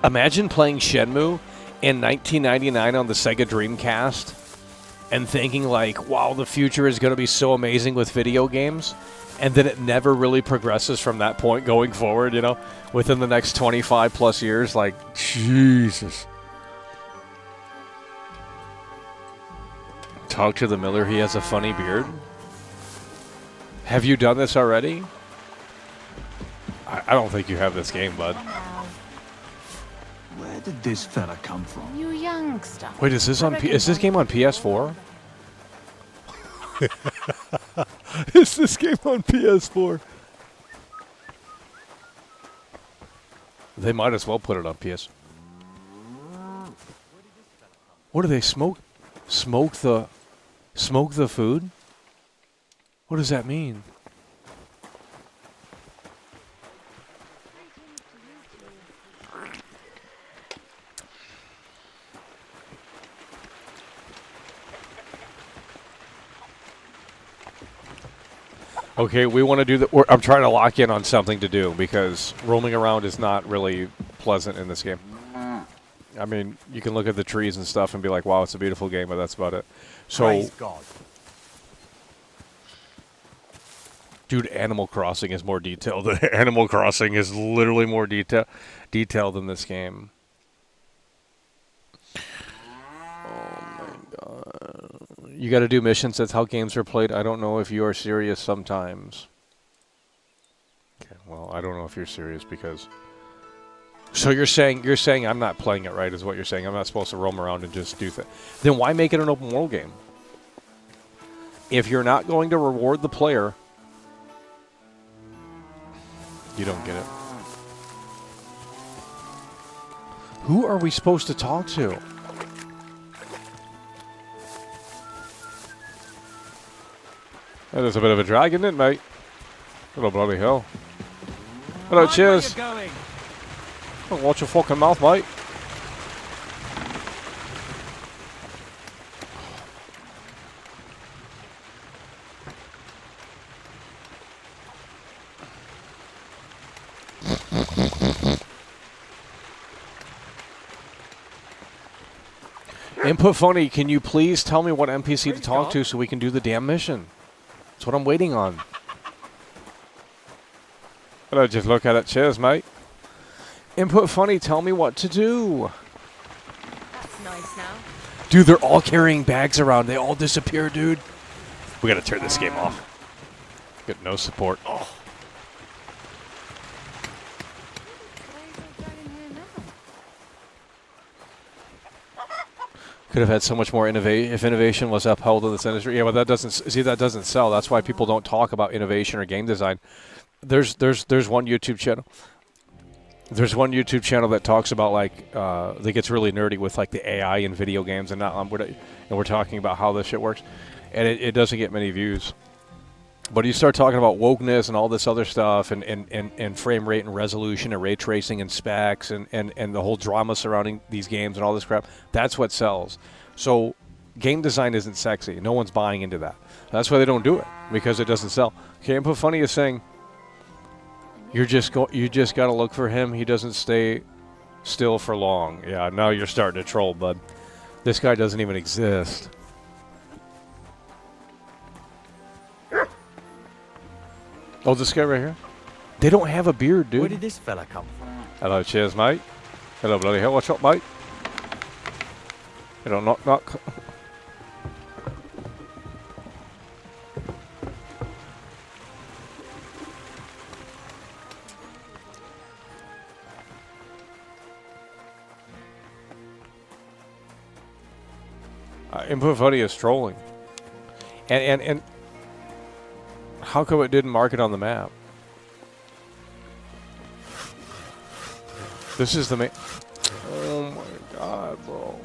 imagine playing Shenmue in 1999 on the Sega Dreamcast and thinking like, wow, the future is going to be so amazing with video games. And then it never really progresses from that point going forward, you know, within the next 25 plus years. Like, Jesus. Talk to the Miller. He has a funny beard. Have you done this already? I don't think you have this game, bud. Where did this fella come from? You youngster. Wait, is this on? Is this game on PS4? Is this game on PS4? They might as well put it on PS. What do they smoke? Smoke the food? What does that mean? Okay, we want to do the... I'm trying to lock in on something to do because roaming around is not really pleasant in this game. I mean, you can look at the trees and stuff and be like, wow, it's a beautiful game, but that's about it. So, Praise God. dude, Animal Crossing is more detailed. Animal Crossing is literally more detailed than this game. Oh my god. You got to do missions. That's how games are played. I don't know if you are serious sometimes. Okay, well, I don't know if you're serious because So you're saying I'm not playing it right, is what you're saying. I'm not supposed to roam around and just do things. Then why make it an open world game? If you're not going to reward the player, you don't get it. Who are we supposed to talk to? That is a bit of a drag, isn't it, mate? Oh, bloody hell. Hello, cheers. Oh, watch your fucking mouth, mate. Input Phony, can you please tell me what NPC to talk to so we can do the damn mission? That's what I'm waiting on. Hello, just look at it. Cheers, mate. Input Funny, tell me what to do. That's nice now. Dude, they're all carrying bags around. They all disappear, dude. We gotta turn this game off. Get no support. Oh. Could have had so much more innovation if innovation was upheld in this industry. Yeah, but that doesn't sell. That's why people don't talk about innovation or game design. There's one YouTube channel. There's one YouTube channel that talks about that gets really nerdy with like the AI in video games and we're talking about how this shit works, and it doesn't get many views. But you start talking about wokeness and all this other stuff and frame rate and resolution and ray tracing and specs and the whole drama surrounding these games and all this crap, that's what sells. So game design isn't sexy. No one's buying into that. That's why they don't do it, because it doesn't sell. Okay, Input Funny is saying you just got to look for him. He doesn't stay still for long. Yeah, now you're starting to troll, bud. This guy doesn't even exist. Oh, this guy right here? They don't have a beard, dude. Where did this fella come from? Hello, cheers, mate. Hello, bloody hell. What's up, mate? You know, knock. Input Funny is trolling. And how come it didn't mark it on the map? This is the main... Oh my god, bro.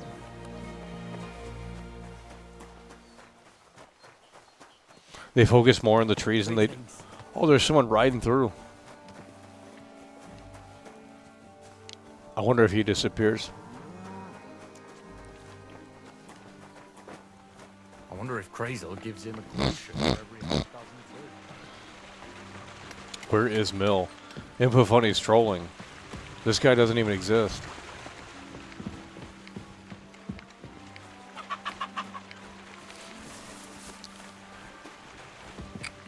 They focus more on the trees than they... Oh, there's someone riding through. I wonder if he disappears. I wonder if Crazel gives him a closure for every 1,000 Where is Mill? Input Funny's trolling. This guy doesn't even exist.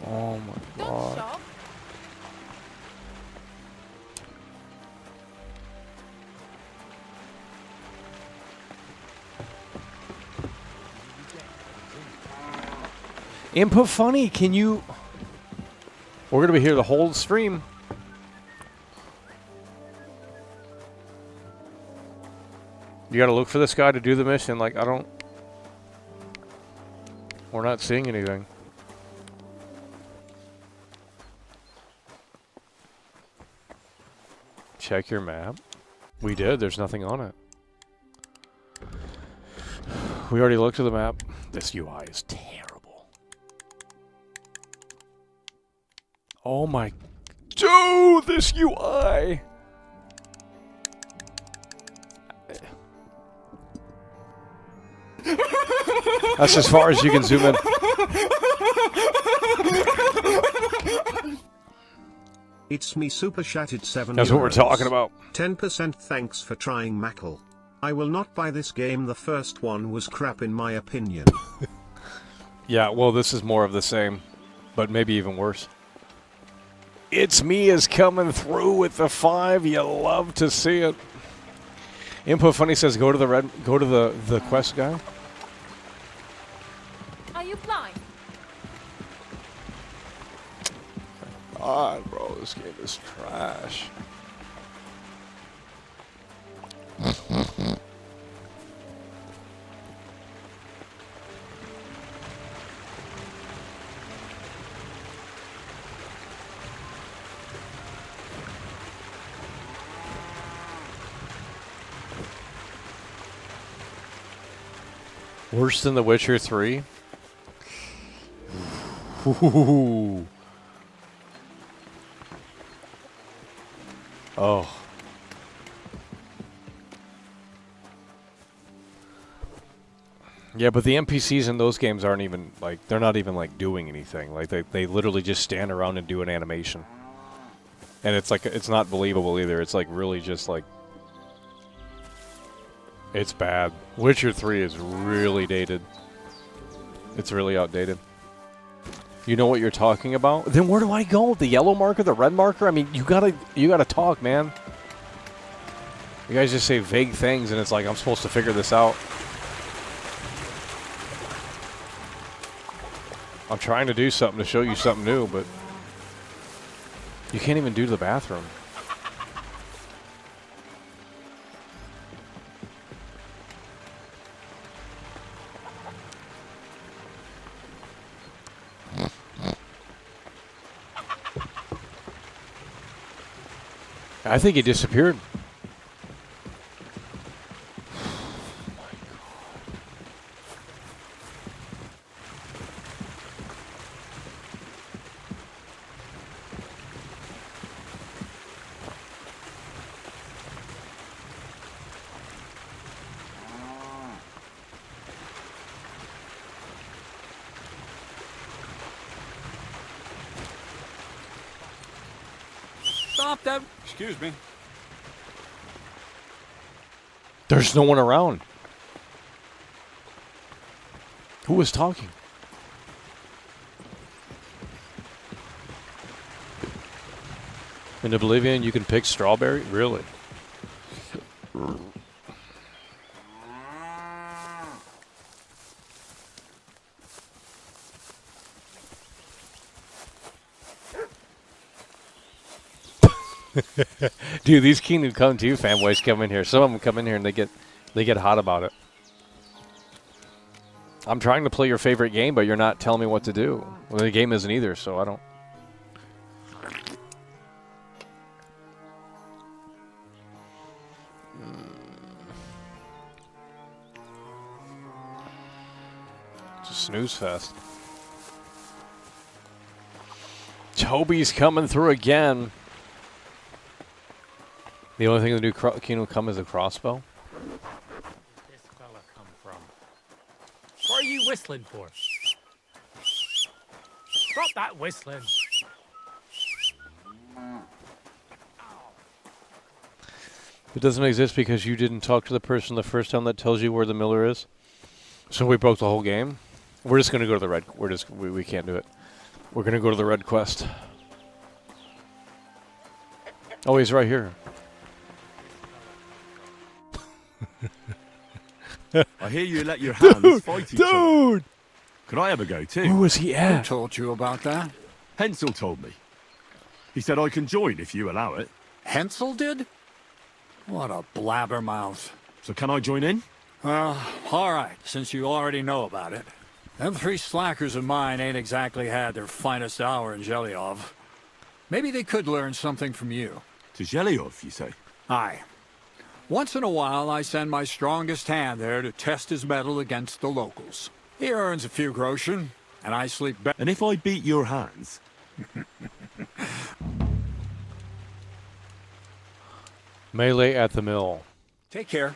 Oh my god. Shop. Input Funny, can you... We're going to be here the whole stream. You got to look for this guy to do the mission. Like, we're not seeing anything. Check your map. We did. There's nothing on it. We already looked at the map. This UI is terrible. Oh my... Dude, this UI! That's as far as you can zoom in. It's me Super Shatted 7 That's what we're talking about. 10% thanks for trying Mackle. I will not buy this game. The first one was crap in my opinion. Yeah, well, this is more of the same, but maybe even worse. It's Me is coming through with the 5. You love to see it. Input Funny says go to the quest guy. Are you blind? God, bro, this game is trash. Worse than The Witcher 3? Ooh. Oh. Yeah, but the NPCs in those games aren't even, like, they're not even, like, doing anything. Like, they literally just stand around and do an animation. And it's, like, it's not believable either. It's, like, really just, like, it's bad. Witcher 3 is really dated. It's really outdated. You know what you're talking about? Then where do I go? The yellow marker, the red marker? I mean, you gotta talk, man. You guys just say vague things, and it's like I'm supposed to figure this out. I'm trying to do something to show you something new, but you can't even do the bathroom. I think he disappeared. Stop that. Excuse me. There's no one around. Who was talking? In Oblivion, you can pick strawberry? Really? Dude, these Kingdom Come 2 fanboys come in here. Some of them come in here and they get hot about it. I'm trying to play your favorite game, but you're not telling me what to do. Well, the game isn't either, so I don't. It's a snooze fest. Toby's coming through again. The only thing the new Kingdom Come is a crossbow. This fella come from? What are you whistling for? Stop that whistling. It doesn't exist because you didn't talk to the person the first time that tells you where the miller is. So we broke the whole game. We're just gonna go to the red. We can't do it. We're gonna go to the red quest. Oh, he's right here. I hear you let your hands fight each other. Dude! Could I ever go too? Who was he at? Told you about that? Hensel told me. He said I can join if you allow it. Hensel did? What a blabbermouth. So can I join in? Well, all right, since you already know about it. Them three slackers of mine ain't exactly had their finest hour in Zhelyov. Maybe they could learn something from you. To Zhelyov, you say? Aye. Once in a while, I send my strongest hand there to test his mettle against the locals. He earns a few groschen, and I sleep better. And if I beat your hands? Melee at the mill. Take care.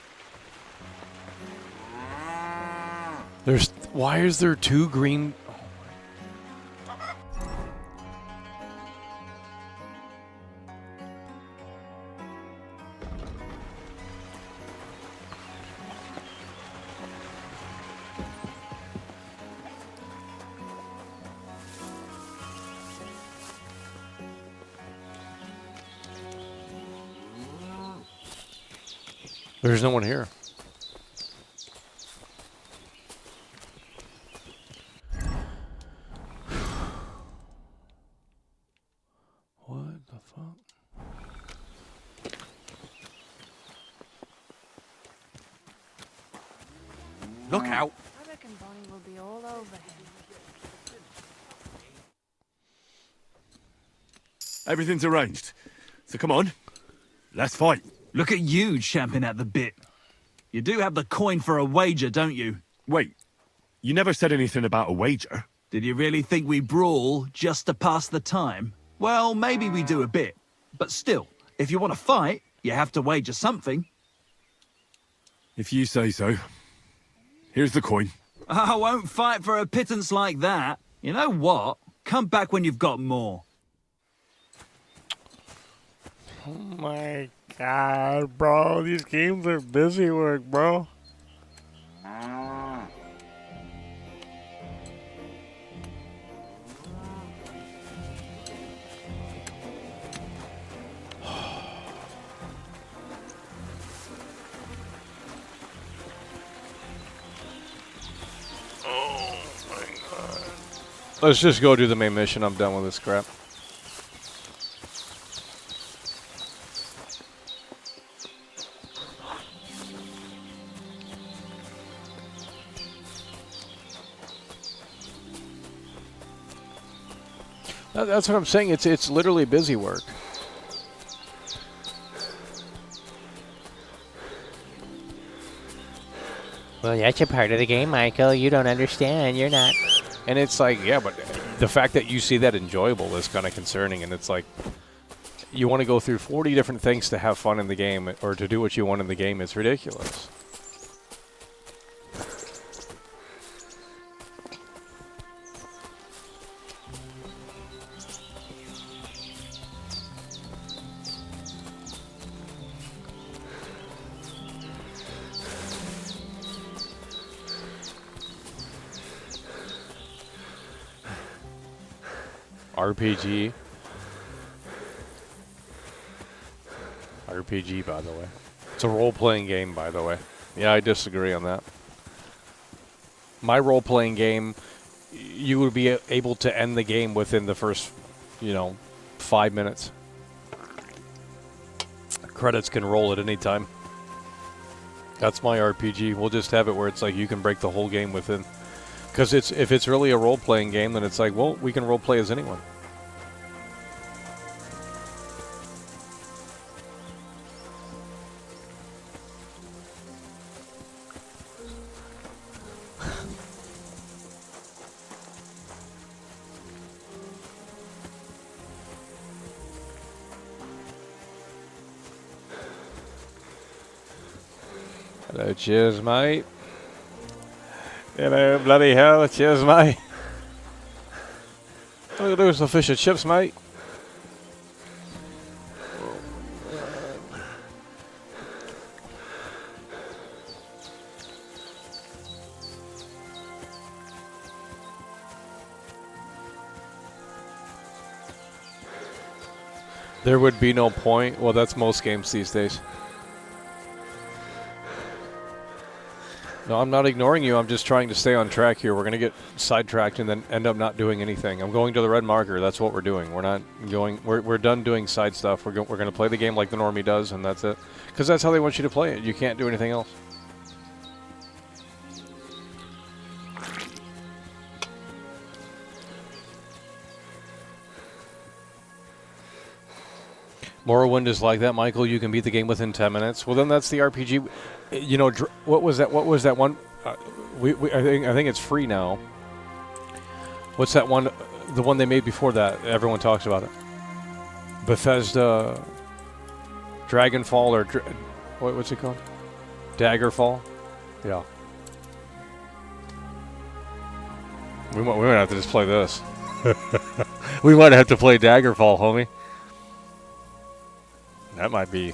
Why is there two green? There's no one here. What the fuck? Look out. I reckon Bonnie will be all over him. Everything's arranged. So come on. Let's fight. Look at you champing at the bit. You do have the coin for a wager, don't you? Wait, You never said anything about a wager. Did you really think we brawl just to pass the time? Well, maybe we do a bit. But still, if you want to fight, you have to wager something. If you say so. Here's the coin. I won't fight for a pittance like that. You know what? Come back when you've got more. Oh my god, bro. These games are busy work, bro. Let's just go do the main mission. I'm done with this crap. That's what I'm saying. It's literally busy work. Well, that's a part of the game, Michael. You don't understand. You're not. And it's like, yeah, but the fact that you see that enjoyable is kind of concerning. And it's like, you want to go through 40 different things to have fun in the game or to do what you want in the game. It's ridiculous. RPG. RPG, by the way. It's a role-playing game, by the way. Yeah, I disagree on that. My role-playing game, you would be able to end the game within the first, 5 minutes. Credits can roll at any time. That's my RPG. We'll just have it where it's like you can break the whole game within. Because if it's really a role-playing game, then it's like, well, we can role-play as anyone. Hello, cheers, mate. Hello, bloody hell, cheers, mate. Look at those, the fish and chips, mate. There would be no point. Well, that's most games these days. No, I'm not ignoring you. I'm just trying to stay on track here. We're going to get sidetracked and then end up not doing anything. I'm going to the red marker. That's what we're doing. We're not going. We're done doing side stuff. We're going to play the game like the normie does, and that's it. Because that's how they want you to play it. You can't do anything else. Morrowind is like that, Michael. You can beat the game within 10 minutes. Well, then that's the RPG. You know, what was that? What was that one? I think it's free now. What's that one? The one they made before that. Everyone talks about it. Bethesda, Dragonfall, or what's it called? Daggerfall. Yeah. We might have to just play this. We might have to play Daggerfall, homie. That might be.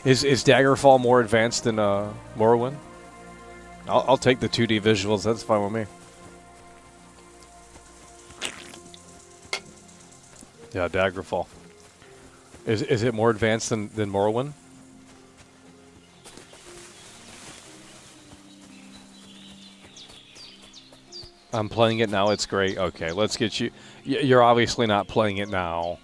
Is Daggerfall more advanced than Morrowind? I'll take the 2D visuals. That's fine with me. Yeah, Daggerfall. Is it more advanced than Morrowind? I'm playing it now. It's great. Okay, let's get you. You're obviously not playing it now.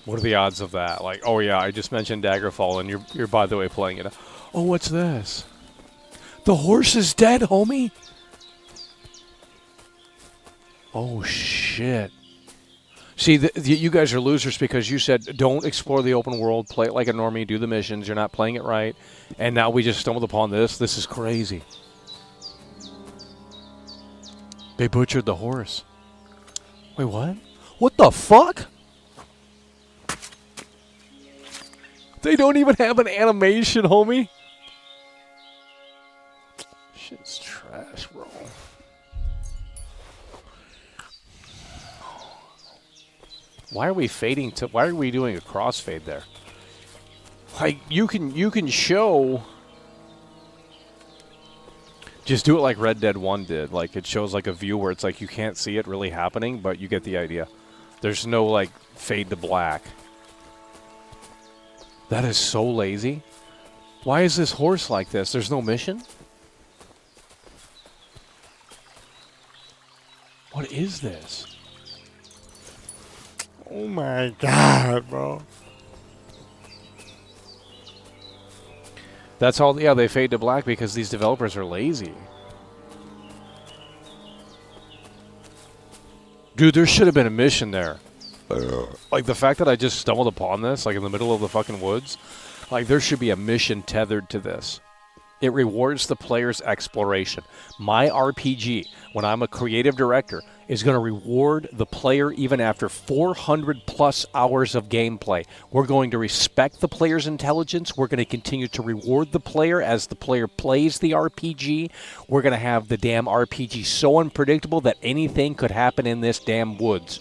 What are the odds of that? Like, oh yeah, I just mentioned Daggerfall, and you're by the way playing it. Oh, what's this? The horse is dead, homie. Oh shit. See, you guys are losers because you said don't explore the open world, play it like a normie, do the missions. You're not playing it right, and now we just stumbled upon this. This is crazy. They butchered the horse. Wait, what? What the fuck? They don't even have an animation, homie. Shit's trash, bro. Why are we fading to? Why are we doing a crossfade there? Like you can show. Just do it like Red Dead 1 did. Like it shows like a view where it's like you can't see it really happening, but you get the idea. There's no like fade to black. That is so lazy. Why is this horse like this? There's no mission? What is this? Oh my god, bro. That's all. Yeah, they fade to black because these developers are lazy. Dude, there should have been a mission there. Like the fact that I just stumbled upon this, like in the middle of the fucking woods, like there should be a mission tethered to this. It rewards the player's exploration. My RPG, when I'm a creative director, is going to reward the player even after 400 plus hours of gameplay. We're going to respect the player's intelligence. We're going to continue to reward the player as the player plays the RPG. We're going to have the damn RPG so unpredictable that anything could happen in this damn woods.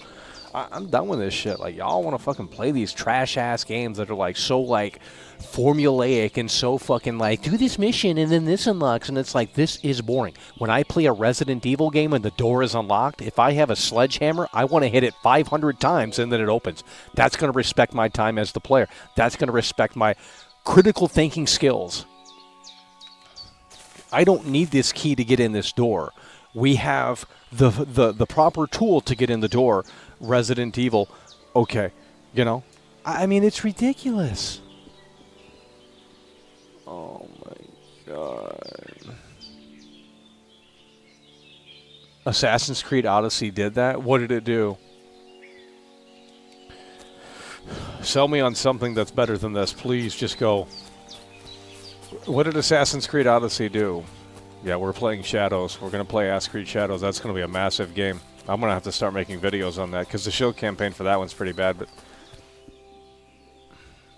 I'm done with this shit. Like, y'all want to fucking play these trash-ass games that are, like, so, like, formulaic and so fucking, like, do this mission and then this unlocks. And it's like, this is boring. When I play a Resident Evil game and the door is unlocked, if I have a sledgehammer, I want to hit it 500 times and then it opens. That's going to respect my time as the player. That's going to respect my critical thinking skills. I don't need this key to get in this door. We have the proper tool to get in the door. Resident Evil, okay, you know, I mean, it's ridiculous. Oh my god. Assassin's Creed Odyssey did that? What did it do? Sell me on something that's better than this, please. Just go. What did Assassin's Creed Odyssey do? Yeah, we're playing Shadows. We're going to play Assassin's Creed Shadows. That's going to be a massive game. I'm going to have to start making videos on that because the show campaign for that one's pretty bad, but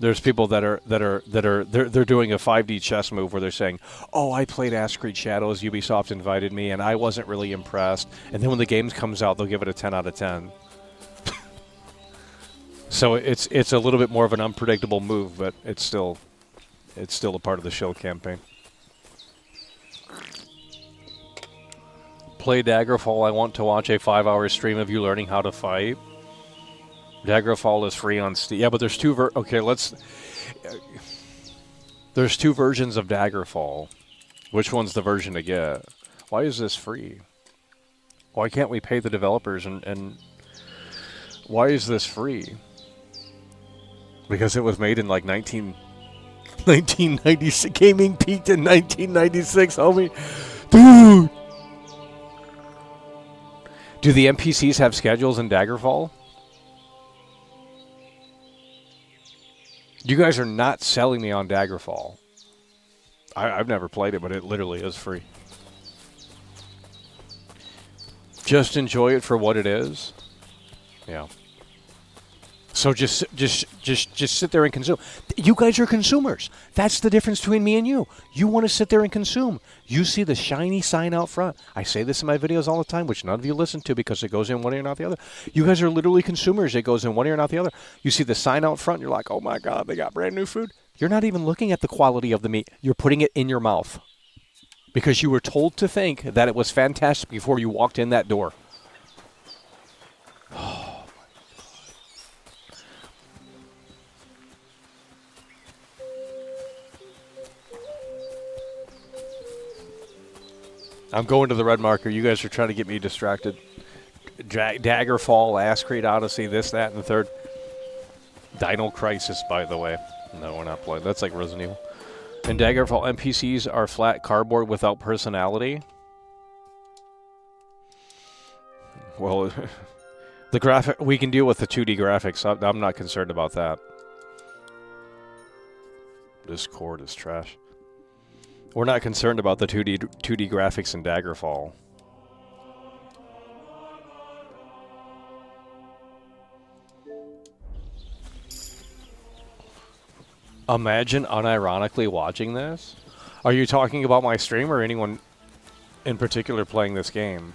there's people they're doing a 5D chess move where they're saying, "Oh, I played Assassin's Creed Shadows, Ubisoft invited me and I wasn't really impressed." And then when the game comes out, they'll give it a 10 out of 10. So it's a little bit more of an unpredictable move, but it's still a part of the show campaign. Play Daggerfall. I want to watch a 5-hour stream of you learning how to fight. Daggerfall is free on Steam. Yeah, but there's two there's two versions of Daggerfall. Which one's the version to get? Why is this free? Why can't we pay the developers and why is this free? Because it was made in like 1996. Gaming peaked in 1996, homie. Dude! Do the NPCs have schedules in Daggerfall? You guys are not selling me on Daggerfall. I've never played it, but it literally is free. Just enjoy it for what it is. Yeah. So just sit there and consume. You guys are consumers. That's the difference between me and you. You want to sit there and consume. You see the shiny sign out front. I say this in my videos all the time, which none of you listen to because it goes in one ear and out the other. You guys are literally consumers. It goes in one ear and out the other. You see the sign out front. You're like, oh my God, they got brand new food. You're not even looking at the quality of the meat. You're putting it in your mouth because you were told to think that it was fantastic before you walked in that door. I'm going to the red marker. You guys are trying to get me distracted. Daggerfall, Assassin's Creed Odyssey, this, that, and the third. Dino Crisis, by the way. No, we're not playing. That's like Resident Evil. In Daggerfall, NPCs are flat cardboard without personality. Well, the graphic, we can deal with the 2D graphics. I'm not concerned about that. This cord is trash. We're not concerned about the 2D graphics in Daggerfall. Imagine unironically watching this. Are you talking about my stream or anyone in particular playing this game?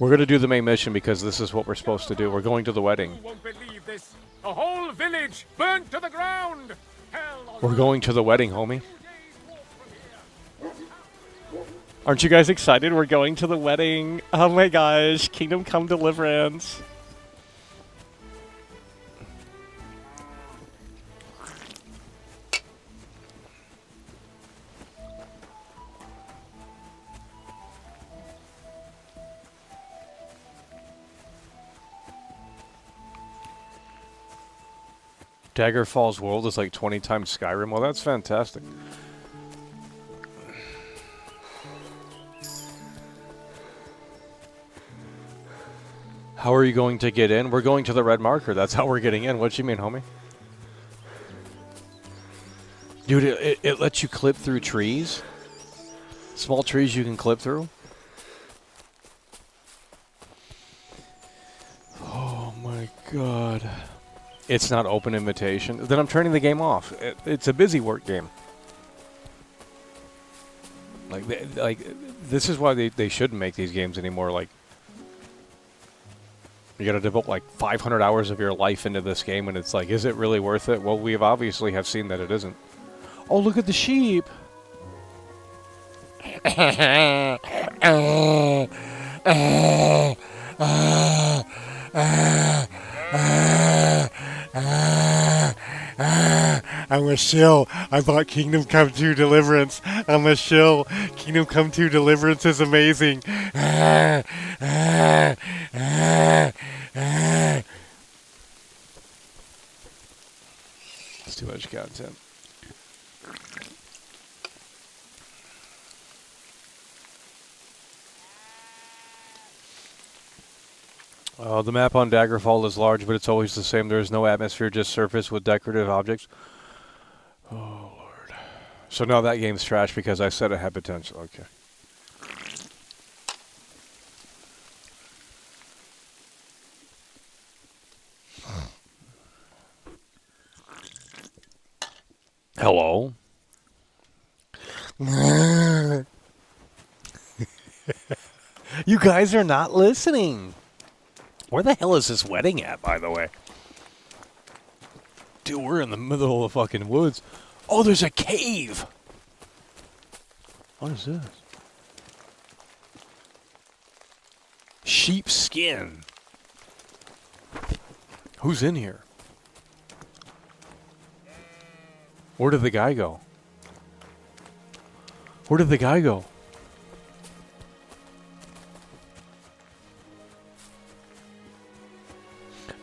We're going to do the main mission because this is what we're supposed to do. We're going to the wedding. You won't believe this. A whole village burnt to the ground. Hell, We're going to the wedding, homie. Aren't you guys excited? We're going to the wedding. Oh my gosh. Kingdom Come Deliverance. Daggerfall's world is like 20 times Skyrim. Well, that's fantastic. How are you going to get in? We're going to the red marker. That's how we're getting in. What you mean, homie? Dude, it lets you clip through trees. Small trees you can clip through. Oh my god. It's not open invitation. Then I'm turning the game off. It's a busy work game. Like this is why they shouldn't make these games anymore. Like, you got to devote like 500 hours of your life into this game, and it's like, is it really worth it? Well, we obviously have seen that it isn't. Oh, look at the sheep. I'm a shill. I bought Kingdom Come 2 Deliverance. I'm a shill. Kingdom Come 2 Deliverance is amazing. It's too much content. The map on Daggerfall is large, but it's always the same. There is no atmosphere, just surface with decorative objects. Oh, Lord. So now that game's trash because I said it had potential. Okay. Hello? You guys are not listening. Where the hell is this wedding at, by the way? Dude, we're in the middle of the fucking woods. Oh, there's a cave. What is this? Sheepskin. Who's in here? Where did the guy go? Where did the guy go?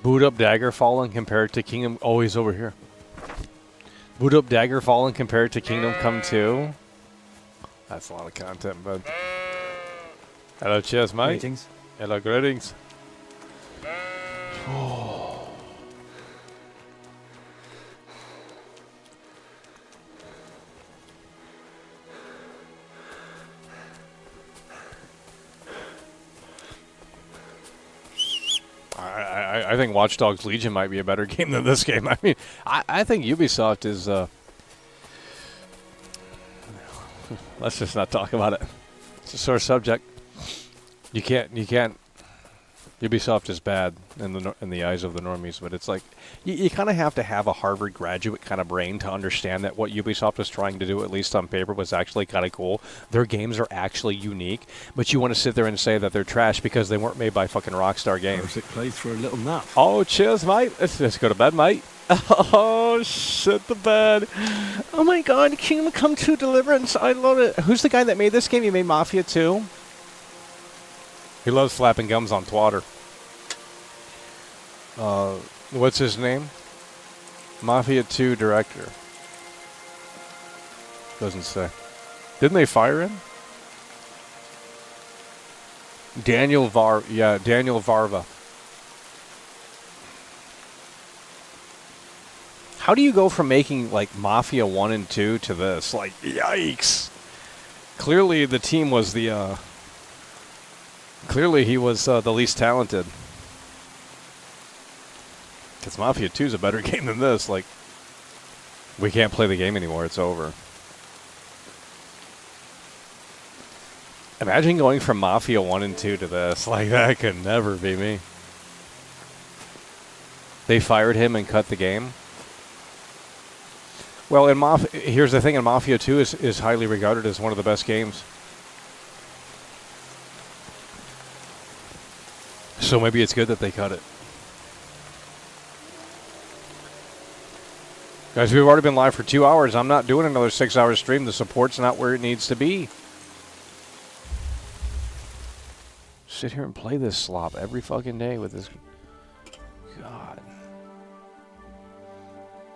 Boot up Daggerfall and compare it to Kingdom... Oh, he's over here. Boot up Daggerfall and compare it to Kingdom Come 2. That's a lot of content, bud. Hello, cheers, mate. Greetings. Hello, greetings. Oh. I think Watch Dogs Legion might be a better game than this game. I mean, I think Ubisoft is... let's just not talk about it. It's a sore subject. You can't... Ubisoft is bad in the eyes of the normies, but it's like you kind of have to have a Harvard graduate kind of brain to understand that what Ubisoft is trying to do, at least on paper, was actually kind of cool. Their games are actually unique, but you want to sit there and say that they're trash because they weren't made by fucking Rockstar Games. Perfect place for a little nap. Oh, cheers, mate. Let's go to bed, mate. Oh, shit, the bed. Oh my God, Kingdom Come 2 Deliverance. I love it. Who's the guy that made this game? He made Mafia 2. He loves slapping gums on twatter. What's his name? Mafia 2 director. Doesn't say. Didn't they fire him? Daniel Varva. How do you go from making like Mafia 1 and 2 to this? Like, yikes. Clearly the team was the clearly he was the least talented. Because Mafia 2 is a better game than this. Like, we can't play the game anymore. It's over. Imagine going from Mafia 1 and 2 to this. Like, that could never be me. They fired him and cut the game. Well, here's the thing. In Mafia 2 is highly regarded as one of the best games. So maybe it's good that they cut it. Guys, we've already been live for 2 hours. I'm not doing another 6-hour stream. The support's not where it needs to be. Sit here and play this slop every fucking day with this. God.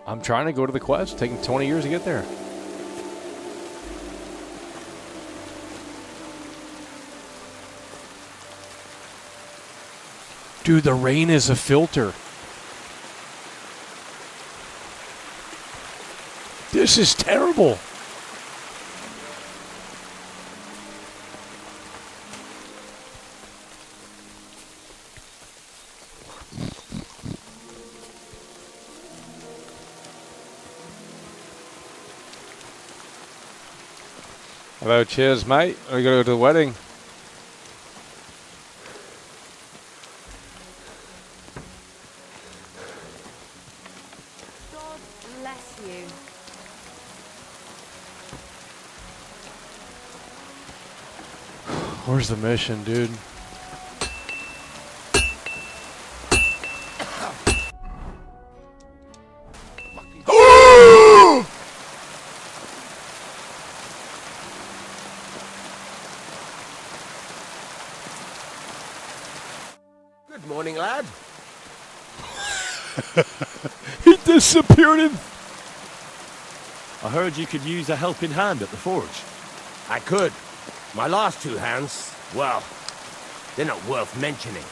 I'm trying to go to the quest. Taking 20 years to get there. Dude, the rain is a filter. This is terrible. Hello, cheers, mate. We gotta go to the wedding. God bless you. Where's the mission, dude? Good morning, lad. He disappeared in. I heard you could use a helping hand at the forge. I could. My last 2 hands, well, they're not worth mentioning.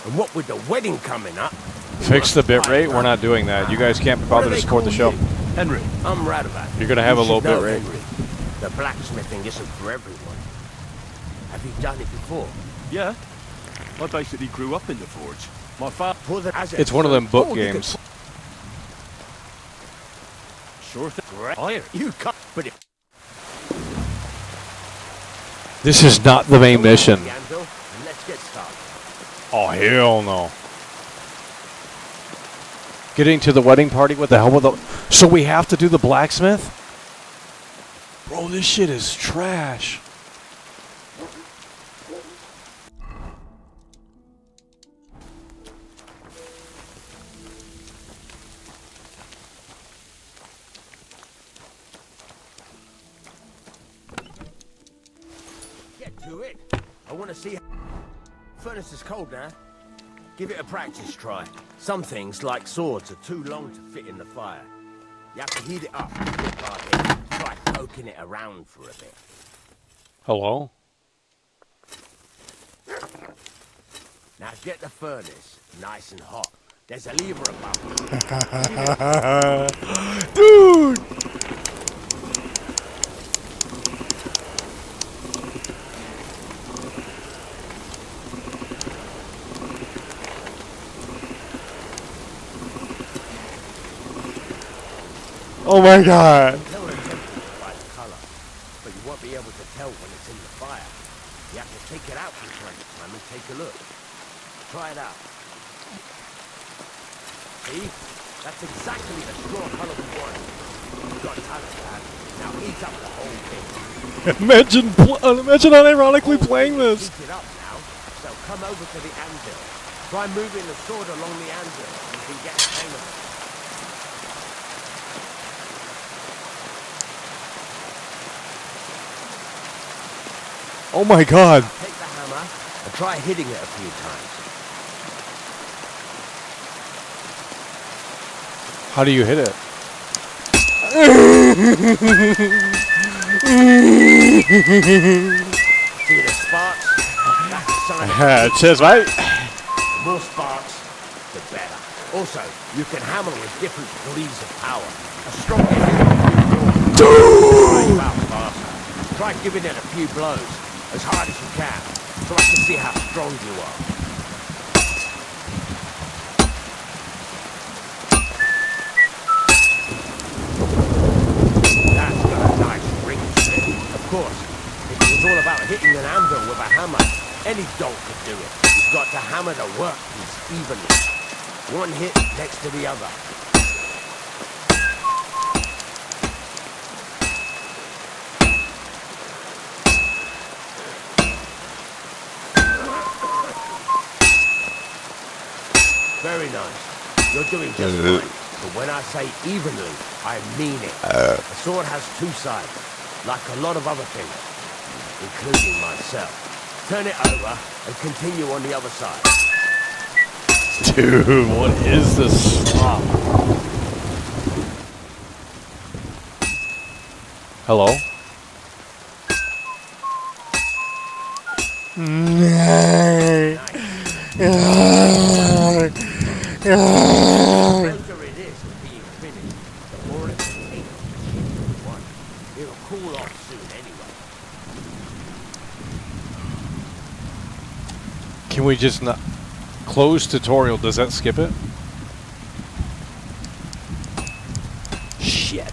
And what with the wedding coming up... Fix the bit rate? We're not doing that. You guys can't be bothered to support the show. Henry. I'm Radovan. You're going to have a low bit know, rate. Henry, the blacksmithing isn't for everyone. Have you done it before? Yeah. I basically grew up in the forge. My father... It's one of them book games. Sure thing. Iron. You can't... But it... This is not the main mission. Let's get started. Oh, hell no. Getting to the wedding party? What the hell? So we have to do the blacksmith? Bro, this shit is trash. Get to it. I want to see... Furnace is cold now. Give it a practice try. Some things, like swords, are too long to fit in the fire. You have to heat it up. Try poking it around for a bit. Hello? Now get the furnace nice and hot. There's a lever above. Dude! Oh my god. Tell the temperature by the color, but you won't be able to tell when it's in the fire. You have to take it out from time to time and take a look. Try it out. See? That's exactly the straw color we want. You've got time for that. Now heat up the whole thing. Imagine unironically playing this. Heat it up now, so come over to the anvil. Try moving the sword along the anvil. You can get the hang of it. Oh my god. Take the hammer and try hitting it a few times. How do you hit it? See the sparks? That's a sign of... Cheers, mate. The more sparks, the better. Also, you can hammer with different degrees of power. A stronger hit will dry you out faster. Try giving it a few blows, as hard as you can, so I can see how strong you are. hitting an anvil with a hammer. Any dolt could do it. You've got to hammer the workpiece evenly. One hit next to the other. Very nice. You're doing just fine. But when I say evenly, I mean it. A sword has two sides, like a lot of other things, including myself. Turn it over and continue on the other side. Dude, what is this slop? Hello? Cool off soon anyway. Can we just not close tutorial? Does that skip it? Shit.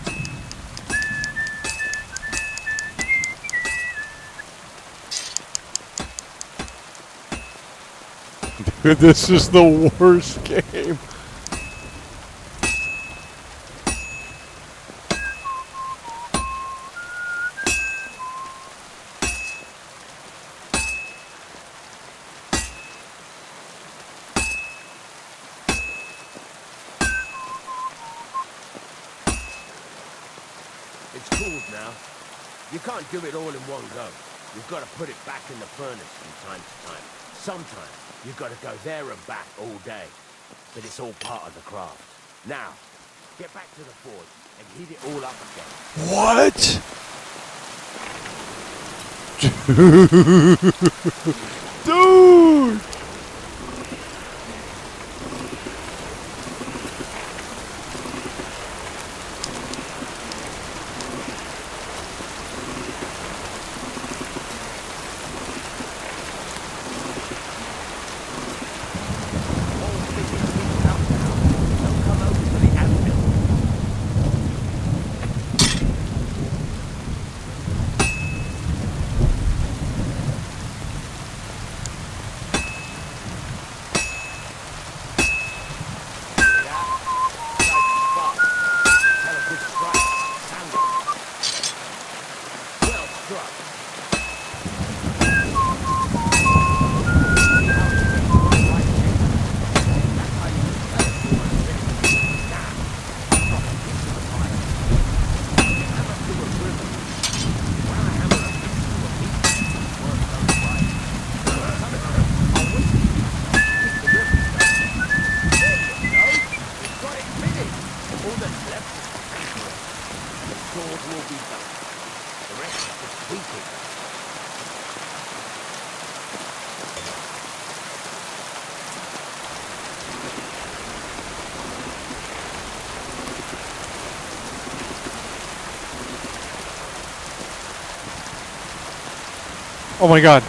Dude, this is the worst game. It's cooled now. You can't do it all in one go. You've got to put it back in the furnace from time to time. Sometimes you've got to go there and back all day. But it's all part of the craft. Now, get back to the forge and heat it all up again. What? Dude! Oh my god.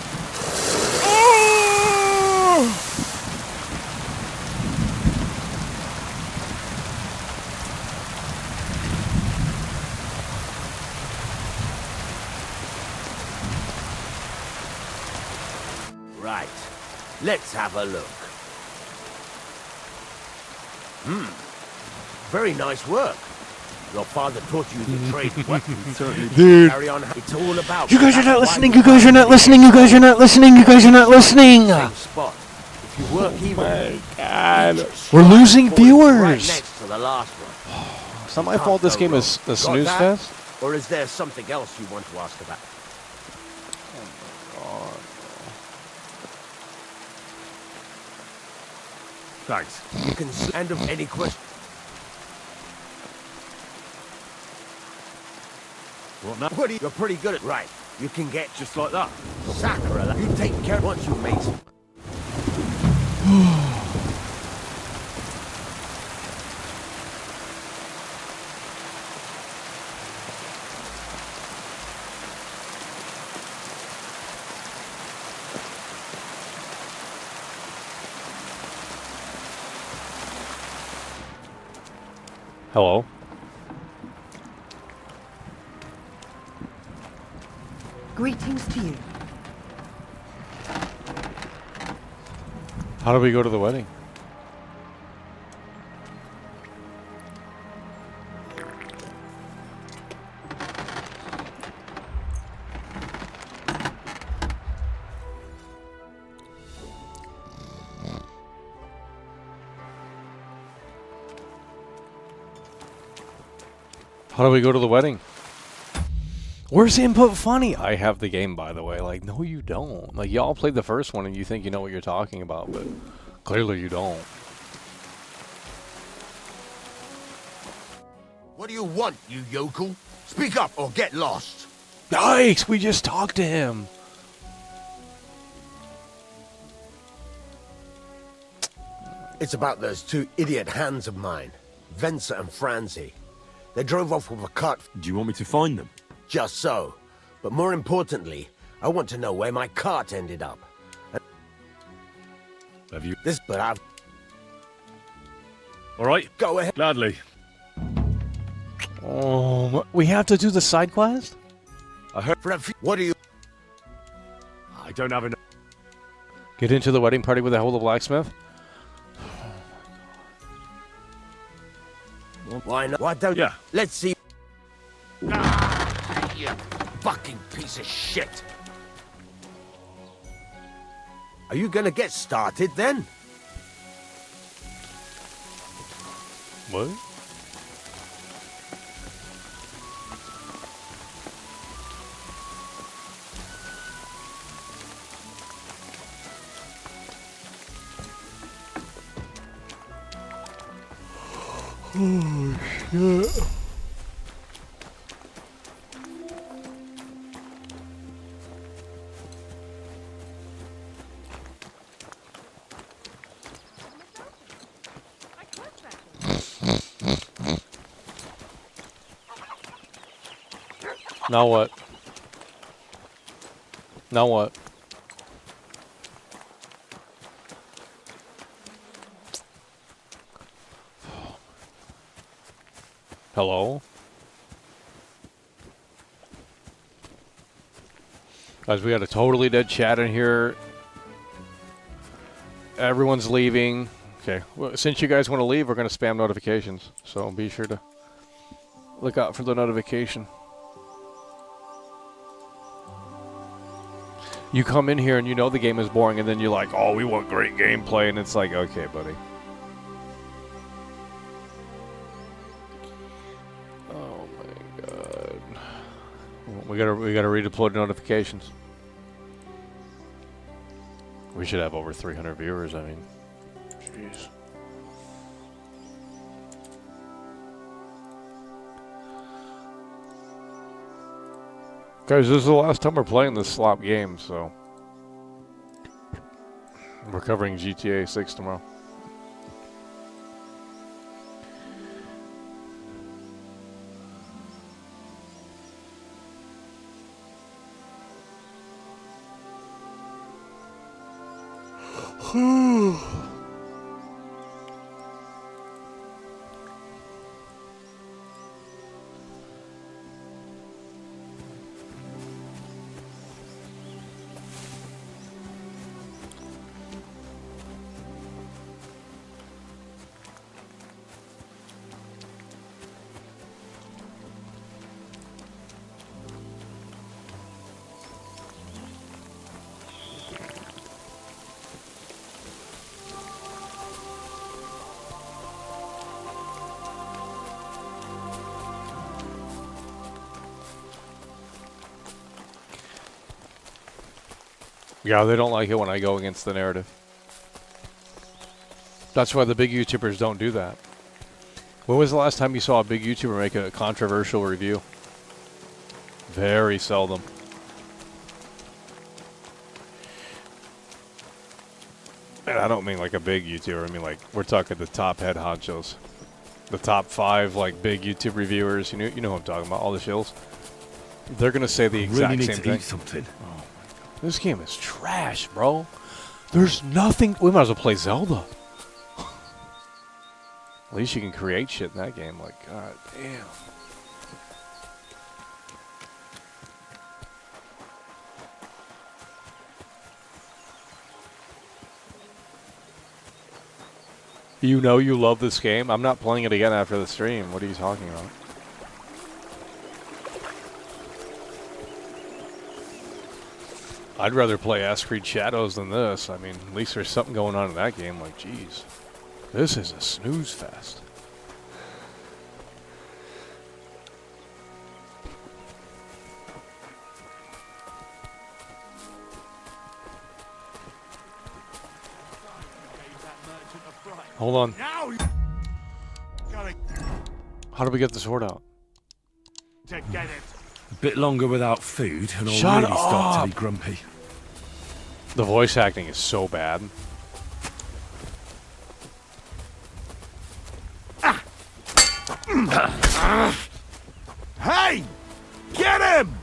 Right. Let's have a look. Very nice work. Your father taught you the trade of weapons. Dude. Carry on. It's all about. You guys are not listening. You guys are not listening. You guys are not listening. You guys are not listening. Same spot. If you work even. God. We're losing Right viewers. next to the last one. It's not my fault this game is a snooze fest. Or is there something else you want to ask about? Thanks. You can end of any question. What now? You're pretty good at right. You can get Just like that. Sakura. You take care once you make some. Hello. Greetings to you. How do we go to the wedding? How do we go to the wedding? Where's input funny? I have the game, by the way. Like, no, you don't. Like, y'all played the first one and you think you know what you're talking about, but clearly you don't. What do you want, you yokel? Speak up or get lost. Yikes, we just talked to him. It's about those two idiot hands of mine, Venser and Franzi. They drove off with a cart. Do you want me to find them? Just so. But more importantly, I want to know where my cart ended up. Have you? But I've... All right. Go ahead. Gladly. Oh, we have to do the side quest? I heard. What do you... I don't have enough. Get into the wedding party with the whole blacksmith? Why not? Why don't... Yeah. Let's see... Ah, you fucking piece of shit. Are you gonna get started then? What? Oh, shit. Now what? Now what? Hello? Guys, we got a totally dead chat in here. Everyone's leaving. Okay, well, since you guys want to leave, we're going to spam notifications. So be sure to look out for the notification. You come in here and you know the game is boring, and then you're like, oh, we want great gameplay, and it's like, okay, buddy. Oh my god. We gotta redeploy the notifications. We should have over 300 viewers, I mean. Jeez. Guys, this is the last time we're playing this slop game, so we're covering GTA 6 tomorrow. Yeah, they don't like it when I go against the narrative. That's why the big YouTubers don't do that. When was the last time you saw a big YouTuber make a controversial review? Very seldom. And I don't mean like a big YouTuber. I mean like we're talking the top head honchos. The top 5 like big YouTube reviewers. You know who I'm talking about. All the shills. They're going to say the exact same thing. Eat something. This game is trash, bro. There's nothing. We might as well play Zelda. At least you can create shit in that game. Like, god damn. You know you love this game. I'm not playing it again after the stream. What are you talking about? I'd rather play Ass Creed Shadows than this. I mean, at least there's something going on in that game. Like, geez, this is a snooze fest. Hold on. How do we get the sword out? A bit longer without food, and I'll Shut really start up. to be grumpy. The voice acting is so bad. Hey! Get him!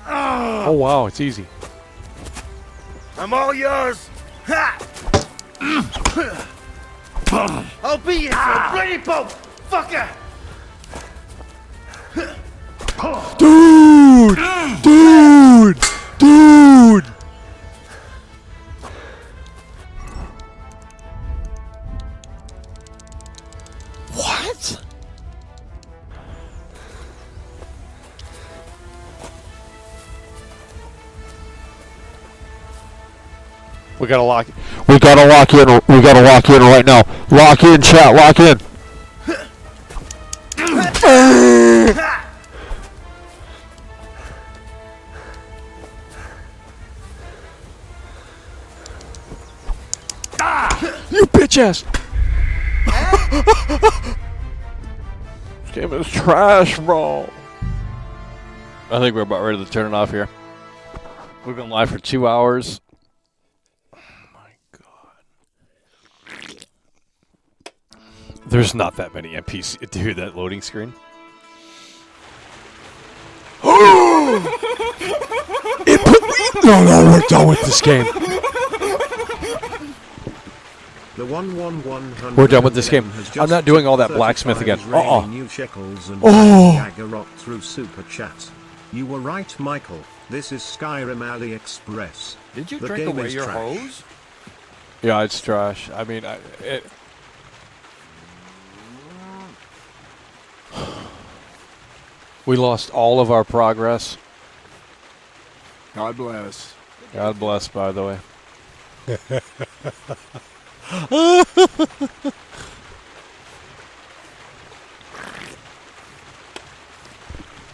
Oh wow, it's easy. I'm all yours! Ha! I'll beat you, so bring it both, fucker! Dude! Dude! Dude! What? We gotta lock in. We gotta lock in right now. Lock in, chat, lock in. You bitch ass! This game is trash, bro. I think we're about ready to turn it off here. We've been live for 2 hours. Oh my god. There's not that many NPCs. Dude, that loading screen. No, we're done with this game. The 11100 We're done with this game. I'm not doing all that blacksmith again. New shekels and Oh. Jaggerot through super chat. You were right, Michael. This is Skyrim AliExpress. Did you The drink game away is your trash. hose? Yeah, it's trash. I mean, we lost all of our progress. God bless. God bless, by the way.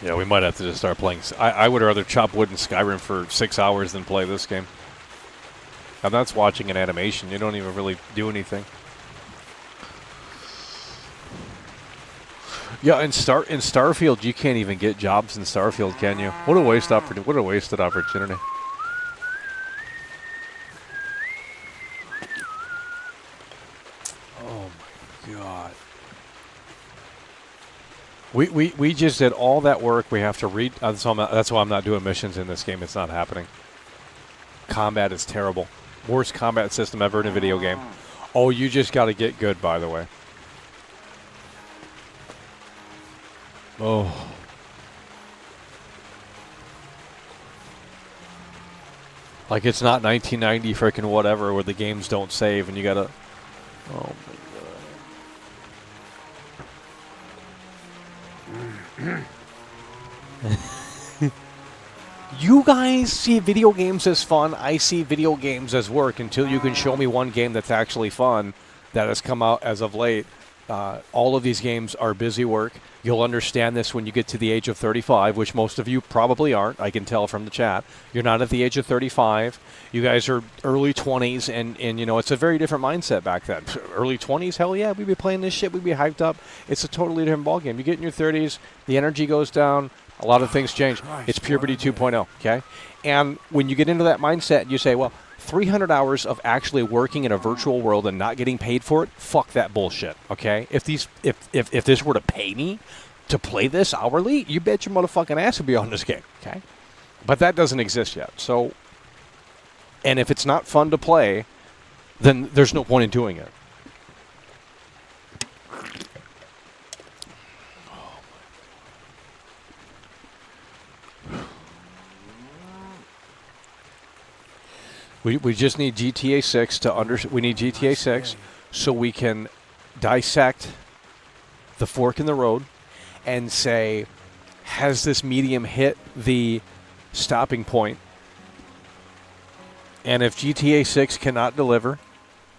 Yeah, we might have to just start playing. I would rather chop wood in Skyrim for 6 hours than play this game. And that's watching an animation. You don't even really do anything. Yeah, in Starfield, you can't even get jobs in Starfield, can you? What a wasted opportunity. Oh my god. We just did all that work. We have to read. That's why I'm not doing missions in this game. It's not happening. Combat is terrible. Worst combat system ever in a video game. Oh, you just got to get good, by the way. Oh. Like it's not 1990 freaking whatever where the games don't save and you got to... Oh my god. You guys see video games as fun. I see video games as work until you can show me one game that's actually fun that has come out as of late. All of these games are busy work. You'll understand this when you get to the age of 35, which most of you probably aren't. I can tell from the chat. You're not at the age of 35. You guys are early 20s, and you know, it's a very different mindset back then. Early 20s, hell yeah, we'd be playing this shit. We'd be hyped up. It's a totally different ballgame. You get in your 30s, the energy goes down. A lot of things change. It's puberty 2.0, okay? And when you get into that mindset, you say, well, 300 hours of actually working in a virtual world and not getting paid for it, fuck that bullshit, okay? If this were to pay me to play this hourly, you bet your motherfucking ass would be on this game, okay? But that doesn't exist yet. So, and if it's not fun to play, then there's no point in doing it. We just need GTA 6 to we need GTA 6 so we can dissect the fork in the road and say, has this medium hit the stopping point? And if GTA 6 cannot deliver,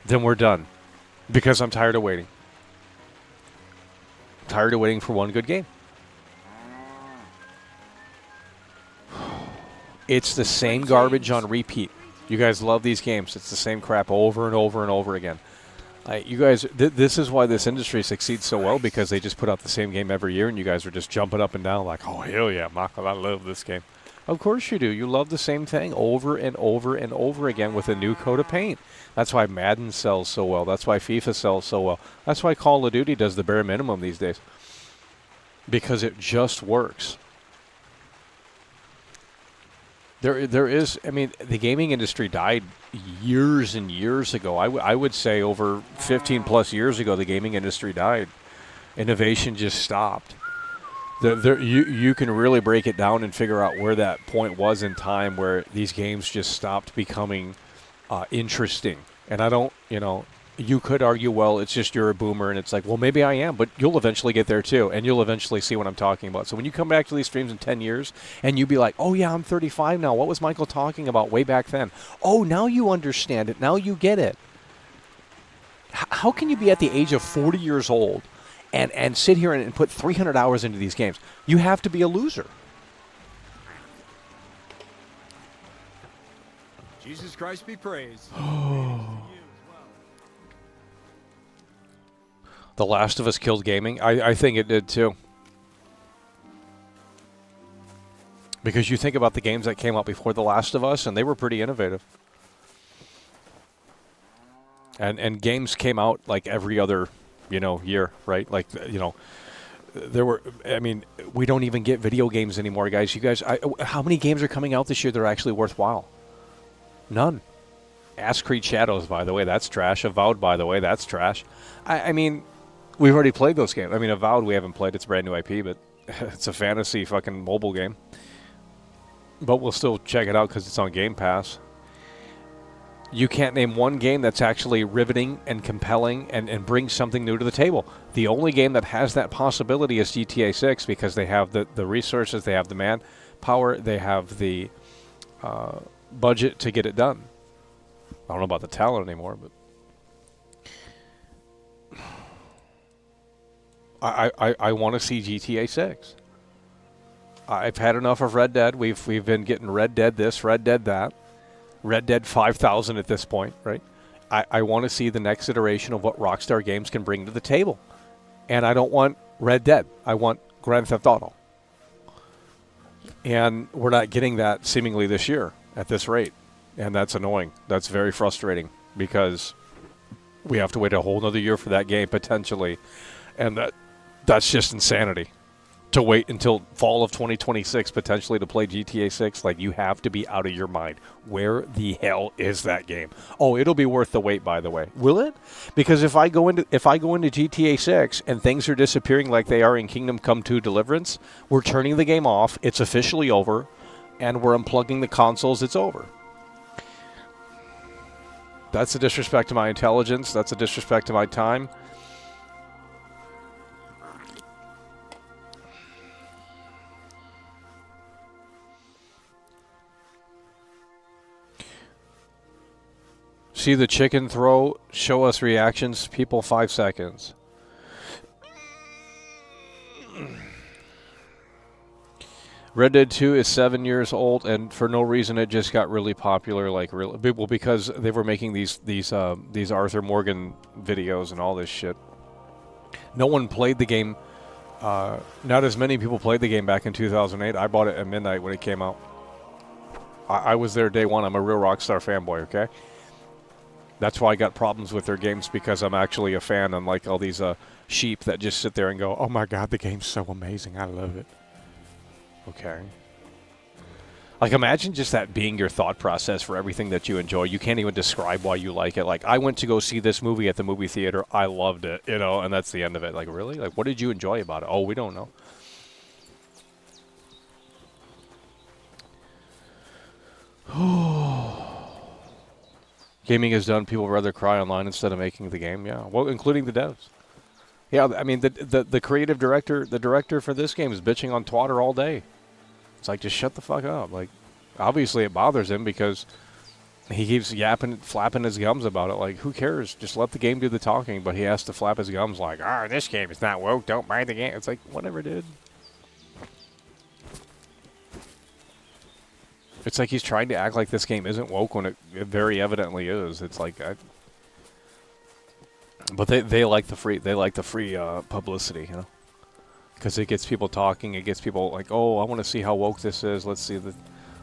then we're done. Because I'm tired of waiting. I'm tired of waiting for one good game. It's the same garbage on repeat. You guys love these games. It's the same crap over and over and over again. You guys, this is why this industry succeeds so well, because they just put out the same game every year, and you guys are just jumping up and down like, oh, hell yeah, Michael, I love this game. Of course you do. You love the same thing over and over and over again with a new coat of paint. That's why Madden sells so well. That's why FIFA sells so well. That's why Call of Duty does the bare minimum these days. Because it just works. There is, I mean, the gaming industry died years and years ago. I would say over 15 plus years ago, the gaming industry died. Innovation just stopped. You can really break it down and figure out where that point was in time where these games just stopped becoming interesting. And I don't, you could argue, well, it's just you're a boomer, and it's like, well, maybe I am, but you'll eventually get there too, and you'll eventually see what I'm talking about. So when you come back to these streams in 10 years, and you be like, oh yeah, I'm 35 now. What was Michael talking about way back then? Oh, now you understand it. Now you get it. How can you be at the age of 40 years old and sit here and put 300 hours into these games? You have to be a loser. Jesus Christ be praised. The Last of Us killed gaming. I think it did too. Because you think about the games that came out before The Last of Us, and they were pretty innovative. And games came out like every other, year, right? Like, there were, I mean, we don't even get video games anymore, guys. You guys, how many games are coming out this year that are actually worthwhile? None. Ask Creed Shadows, by the way, that's trash. Avowed, by the way, that's trash. I mean, we've already played those games. I mean, Avowed we haven't played. It's a brand new IP, but it's a fantasy fucking mobile game. But we'll still check it out because it's on Game Pass. You can't name one game that's actually riveting and compelling and brings something new to the table. The only game that has that possibility is GTA 6 because they have the resources, they have the manpower, they have the budget to get it done. I don't know about the talent anymore, but I want to see GTA 6. I've had enough of Red Dead. We've been getting Red Dead this, Red Dead that, Red Dead 5000 at this point, right? I want to see the next iteration of what Rockstar Games can bring to the table. And I don't want Red Dead. I want Grand Theft Auto. And we're not getting that seemingly this year at this rate. And that's annoying. That's very frustrating because we have to wait a whole nother year for that game potentially. And that's just insanity. To wait until fall of 2026 potentially to play GTA 6, like, you have to be out of your mind. Where the hell is that game? Oh, it'll be worth the wait, by the way. Will it? Because if I go into GTA 6 and things are disappearing like they are in Kingdom Come Deliverance, we're turning the game off. It's officially over, and we're unplugging the consoles. It's over. That's a disrespect to my intelligence. That's a disrespect to my time. See the chicken throw, show us reactions, people 5 seconds. Red Dead 2 is 7 years old, and for no reason it just got really popular, like really, well, because they were making these Arthur Morgan videos and all this shit. No one played the game. Not as many people played the game back in 2008. I bought it at midnight when it came out. I was there day one. I'm a real Rockstar fanboy, okay? That's why I got problems with their games, because I'm actually a fan, unlike all these sheep that just sit there and go, oh my God, the game's so amazing. I love it. Okay. Like, imagine just that being your thought process for everything that you enjoy. You can't even describe why you like it. Like, I went to go see this movie at the movie theater. I loved it, and that's the end of it. Like, really? Like, what did you enjoy about it? Oh, we don't know. Gaming is done. People would rather cry online instead of making the game. Yeah, well, including the devs. Yeah, I mean, the creative director, the director for this game is bitching on Twitter all day. It's like, just shut the fuck up. Like, obviously it bothers him because he keeps yapping, flapping his gums about it. Like, who cares? Just let the game do the talking. But he has to flap his gums like, this game is not woke. Don't buy the game. It's like, whatever, dude. It's like he's trying to act like this game isn't woke when it very evidently is. It's like, but they like the free publicity, you know, because it gets people talking. It gets people like, oh, I want to see how woke this is. Let's see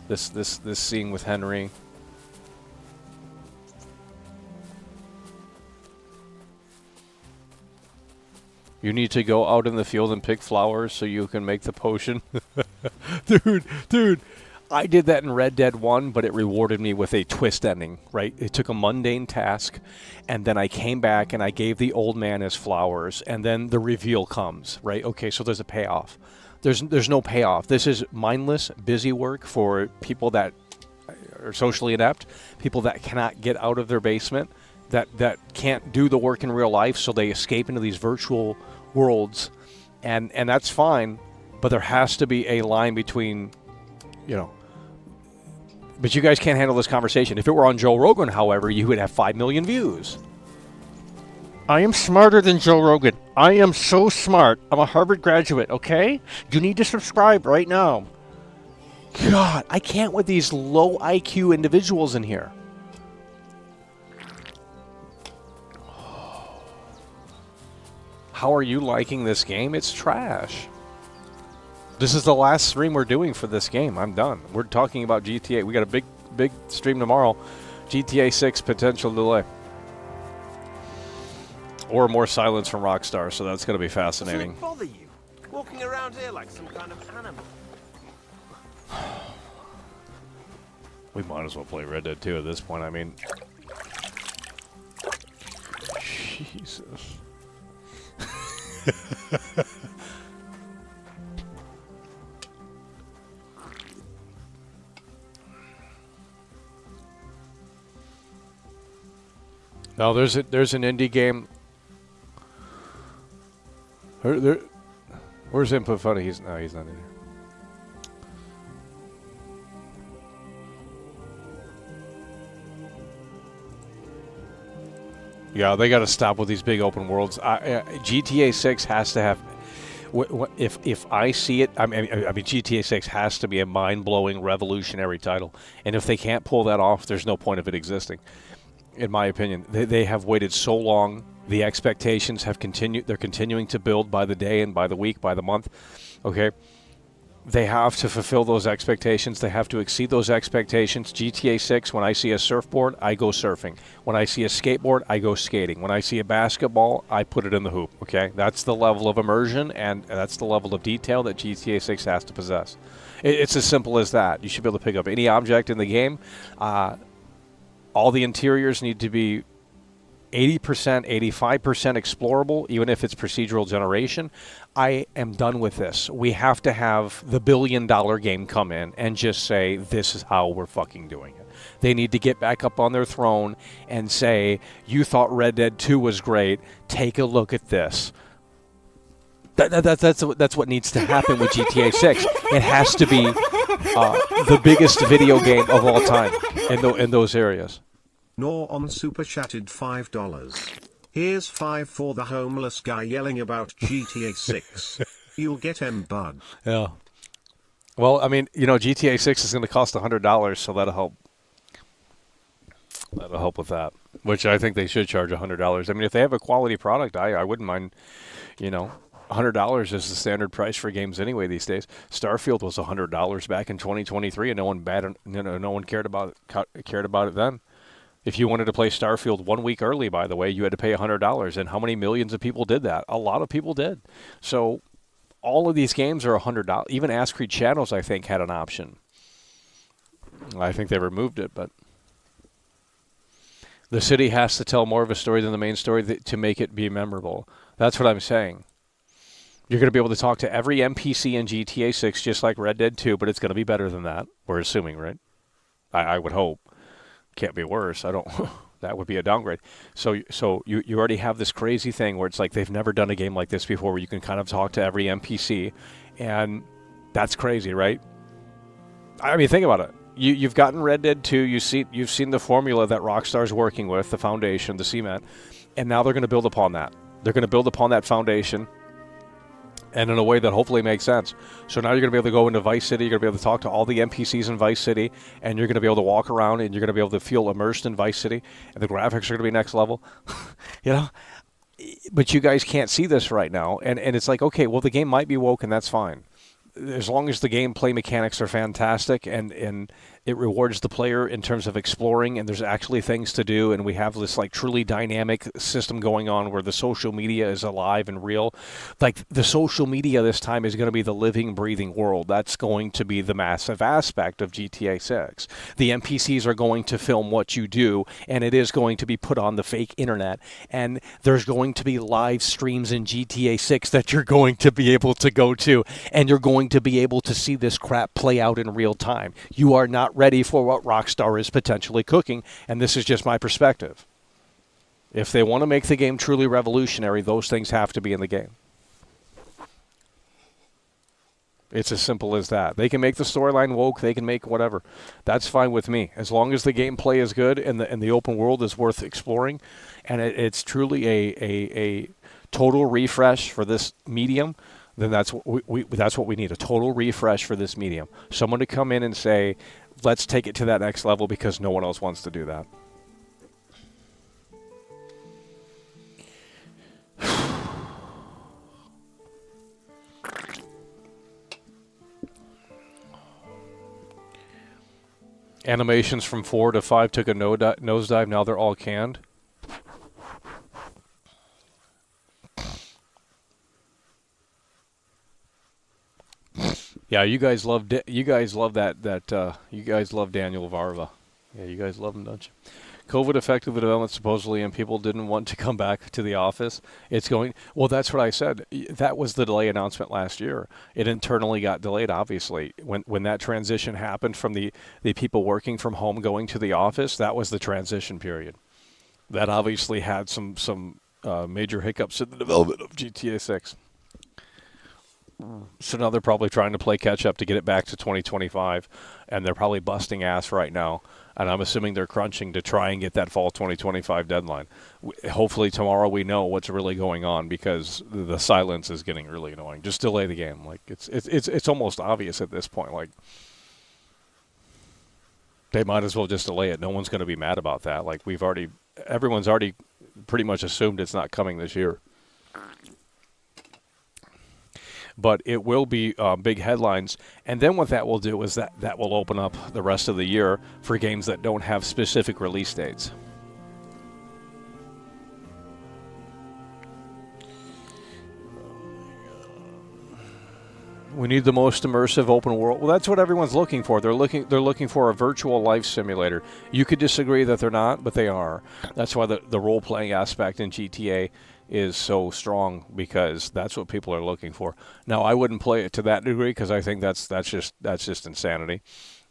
this scene with Henry. You need to go out in the field and pick flowers so you can make the potion. Dude. I did that in Red Dead 1, but it rewarded me with a twist ending, right? It took a mundane task, and then I came back and I gave the old man his flowers, and then the reveal comes, right? Okay, so there's a payoff. There's no payoff. This is mindless, busy work for people that are socially inept, people that cannot get out of their basement, that can't do the work in real life, so they escape into these virtual worlds, and that's fine, but there has to be a line between, you know. But you guys can't handle this conversation. If it were on Joe Rogan, however, you would have 5 million views. I am smarter than Joe Rogan. I am so smart. I'm a Harvard graduate, okay? You need to subscribe right now. God, I can't with these low IQ individuals in here. How are you liking this game? It's trash. This is the last stream we're doing for this game. I'm done. We're talking about GTA. We got a big stream tomorrow. GTA 6 potential delay. Or more silence from Rockstar, so that's going to be fascinating. Doesn't it bother you? Walking around here like some kind of animal. We might as well play Red Dead 2 at this point. I mean... Jesus. No, there's an indie game. Where's Input Funny? He's not in here. Yeah, they got to stop with these big open worlds. GTA 6 has to have. If I see it, I mean, GTA 6 has to be a mind-blowing, revolutionary title, and if they can't pull that off, there's no point of it existing. In my opinion, they have waited so long. The expectations have continued. They're continuing to build by the day and by the week, by the month. Okay, they have to fulfill those expectations. They have to exceed those expectations. GTA 6. When I see a surfboard, I go surfing. When I see a skateboard, I go skating. When I see a basketball, I put it in the hoop. Okay, that's the level of immersion and that's the level of detail that GTA 6 has to possess. It's as simple as that. You should be able to pick up any object in the game. All the interiors need to be 80%, 85% explorable, even if it's procedural generation. I am done with this. We have to have the $1 billion game come in and just say, this is how we're fucking doing it. They need to get back up on their throne and say, you thought Red Dead 2 was great. Take a look at this. That's what needs to happen with GTA 6. It has to be the biggest video game of all time in those areas. Nor on Super Chatted $5. Here's 5 for the homeless guy yelling about GTA 6. You'll get bugged. Yeah. Well, I mean, you know, GTA 6 is going to cost $100, so that'll help. That'll help with that, which I think they should charge $100. I mean, if they have a quality product, I wouldn't mind, you know. $100 is the standard price for games anyway these days. Starfield was $100 back in 2023, and no one cared about it then. If you wanted to play Starfield 1 week early, by the way, you had to pay $100. And how many millions of people did that? A lot of people did. So all of these games are $100. Even Ask Creed Shadows, I think, had an option. I think they removed it, but the city has to tell more of a story than the main story to make it be memorable. That's what I'm saying. You're going to be able to talk to every NPC in GTA 6 just like Red Dead 2, but it's going to be better than that. We're assuming, right? I would hope. Can't be worse. I don't. That would be a downgrade. So you already have this crazy thing where it's like they've never done a game like this before, where you can kind of talk to every NPC, and that's crazy, right? I mean, think about it. You've gotten Red Dead 2. You've seen the formula that Rockstar's working with, the foundation, the cement, and now they're going to build upon that. They're going to build upon that foundation, and in a way that hopefully makes sense. So now you're going to be able to go into Vice City, you're going to be able to talk to all the NPCs in Vice City, and you're going to be able to walk around, and you're going to be able to feel immersed in Vice City, and the graphics are going to be next level. You know? But you guys can't see this right now, and it's like, okay, well, the game might be woke, and that's fine. As long as the gameplay mechanics are fantastic and it rewards the player in terms of exploring, and there's actually things to do, and we have this like truly dynamic system going on where the social media is alive and real. Like the social media this time is going to be the living, breathing world. That's going to be the massive aspect of GTA 6. The NPCs are going to film what you do, and it is going to be put on the fake internet, and there's going to be live streams in GTA 6 that you're going to be able to go to, and you're going to be able to see this crap play out in real time. You are not ready for what Rockstar is potentially cooking, and this is just my perspective. If they want to make the game truly revolutionary, those things have to be in the game. It's as simple as that. They can make the storyline woke, they can make whatever. That's fine with me. As long as the gameplay is good and the open world is worth exploring, and it's truly a total refresh for this medium, then that's what we need, a total refresh for this medium. Someone to come in and say, let's take it to that next level, because no one else wants to do that. Animations from 4 to 5 took a nosedive. Now they're all canned. Yeah, you guys love that. You guys love Daniel Varva. Yeah, you guys love him, don't you? COVID affected the development supposedly, and people didn't want to come back to the office. Well, that's what I said. That was the delay announcement last year. It internally got delayed, obviously. When that transition happened from the people working from home going to the office, that was the transition period. That obviously had some major hiccups in the development of GTA 6. So now they're probably trying to play catch up to get it back to 2025, and they're probably busting ass right now. And I'm assuming they're crunching to try and get that fall 2025 deadline. Hopefully tomorrow we know what's really going on, because the silence is getting really annoying. Just delay the game. Like it's almost obvious at this point. Like they might as well just delay it. No one's going to be mad about that. Like everyone's already pretty much assumed it's not coming this year. But it will be big headlines. And then what that will do is that will open up the rest of the year for games that don't have specific release dates. We need the most immersive open world. Well, that's what everyone's looking for. They're looking for a virtual life simulator. You could disagree that they're not, but they are. That's why the role-playing aspect in GTA is so strong, because that's what people are looking for. Now, I wouldn't play it to that degree, because I think that's just insanity.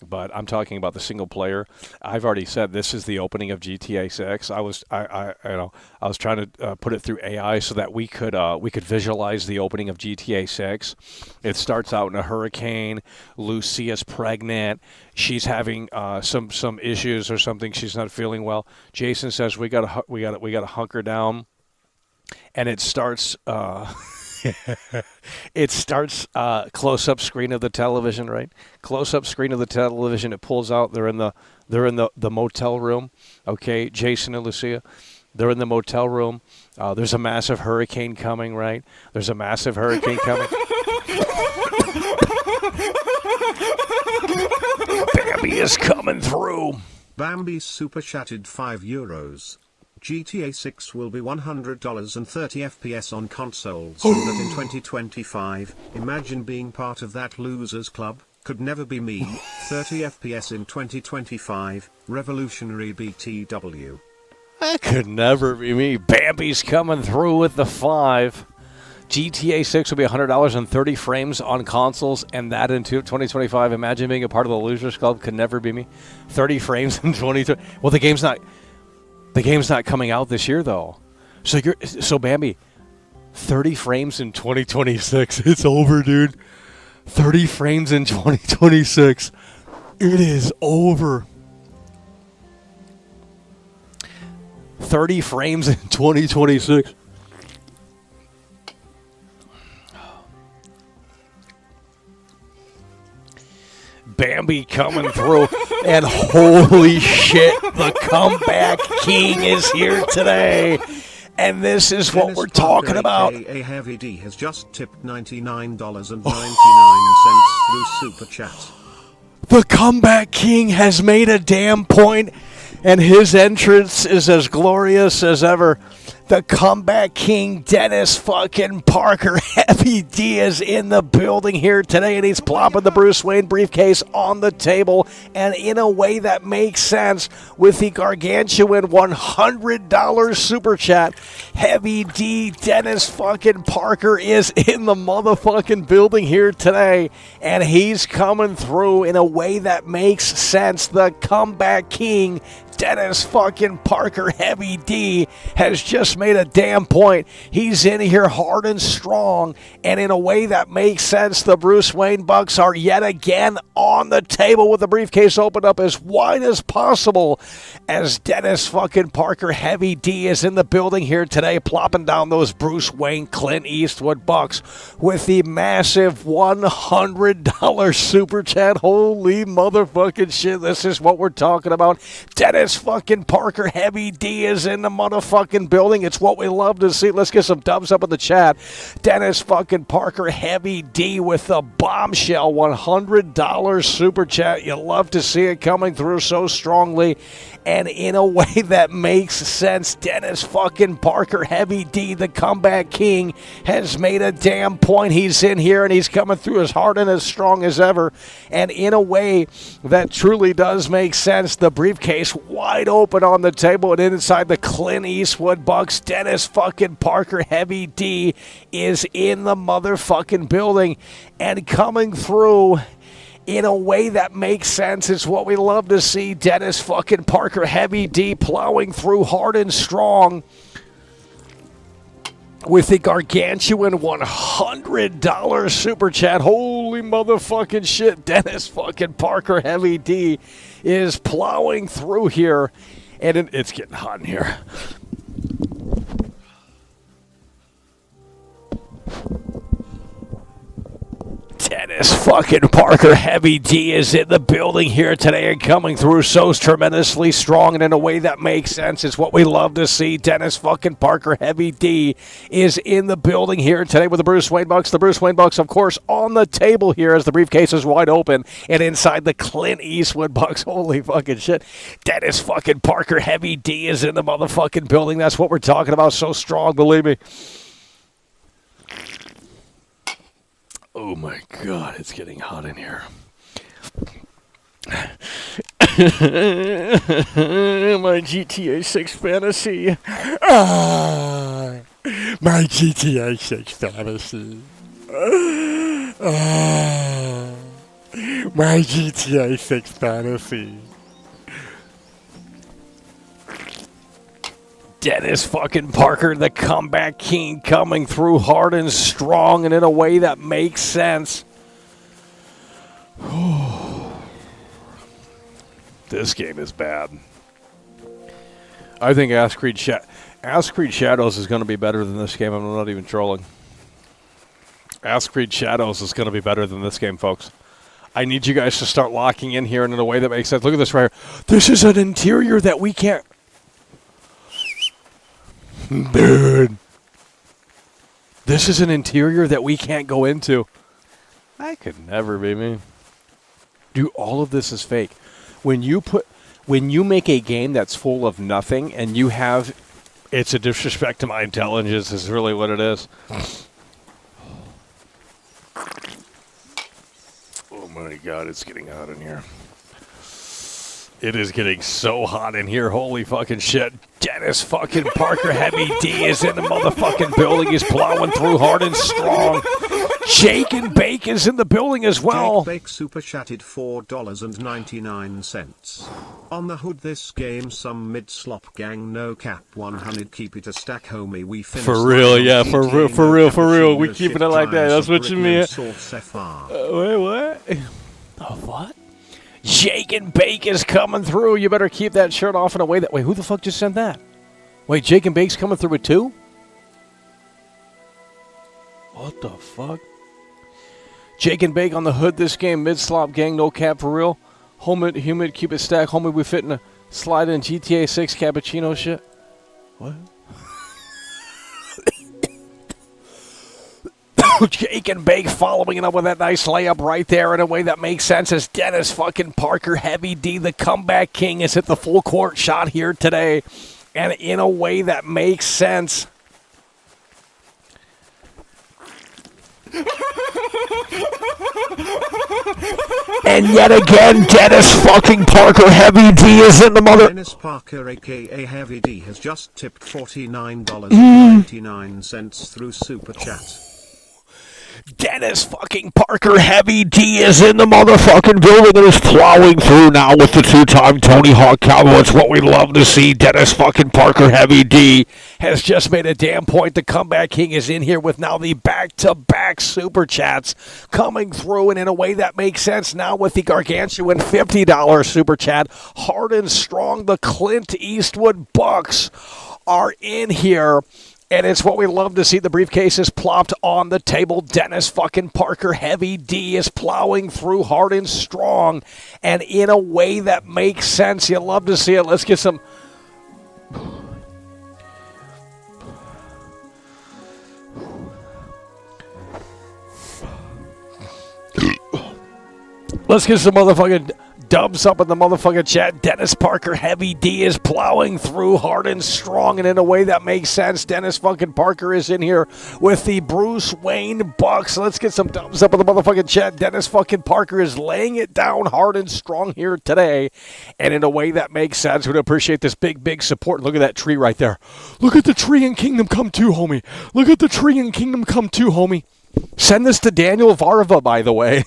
But I'm talking about the single player. I've already said this is the opening of GTA 6. I was trying to put it through AI so that we could visualize the opening of GTA 6. It starts out in a hurricane. Lucia's pregnant. She's having some issues or something. She's not feeling well. Jason says we got to hunker down. And it starts close-up screen of the television, right? Close-up screen of the television. It pulls out. They're in the motel room. Okay, Jason and Lucia, they're in the motel room. There's a massive hurricane coming, right? There's a massive hurricane coming. Bambi is coming through. Bambi super chatted €5. GTA 6 will be $100 and 30 FPS on consoles, so that in 2025, imagine being part of that losers club. Could never be me. 30 FPS in 2025, revolutionary BTW. That could never be me. Bambi's coming through with the 5. GTA 6 will be $100 and 30 frames on consoles, and that in 2025. Imagine being a part of the losers club. Could never be me. 30 frames in 2020. Well, the game's not... The game's not coming out this year, though. So Bambi, 30 frames in 2026. It's over, dude. 30 frames in 2026. It is over. 30 frames in 2026. Bambi coming through, and holy shit, the comeback king is here today. And this is what we're talking about. A Heavy D has just tipped $99.99 through Super Chat. The comeback king has made a damn point, and his entrance is as glorious as ever. The comeback king, Dennis fucking Parker, Heavy D, is in the building here today, and he's plopping the Bruce Wayne briefcase on the table, and in a way that makes sense with the gargantuan $100 super chat. Heavy D, Dennis fucking Parker, is in the motherfucking building here today, and he's coming through in a way that makes sense. The comeback king, Dennis fucking Parker, Heavy D, has just made a damn point. He's in here hard and strong, and in a way that makes sense. The Bruce Wayne Bucks are yet again on the table with the briefcase opened up as wide as possible as Dennis fucking Parker, Heavy D, is in the building here today, plopping down those Bruce Wayne Clint Eastwood Bucks with the massive $100 super chat. Holy motherfucking shit, this is what we're talking about. Dennis fucking Parker, Heavy D, is in the motherfucking building. It's what we love to see. Let's get some dubs up in the chat. Dennis fucking Parker, Heavy D, with the bombshell $100 super chat. You love to see it coming through so strongly and in a way that makes sense. Dennis fucking Parker, Heavy D, the comeback king, has made a damn point. He's in here and he's coming through as hard and as strong as ever, and in a way that truly does make sense. The briefcase wide open on the table, and inside the Clint Eastwood Bucks, Dennis fucking Parker, Heavy D, is in the motherfucking building and coming through in a way that makes sense. It's what we love to see. Dennis fucking Parker, Heavy D, plowing through hard and strong with the gargantuan $100 super chat. Holy motherfucking shit. Dennis fucking Parker, Heavy D, is plowing through here, and it's getting hot in here. Dennis fucking Parker, Heavy D, is in the building here today and coming through so tremendously strong and in a way that makes sense. It's what we love to see. Dennis fucking Parker, Heavy D, is in the building here today with the Bruce Wayne Bucks. The Bruce Wayne Bucks, of course, on the table here as the briefcase is wide open, and inside the Clint Eastwood Bucks. Holy fucking shit. Dennis fucking Parker, Heavy D, is in the motherfucking building. That's what we're talking about. So strong, believe me. Oh my God, it's getting hot in here. My GTA 6 fantasy. My GTA 6 fantasy. My GTA 6 fantasy. Dennis fucking Parker, the comeback king, coming through hard and strong and in a way that makes sense. This game is bad. I think Ass Creed Shadows is going to be better than this game. I'm not even trolling. Ass Creed Shadows is going to be better than this game, folks. I need you guys to start locking in here and in a way that makes sense. Look at this right here. This is an interior that we can't... Dude, this is an interior that we can't go into. That could never be me. Dude, all of this is fake. When you make a game that's full of nothing and you have, it's a disrespect to my intelligence is really what it is. Oh my God, it's getting hot in here. It is getting so hot in here. Holy fucking shit. Dennis fucking Parker, Heavy D, is in the motherfucking building. He's plowing through hard and strong. Shake and Bake is in the building as well. Jake Bake super chatted $4.99. On the hood this game some mid-slop gang no cap 100 keep it a stack homie we finished. For real, yeah, for real. We keeping it like that. That's what you mean. Wait, what? Oh, what? Shake and Bake is coming through. You better keep that shirt off in a way that... Wait, who the fuck just sent that? Wait, Jake and Bake's coming through with 2? What the fuck? Jake and Bake on the hood this game. Mid-slop gang, no cap for real. Humid, keep it stacked. Homie, we fitting a slide in GTA 6 cappuccino shit. What? Jake and Bake following it up with that nice layup right there in a way that makes sense as Dennis fucking Parker, Heavy D, the comeback king, has hit the full court shot here today. And in a way that makes sense. And yet again, Dennis fucking Parker, Heavy D is in the mother... Dennis Parker aka Heavy D has just tipped $49.99 through Super Chat. Dennis fucking Parker, Heavy D is in the motherfucking building and is plowing through now with the 2-time Tony Hawk combo. It's what we love to see. Dennis fucking Parker, Heavy D has just made a damn point. The comeback king is in here with now the back-to-back super chats coming through, and in a way that makes sense now with the gargantuan $50 super chat. Hard and strong, the Clint Eastwood Bucks are in here. And it's what we love to see. The briefcase is plopped on the table. Dennis fucking Parker, Heavy D is plowing through hard and strong. And in a way that makes sense. You love to see it. Let's get some... Let's get some motherfucking... dubs up in the motherfucking chat. Dennis Parker, Heavy D is plowing through hard and strong, and in a way that makes sense. Dennis fucking Parker is in here with the Bruce Wayne Bucks. Let's get some dubs up in the motherfucking chat. Dennis fucking Parker is laying it down hard and strong here today, and in a way that makes sense. We'd appreciate this big support. Look at that tree right there. Look at the tree in Kingdom Come 2, homie. Look at the tree in Kingdom Come 2, homie. Send this to Daniel Varva, by the way.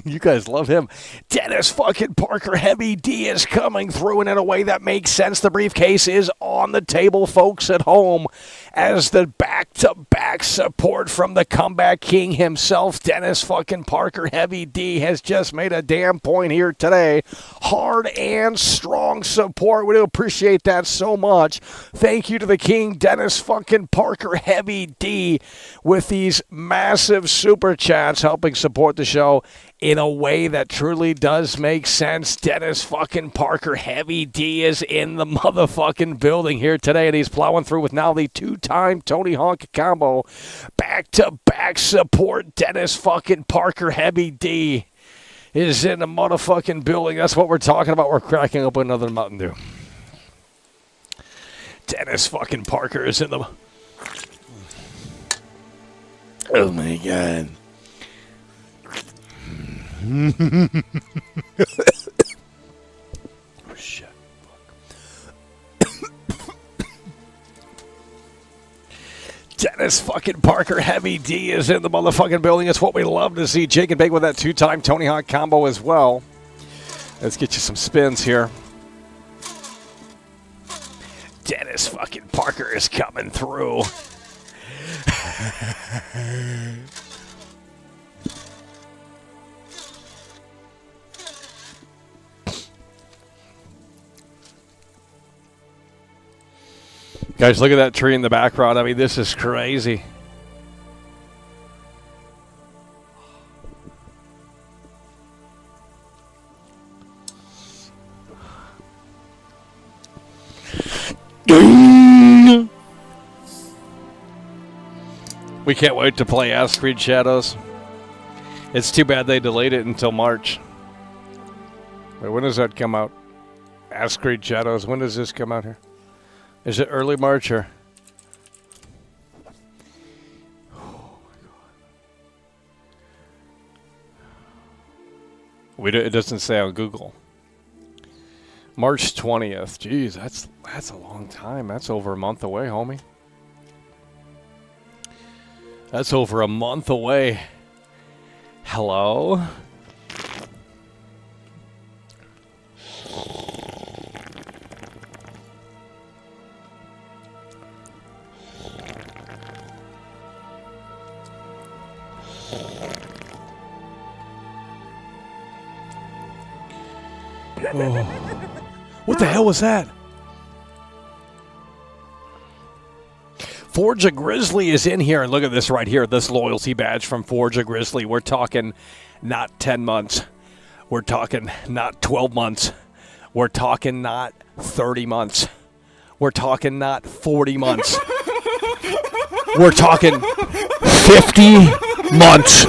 You guys love him. Dennis fucking Parker, Heavy D is coming through, and in a way that makes sense. The briefcase is on the table, folks at home, as the back-to-back support from the comeback king himself. Dennis fucking Parker, Heavy D has just made a damn point here today. Hard and strong support. We do appreciate that so much. Thank you to the king, Dennis fucking Parker, Heavy D, with these massive super chats helping support the show in a way that truly does make sense. Dennis fucking Parker, Heavy D is in the motherfucking building here today, and he's plowing through with now the 2-time Tony Hawk combo. Back-to-back support. Dennis fucking Parker, Heavy D is in the motherfucking building. That's what we're talking about. We're cracking up another Mountain Dew. Dennis fucking Parker is in the... Oh my god. Oh shit. Dennis fucking Parker, Heavy D is in the motherfucking building. It's what we love to see. Jake and Bake with that 2-time Tony Hawk combo as well. Let's get you some spins here. Dennis fucking Parker is coming through. Guys, look at that tree in the background. I mean, this is crazy. We can't wait to play Ass Creed Shadows. It's too bad they delayed it until March. Wait, when does that come out? Ass Creed Shadows. When does this come out here? Is it early March or? Oh my God. It doesn't say on Google. March 20th. Jeez, that's a long time. That's over a month away, homie. That's over a month away. Hello? Oh. What the hell was that? Forge a Grizzly is in here, and look at this right here, this loyalty badge from Forge a Grizzly. We're talking not 10 months. We're talking not 12 months. We're talking not 30 months. We're talking not 40 months. We're talking 50 months.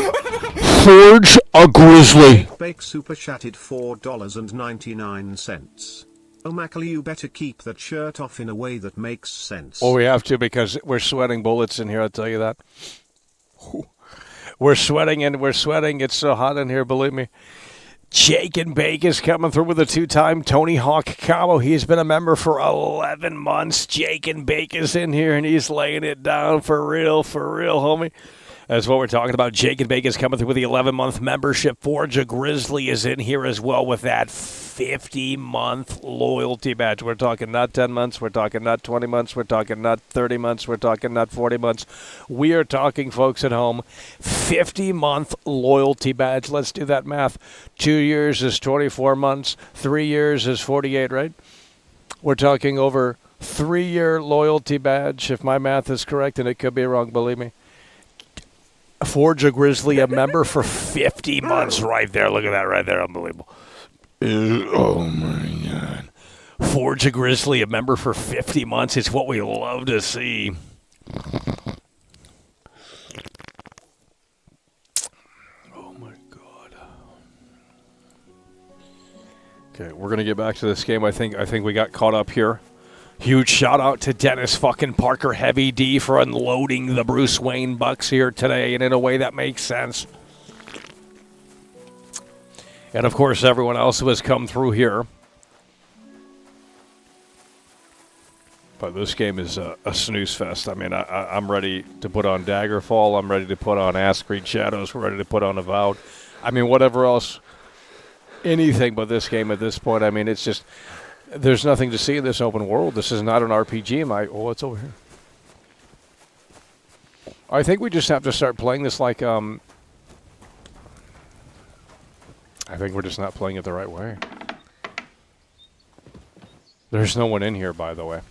Forge a Grizzly. Bake Super chatted $4.99. Oh, Macaulay, you better keep that shirt off in a way that makes sense. Well, we have to because we're sweating bullets in here, I'll tell you that. We're sweating and we're sweating. It's so hot in here, believe me. Jake and Bake is coming through with a 2-time Tony Hawk combo. He's been a member for 11 months. Jake and Bake is in here, and he's laying it down for real, homie. That's what we're talking about. Jake and Bake is coming through with the 11-month membership. Forge a Grizzly is in here as well with that 50-month loyalty badge. We're talking not 10 months. We're talking not 20 months. We're talking not 30 months. We're talking not 40 months. We are talking, folks at home, 50-month loyalty badge. Let's do that math. 2 years is 24 months. 3 years is 48, right? We're talking over 3-year loyalty badge, if my math is correct, and it could be wrong, believe me. Forge a Grizzly, a member for 50 months right there. Look at that right there. Unbelievable. Oh, my God. Forge a Grizzly, a member for 50 months. It's what we love to see. Oh, my God. Okay, we're going to get back to this game. I think we got caught up here. Huge shout out to Dennis fucking Parker Heavy D for unloading the Bruce Wayne Bucks here today, and in a way that makes sense. And of course, everyone else who has come through here. But this game is a snooze fest. I mean, I'm ready to put on Daggerfall. I'm ready to put on Ass Creed Shadows. We're ready to put on Avowed. I mean, whatever else, anything but this game at this point. I mean, it's just... There's nothing to see in this open world. This is not an RPG. Oh, it's over here. I think we just have to start playing this like, I think we're just not playing it the right way. There's no one in here, by the way.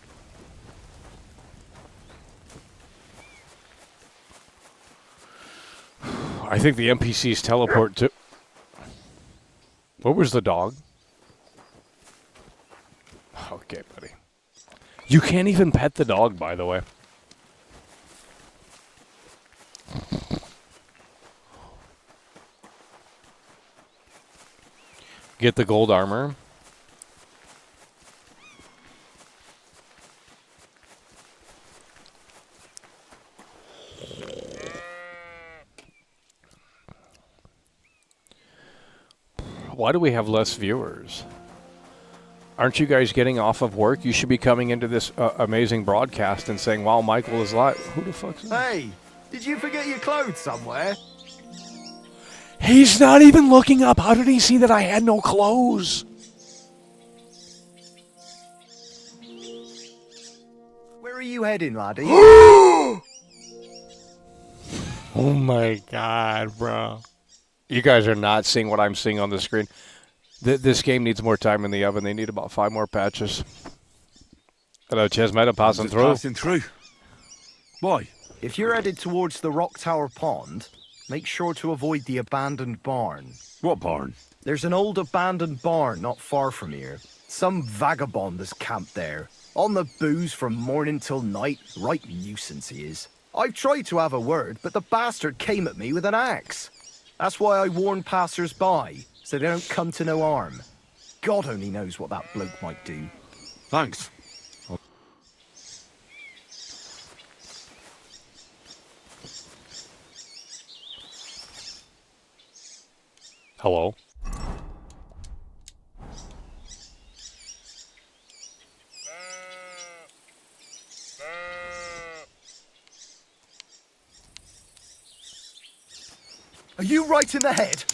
I think the NPCs teleport to... What was the dog? Okay, buddy. You can't even pet the dog, by the way. Get the gold armor. Why do we have less viewers? Aren't you guys getting off of work? You should be coming into this amazing broadcast and saying, wow, Michael is live. Who the fuck's that? Hey, did you forget your clothes somewhere? He's not even looking up. How did he see that I had no clothes? Where are you heading, laddie? Oh my God, bro. You guys are not seeing what I'm seeing on the screen. This game needs more time in the oven. They need about 5 more patches. Hello, Chesmeta, passing through. Passing through. Why? If you're headed towards the Rock Tower Pond, make sure to avoid the abandoned barn. What barn? There's an old abandoned barn not far from here. Some vagabond has camped there. On the booze from morning till night. Right nuisance he is. I've tried to have a word, but the bastard came at me with an axe. That's why I warn passers-by, so they don't come to no harm. God only knows what that bloke might do. Thanks. Hello? Are you right in the head?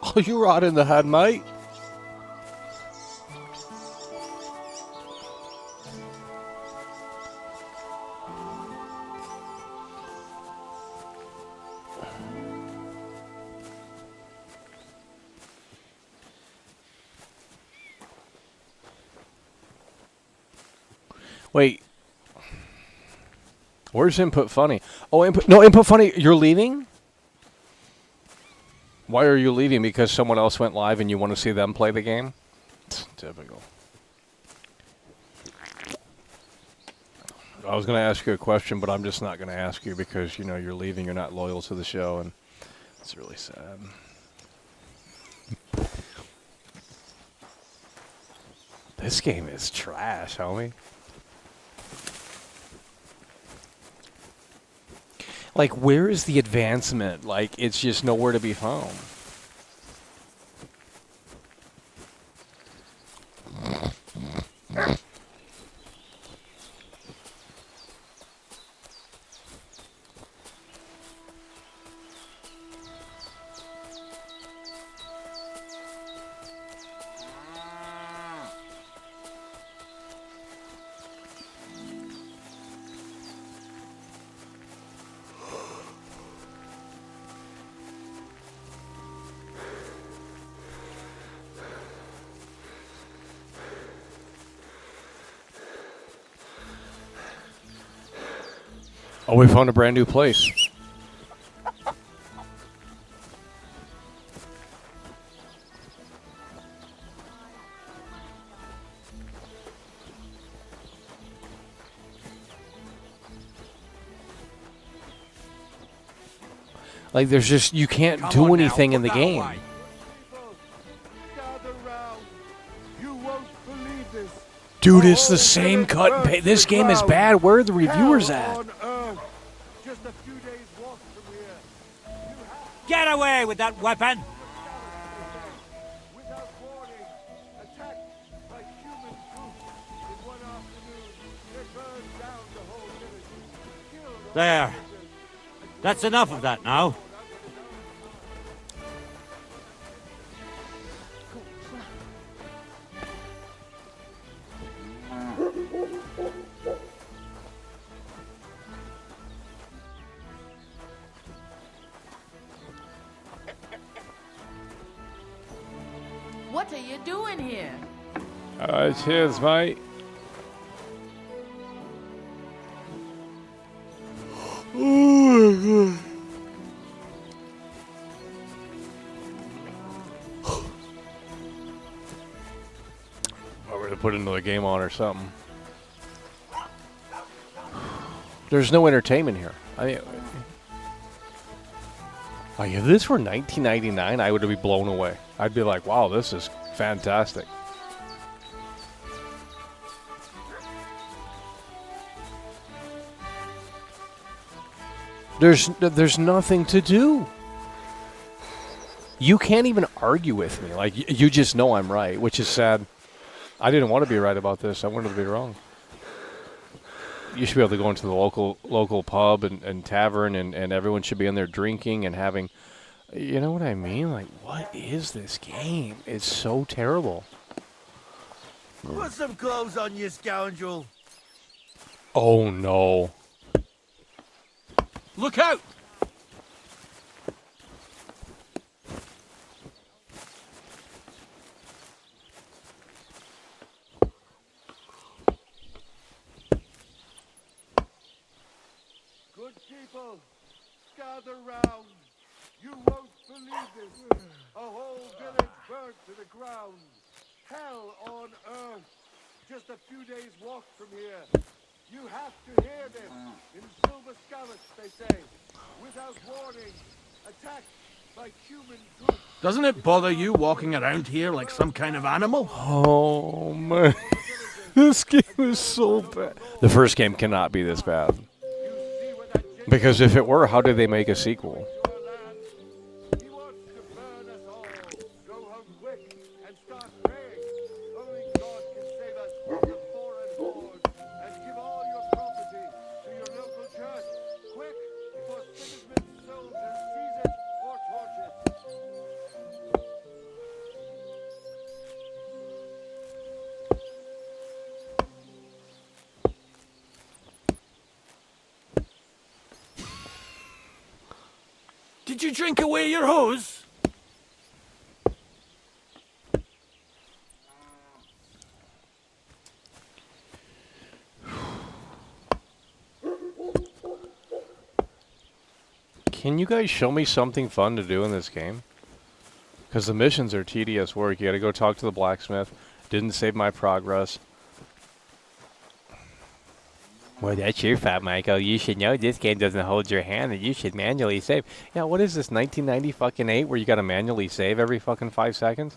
Oh, you rot in the head, mate. Wait. Where's Input Funny? Oh, Input Funny, you're leaving? Why are you leaving? Because someone else went live and you want to see them play the game? Typical. I was going to ask you a question, but I'm just not going to ask you because, you know, you're leaving, you're not loyal to the show, and it's really sad. This game is trash, homie. Like, where is the advancement? Like, it's just nowhere to be found. Oh, we found a brand new place. Like, there's just, you can't do anything in the game. Dude, it's the same cut and paste. This game is bad. Where are the reviewers at? Get away with that weapon! There. That's enough of that now. What are you doing here? Cheers, mate. We're gonna put another game on or something. There's no entertainment here. I mean, like, if this were $19.99, I would be blown away. I'd be like, wow, this is fantastic. There's nothing to do. You can't even argue with me. Like, you just know I'm right, which is sad. I didn't want to be right about this. I wanted to be wrong. You should be able to go into the local pub and tavern, and everyone should be in there drinking and having, you know what I mean? Like, what is this game? It's so terrible. Put some clothes on, you scoundrel. Oh, no. Look out! Good people, gather round. You won't believe this. A whole village burnt to the ground. Hell on earth. Just a few days' walk from here. You have to hear this. In silver scallop, they say. Without warning. Attacked by human groups. Doesn't it bother you walking around here like some kind of animal? Oh, man. This game is so bad. The first game cannot be this bad. Because if it were, how did they make a sequel? Did you drink away your hose? Can you guys show me something fun to do in this game? Because the missions are tedious work. You gotta go talk to the blacksmith. Didn't save my progress. Well, that's your fault, Michael. You should know this game doesn't hold your hand and you should manually save. Yeah, what is this, 1990 fucking 8 where you gotta manually save every fucking 5 seconds?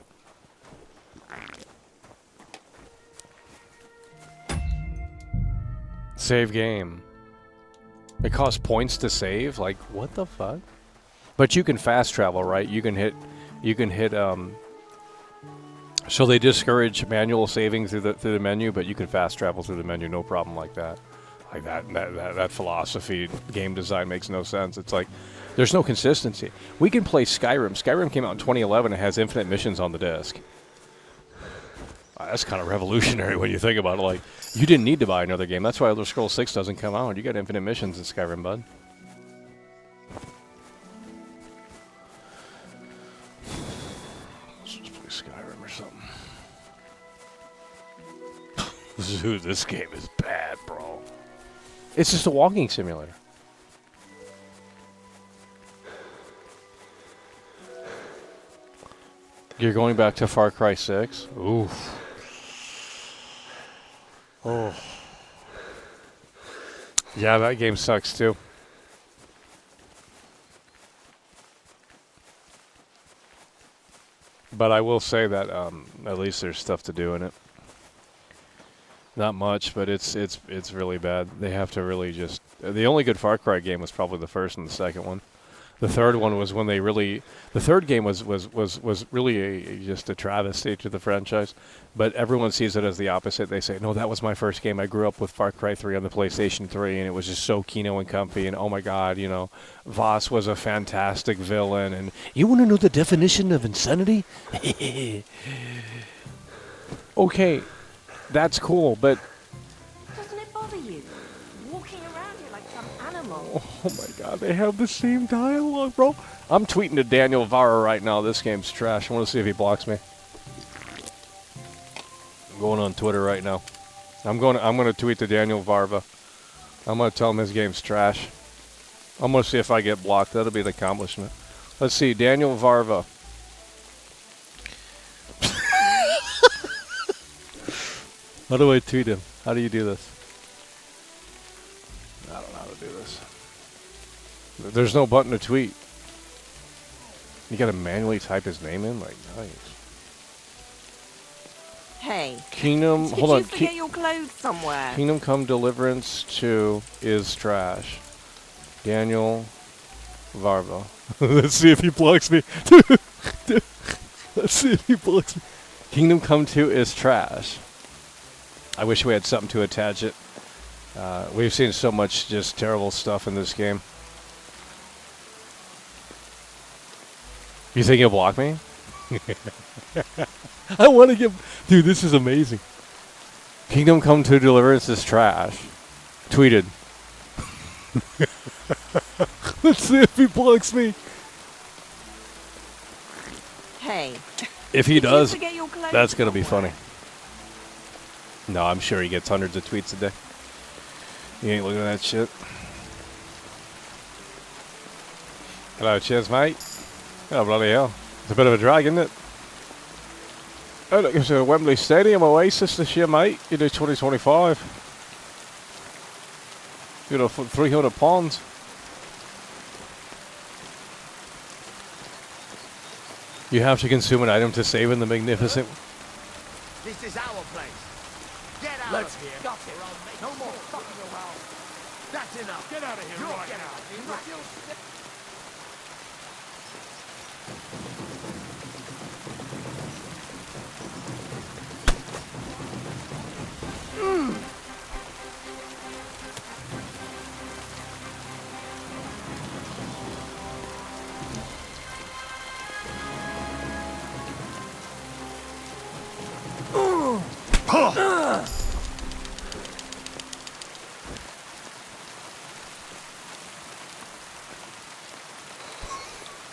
Save game. It costs points to save? Like, what the fuck? But you can fast travel, right? You can hit, so they discourage manual saving through the menu, but you can fast travel through the menu, no problem like that. Like that philosophy, game design makes no sense. It's like, there's no consistency. We can play Skyrim. Skyrim came out in 2011 and has infinite missions on the disc. That's kind of revolutionary when you think about it. Like, you didn't need to buy another game. That's why Elder Scrolls 6 doesn't come out. You got infinite missions in Skyrim, bud. Let's just play Skyrim or something. Dude, this game is bad, bro. It's just a walking simulator. You're going back to Far Cry 6? Oof. Oh. Yeah, that game sucks too. But I will say that at least there's stuff to do in it. Not much, but it's really bad. They have to really just... The only good Far Cry game was probably the first and the second one. The third one was when they really... The third game was really just a travesty to the franchise. But everyone sees it as the opposite. They say, no, that was my first game. I grew up with Far Cry 3 on the PlayStation 3, and it was just so kino and comfy. And oh my God, you know, Voss was a fantastic villain. And you want to know the definition of insanity? Okay, that's cool, but... Doesn't it bother you? Walking around here like some animal. Oh my God, they have the same dialogue, bro. I'm tweeting to Daniel Vara right now. This game's trash. I want to see if he blocks me. I'm going on Twitter right now. I'm going to tweet to Daniel Varva. I'm going to tell him his game's trash. I'm going to see if I get blocked. That'll be an accomplishment. Let's see, Daniel Varva. How do I tweet him? How do you do this? I don't know how to do this. There's no button to tweet. You gotta manually type his name in? Like, nice. Hey. Kingdom, did hold you on. forget your clothes somewhere? Kingdom Come Deliverance 2 is trash. Daniel Varva. Let's see if he blocks me. Let's see if he blocks me. Kingdom Come 2 is trash. I wish we had something to attach it. We've seen so much just terrible stuff in this game. You think he'll block me? I want to get... Dude, this is amazing. Kingdom Come 2 Deliverance is trash. Tweeted. Let's see if he blocks me. Hey. If he does, forget your clothes that's going to be funny. No, I'm sure he gets hundreds of tweets a day. You ain't looking at that shit. Hello, cheers, mate. Oh, bloody hell. It's a bit of a drag, isn't it? Oh, look, it's a Wembley Stadium Oasis this year, mate. You do 2025. You know, 300 pounds. You have to consume an item to save in the magnificent... This is our place. Get out of here. Got it. No more fucking around. That's enough. Get out of here right now.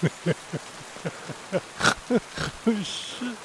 Oh, shit.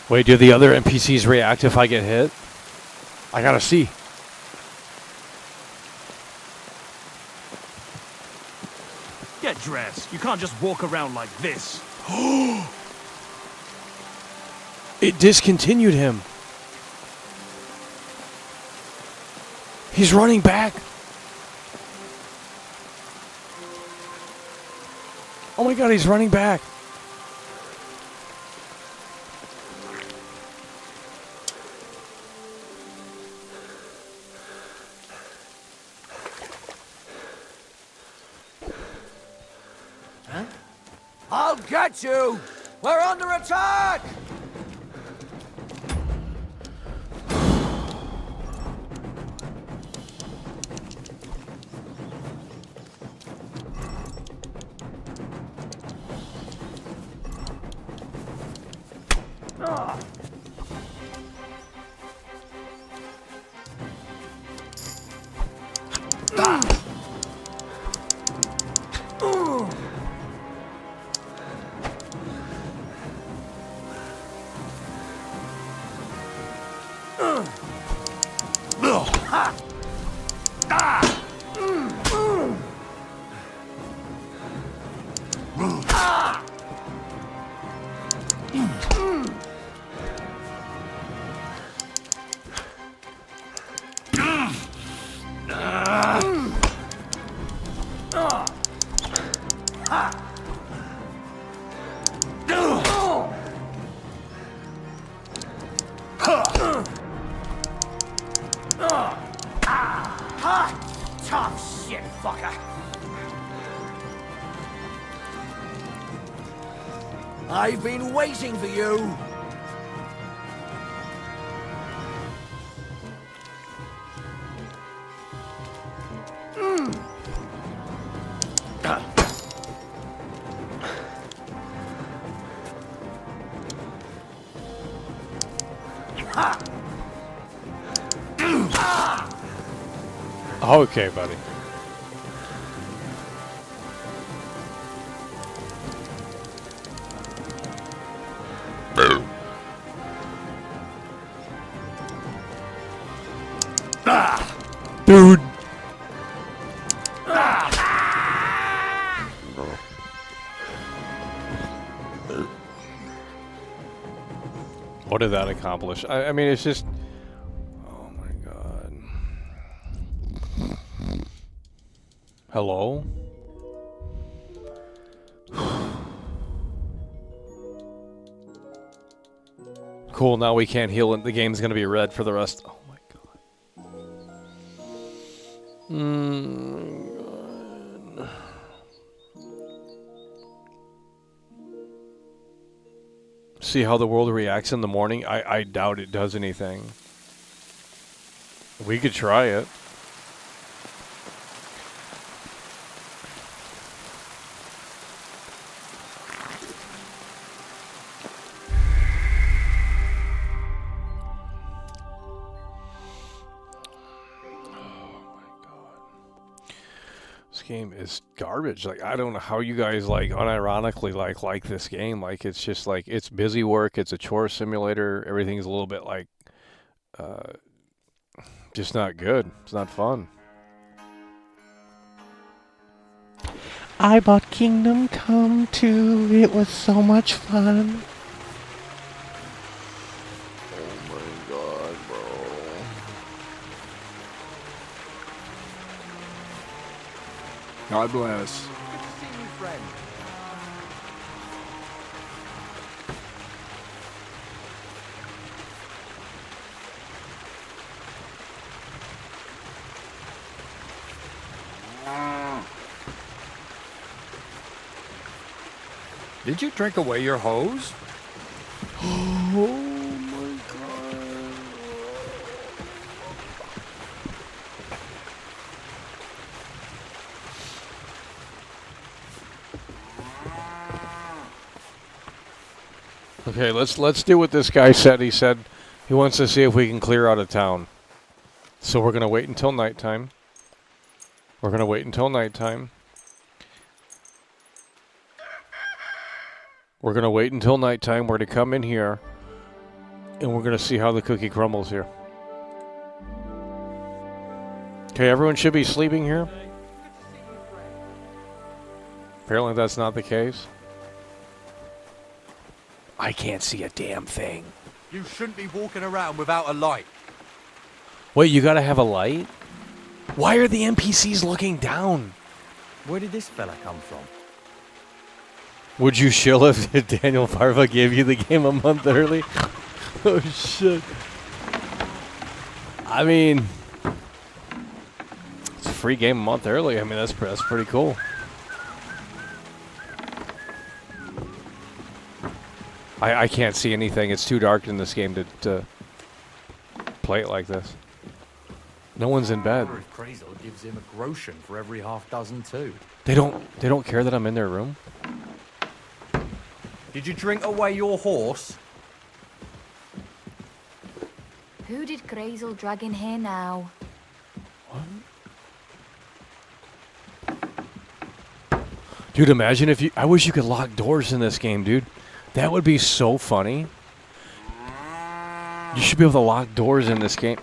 Wait, do the other NPCs react if I get hit? I gotta see. Get dressed. You can't just walk around like this. It discontinued him. He's running back. Oh my god, he's running back. I'll get you! We're under attack! Tough shit, fucker. I've been waiting for you. Okay, buddy. Dude. What did that accomplish? I mean, it's just... Oh my god. Hello? Cool, now we can't heal and the game's gonna be red for the rest. Oh my god. See how the world reacts in the morning? I doubt it does anything. We could try it. Game is garbage. Like, I don't know how you guys like unironically like this game. Like, it's just like, it's busy work, it's a chore simulator, everything's a little bit like just not good. It's not fun. I bought Kingdom Come 2. It was so much fun. Oh my god, bro. God bless. Good to see you, friend. Did you drink away your hose? Oh my god. Okay, let's do what this guy said. He said he wants to see if we can clear out of town. So we're gonna wait until nighttime. We're gonna wait until nighttime. We're gonna wait until nighttime. We're gonna come in here, and we're gonna see how the cookie crumbles here. Okay, everyone should be sleeping here. Apparently, that's not the case. I can't see a damn thing. You shouldn't be walking around without a light. Wait, you gotta have a light? Why are the NPCs looking down? Where did this fella come from? Would you shill if Daniel Farva gave you the game a month early? Oh, shit. I mean, it's a free game a month early. I mean, that's pretty cool. I can't see anything. It's too dark in this game to play it like this. No one's in bed. Crazel gives him a groschen for every half dozen too. They don't care that I'm in their room. Did you drink away your horse? Who did Crazel drag in here now? Dude, imagine if you... I wish you could lock doors in this game, dude. That would be so funny. You should be able to lock doors in this game.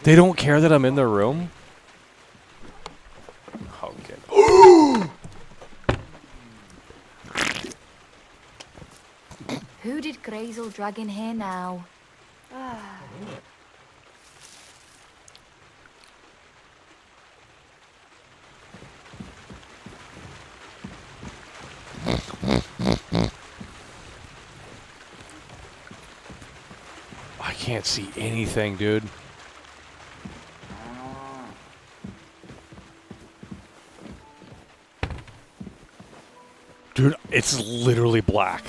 They don't care that I'm in their room? Okay. Who did Crazel drag in here now? I can't see anything, dude. Dude, it's literally black.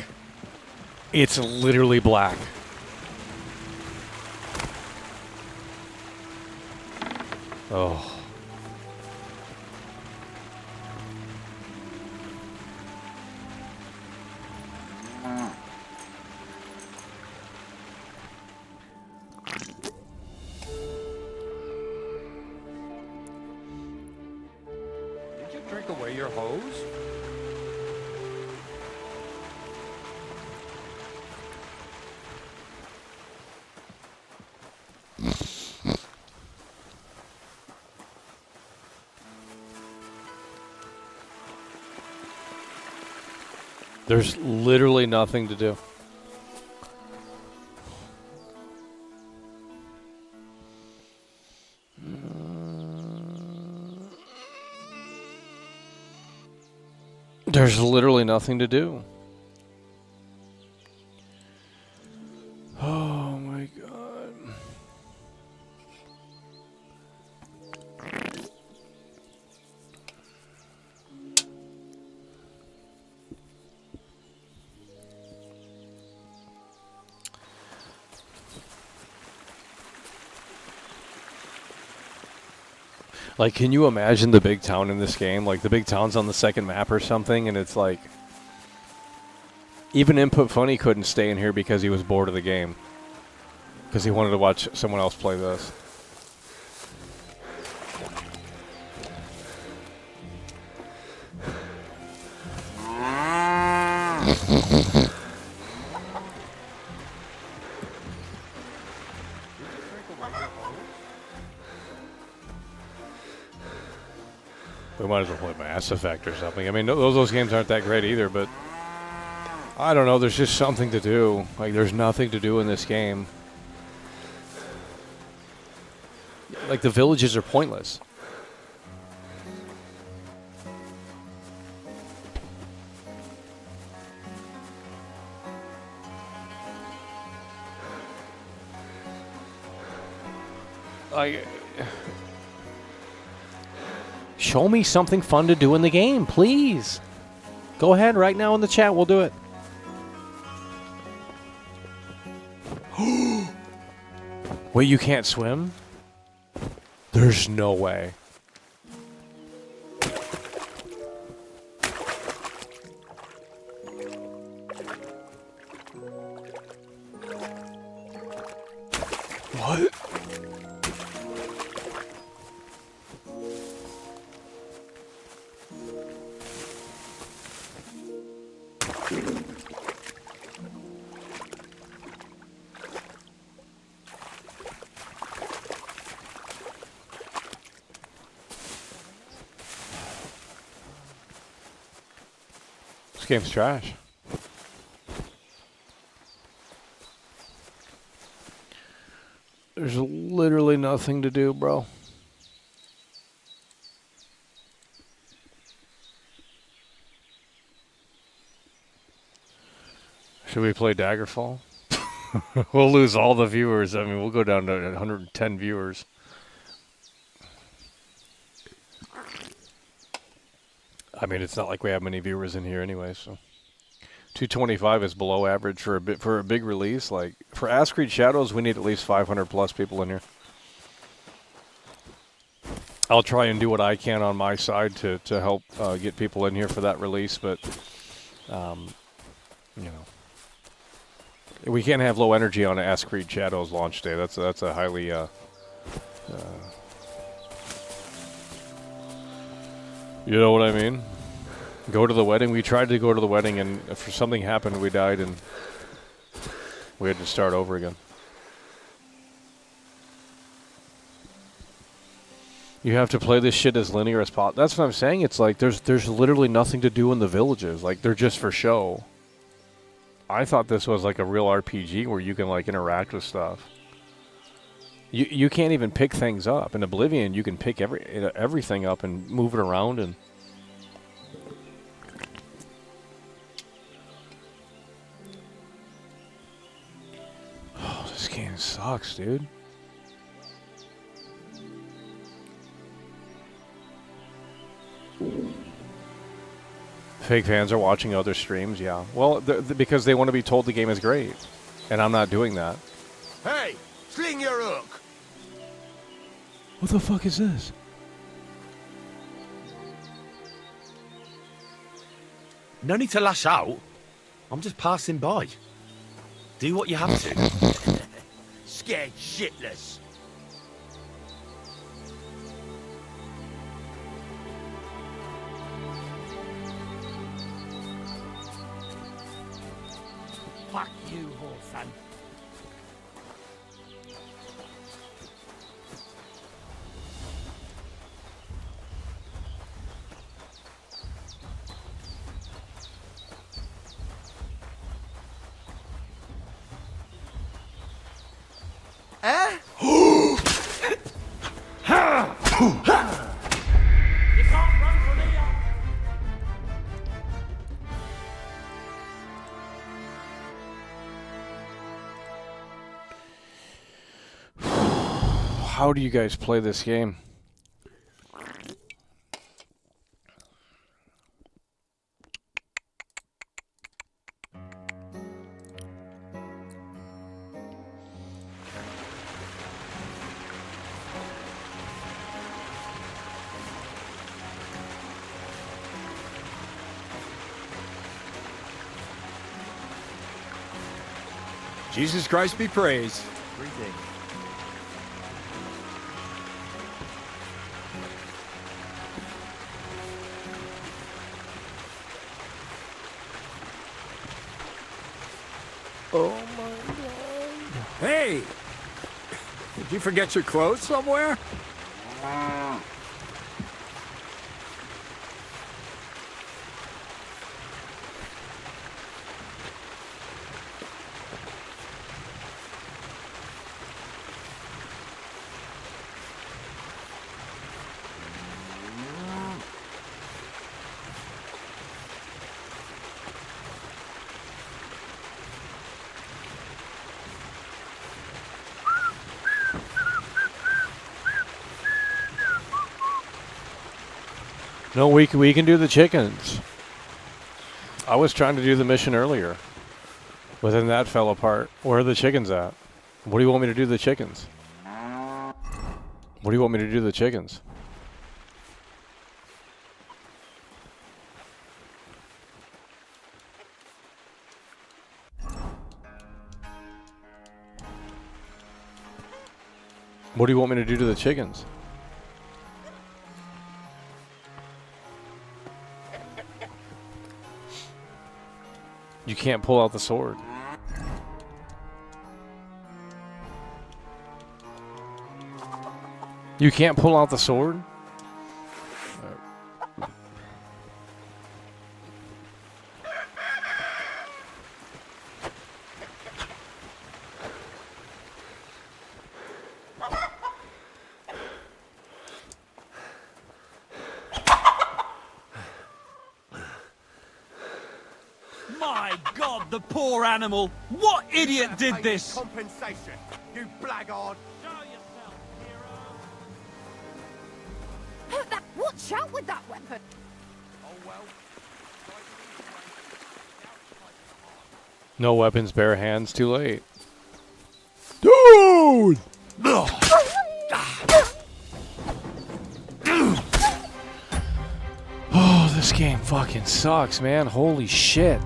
It's literally black. Oh. Did you drink away your hose? There's literally nothing to do. There's literally nothing to do. Oh my god. Like, can you imagine the big town in this game? Like, the big town's on the second map or something, and it's like... Even Input Funny couldn't stay in here because he was bored of the game. Because he wanted to watch someone else play this. We might as well play Mass Effect or something. I mean, those games aren't that great either, but... I don't know, there's just something to do. Like, there's nothing to do in this game. Like, the villages are pointless. Like... Show me something fun to do in the game, please. Go ahead right now in the chat. We'll do it. Wait, you can't swim? There's no way. What? This game's trash. There's literally nothing to do, bro. Should we play Daggerfall? We'll lose all the viewers. I mean, we'll go down to 110 viewers. I mean, it's not like we have many viewers in here anyway, so 225 is below average for a big release. Like for Ask Creed Shadows, we need at least 500 plus people in here. I'll try and do what I can on my side to help get people in here for that release, but you know, we can't have low energy on Ask Creed Shadows launch day. That's a highly you know what I mean? Go to the wedding. We tried to go to the wedding, and if something happened, we died, and we had to start over again. You have to play this shit as linear as possible. That's what I'm saying. It's like there's literally nothing to do in the villages. Like, they're just for show. I thought this was like a real RPG where you can like interact with stuff. You can't even pick things up. In Oblivion, you can pick everything up and move it around, and oh, this game sucks, dude. Fake fans are watching other streams, yeah. Well, because they want to be told the game is great, and I'm not doing that. Hey, sling your hook. What the fuck is this? No need to lash out. I'm just passing by. Do what you have to. Scared shitless. Fuck you, whoreson. Eh? You can't run from here. How do you guys play this game? Jesus Christ be praised. Greetings. Oh my God. Hey! Did you forget your clothes somewhere? No, we can do the chickens. I was trying to do the mission earlier, but then that fell apart. Where are the chickens at? What do you want me to do to the chickens? What do you want me to do to the chickens? What do you want me to do to the chickens? You can't pull out the sword. You can't pull out the sword? My God, the poor animal! What idiot did this? Compensation, you blackguard! Watch out with that weapon! Oh well. No weapons, bare hands, too late. Dude! Oh, this game fucking sucks, man. Holy shit.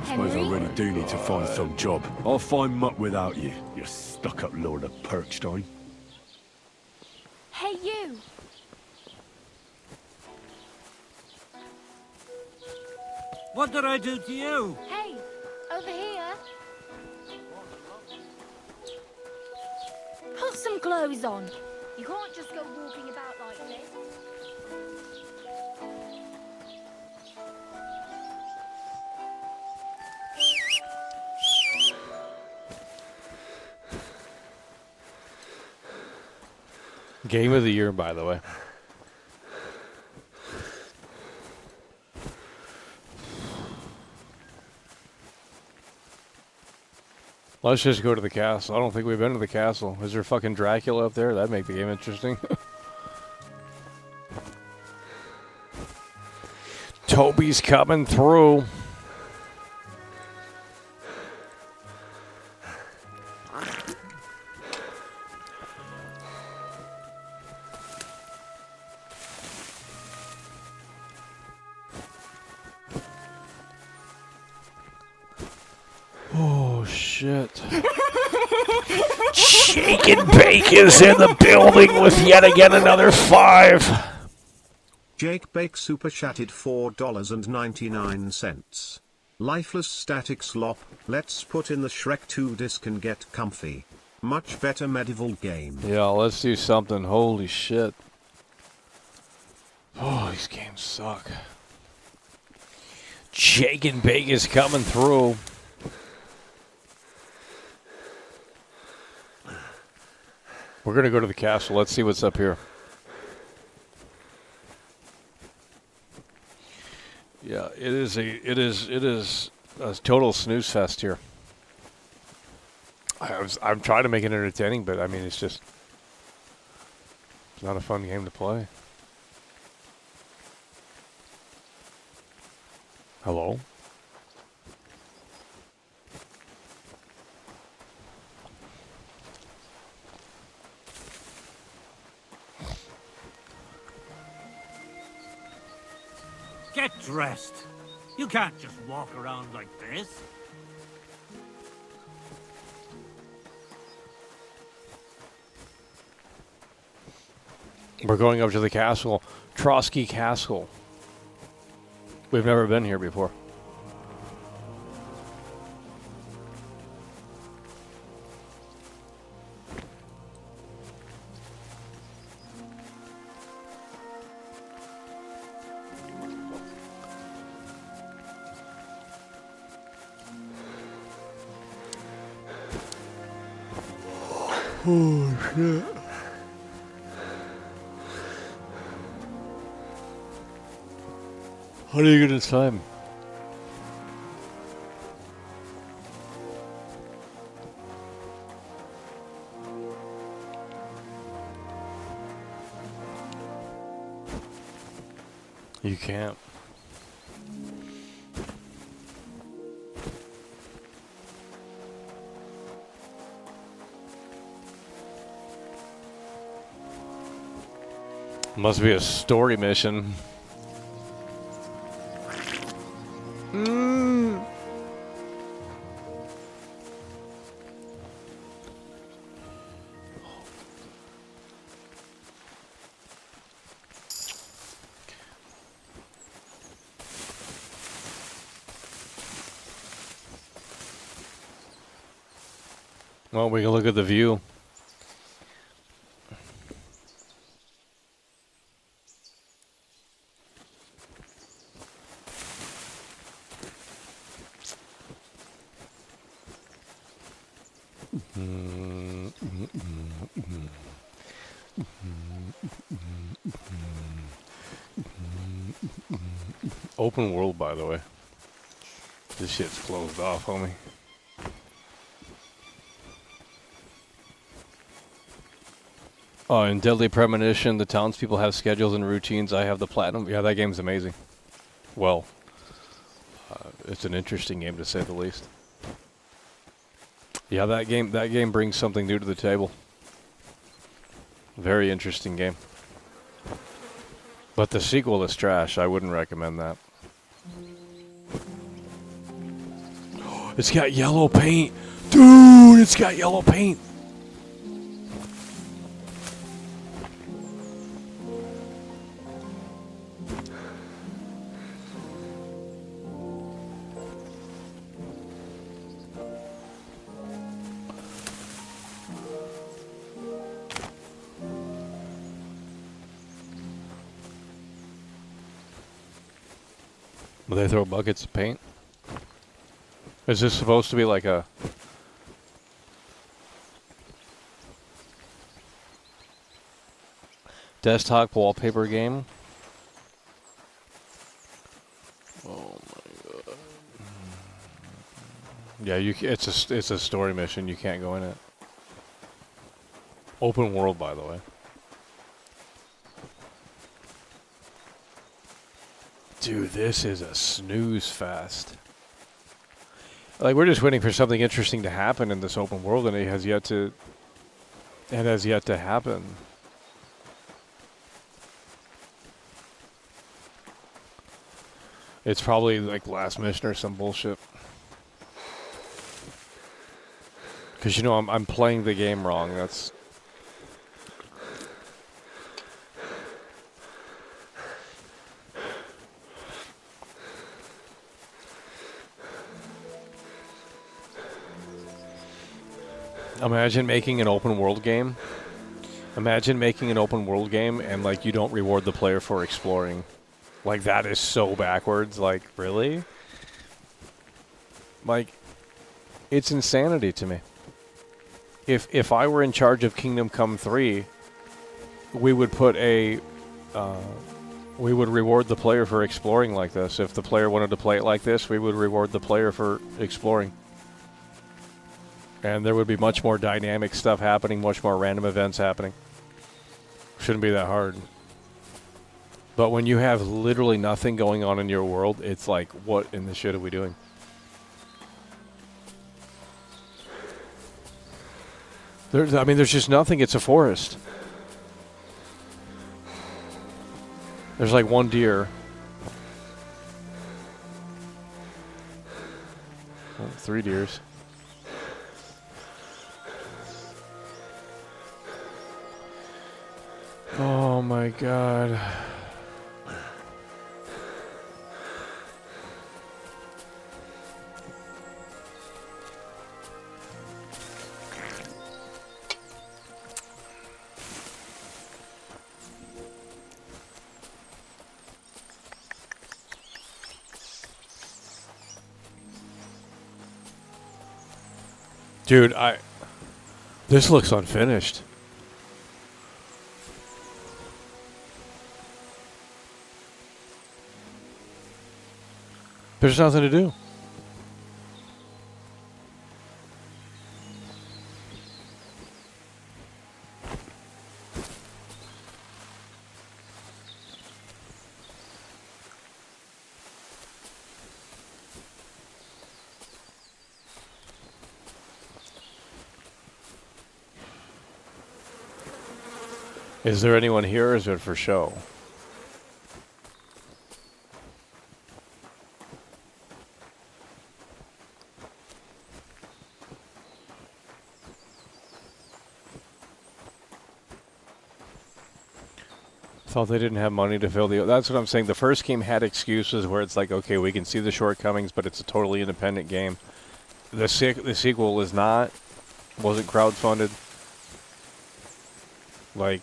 Suppose I really do need to find some job. I'll find muck without you, you stuck-up Lord of Perkstein. Hey, you! What did I do to you? Hey, over here. Put some clothes on. You can't just go walking about like this. Game of the year, by the way. Let's just go to the castle. I don't think we've been to the castle. Is there fucking Dracula up there? That'd make the game interesting. Toby's coming through. Oh, shit. Shake and Bake is in the building with yet again another 5. Jake Bake super chatted $4.99. Lifeless static slop, let's put in the Shrek 2 disc and get comfy. Much better medieval game. Yeah, let's do something. Holy shit. Oh, these games suck. Shake and Bake is coming through. We're going to go to the castle. Let's see what's up here. Yeah, it is a total snooze fest here. I'm trying to make it entertaining, but I mean it's not a fun game to play. Hello? Get dressed. You can't just walk around like this. We're going up to the castle, Trotsky Castle. We've never been here before. Oh, shit. How do you get this time? You can't. Must be a story mission. Well, we can look at the view. Open world, by the way. This shit's closed off, homie. Oh, in Deadly Premonition, the townspeople have schedules and routines. I have the platinum. Yeah, that game's amazing. Well, it's an interesting game to say the least. Yeah, that game brings something new to the table. Very interesting game. But the sequel is trash. I wouldn't recommend that. It's got yellow paint. Dude, it's got yellow paint. Will they throw buckets of paint? Is this supposed to be like a... desktop wallpaper game? Oh my god. Yeah, it's a story mission. You can't go in it. Open world, by the way. Dude, this is a snooze fest. Like, we're just waiting for something interesting to happen in this open world, and it has yet to happen. It's probably like last mission or some bullshit. Because, you know, I'm playing the game wrong. That's... Imagine making an open world game. Imagine making an open world game and, like, you don't reward the player for exploring. Like, that is so backwards. Like, really? Like, it's insanity to me. If I were in charge of Kingdom Come 3, we would put a... we would reward the player for exploring like this. If the player wanted to play it like this, we would reward the player for exploring. And there would be much more dynamic stuff happening, much more random events happening. Shouldn't be that hard. But when you have literally nothing going on in your world, it's like, what in the shit are we doing? There's just nothing. It's a forest. There's like one deer. Oh, 3 deers. Oh my god. Dude, this looks unfinished. There's nothing to do. Is there anyone here, or is it for show? Thought they didn't have money to fill the... That's what I'm saying. The first game had excuses where it's like, okay, we can see the shortcomings, but it's a totally independent game. The sequel is not. Wasn't crowdfunded. Like,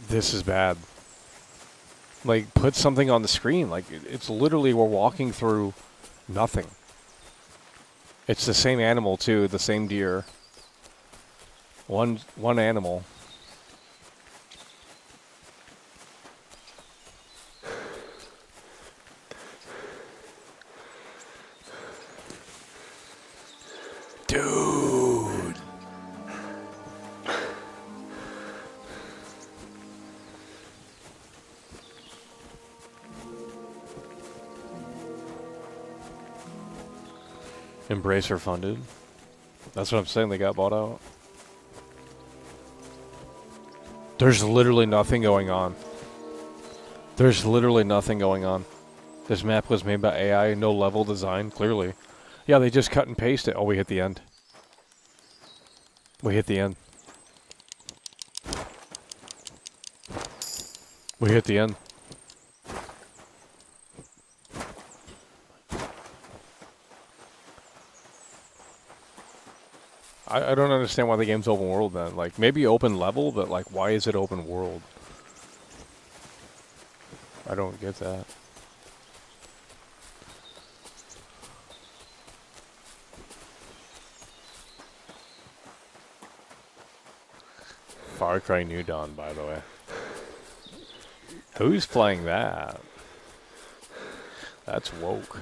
this is bad. Like, put something on the screen. Like, it's literally we're walking through nothing. It's the same animal, too. The same deer. One animal. Dude. Embracer funded. That's what I'm saying. They got bought out. There's literally nothing going on. There's literally nothing going on. This map was made by AI. No level design, clearly. Yeah, they just cut and paste it. Oh, we hit the end. We hit the end. We hit the end. I don't understand why the game's open world then. Like, maybe open level, but like, why is it open world? I don't get that. Far Cry New Dawn, by the way. Who's playing that? That's woke.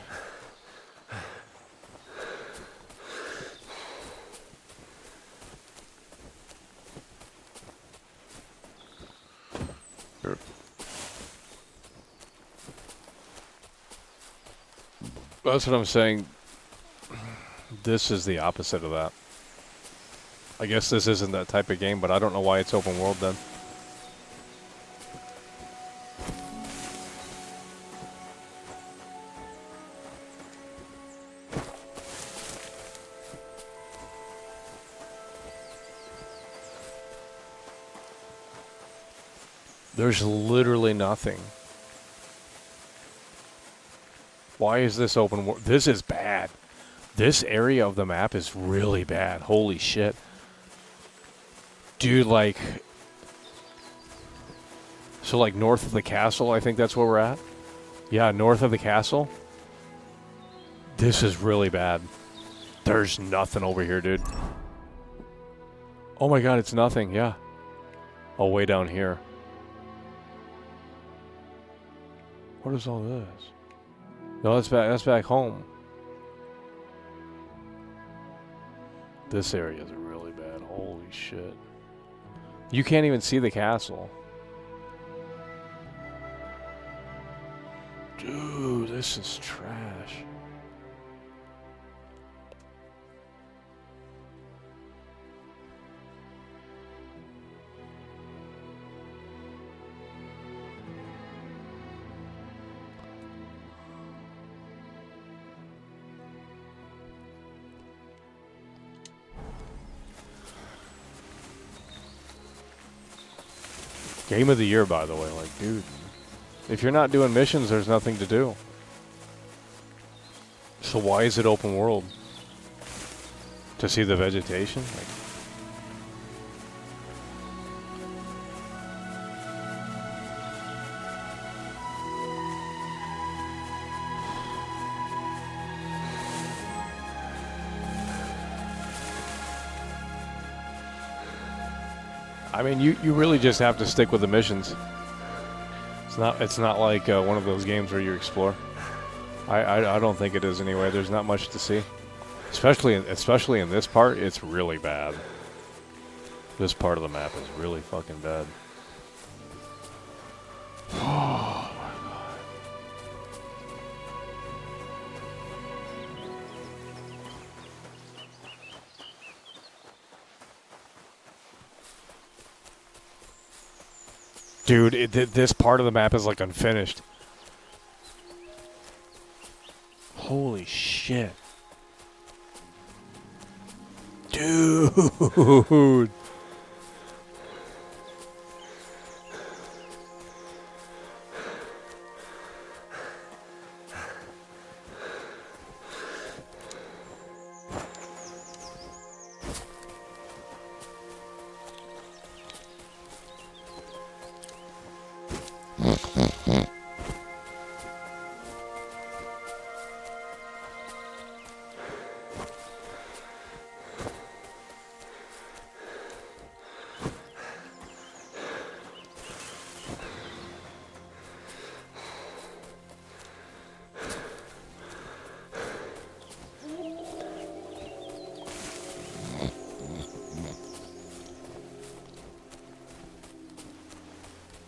That's what I'm saying. This is the opposite of that. I guess this isn't that type of game, but I don't know why it's open world then. There's literally nothing. Why is this open world? This is bad. This area of the map is really bad. Holy shit. Dude, like... So, like, north of the castle, I think that's where we're at? Yeah, north of the castle. This is really bad. There's nothing over here, dude. Oh my god, it's nothing, yeah. Oh, way down here. What is all this? No, that's back home. This area is really bad. Holy shit. You can't even see the castle. Dude, this is trash. Game of the year, by the way. Like, dude, if you're not doing missions, there's nothing to do. So why is it open world? To see the vegetation? Like, I mean, you really just have to stick with the missions. It's not like one of those games where you explore. I don't think it is anyway. There's not much to see, especially in this part. It's really bad. This part of the map is really fucking bad. Oh my god. Dude, this part of the map is like unfinished. Holy shit. Dude.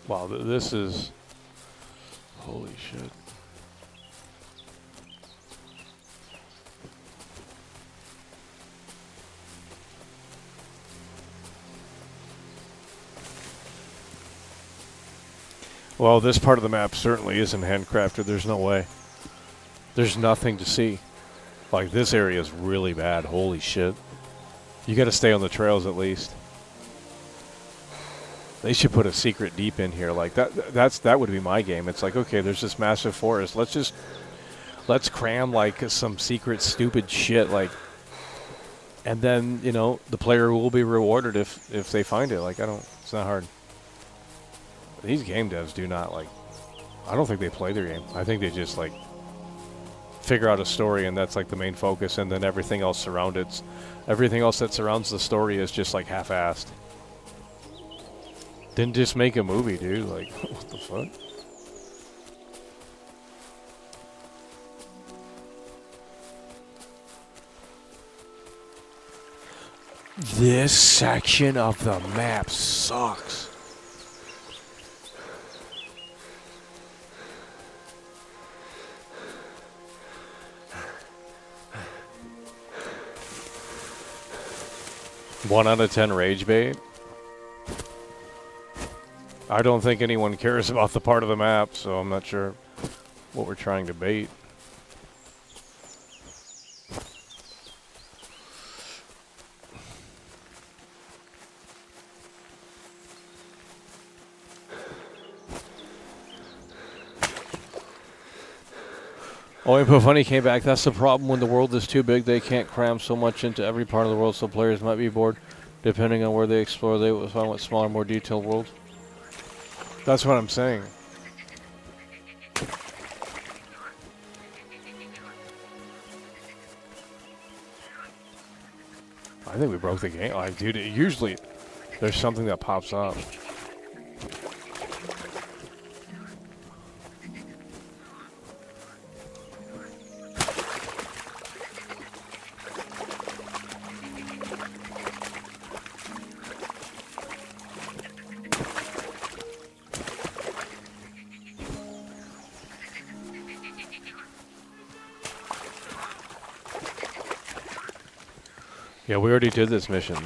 Wow, this is... Holy shit. Well, this part of the map certainly isn't handcrafted. There's no way. There's nothing to see. Like, this area is really bad. Holy shit. You gotta stay on the trails at least. They should put a secret deep in here. Like, that would be my game. It's like, okay, there's this massive forest. Let's cram, like, some secret stupid shit, like, and then, you know, the player will be rewarded if they find it. Like, it's not hard. These game devs do not, like, I don't think they play their game. I think they just, like, figure out a story, and that's, like, the main focus, and then everything else that surrounds the story is just, like, half-assed. Didn't just make a movie, dude. Like, what the fuck? This section of the map sucks. One out of 10 rage bait. I don't think anyone cares about the part of the map, so I'm not sure what we're trying to bait. Oh, Funny came back. That's the problem when the world is too big. They can't cram so much into every part of the world, so players might be bored. Depending on where they explore, they will find smaller, more detailed worlds. That's what I'm saying. I think we broke the game. Like, dude, usually there's something that pops up. Yeah, we already did this mission.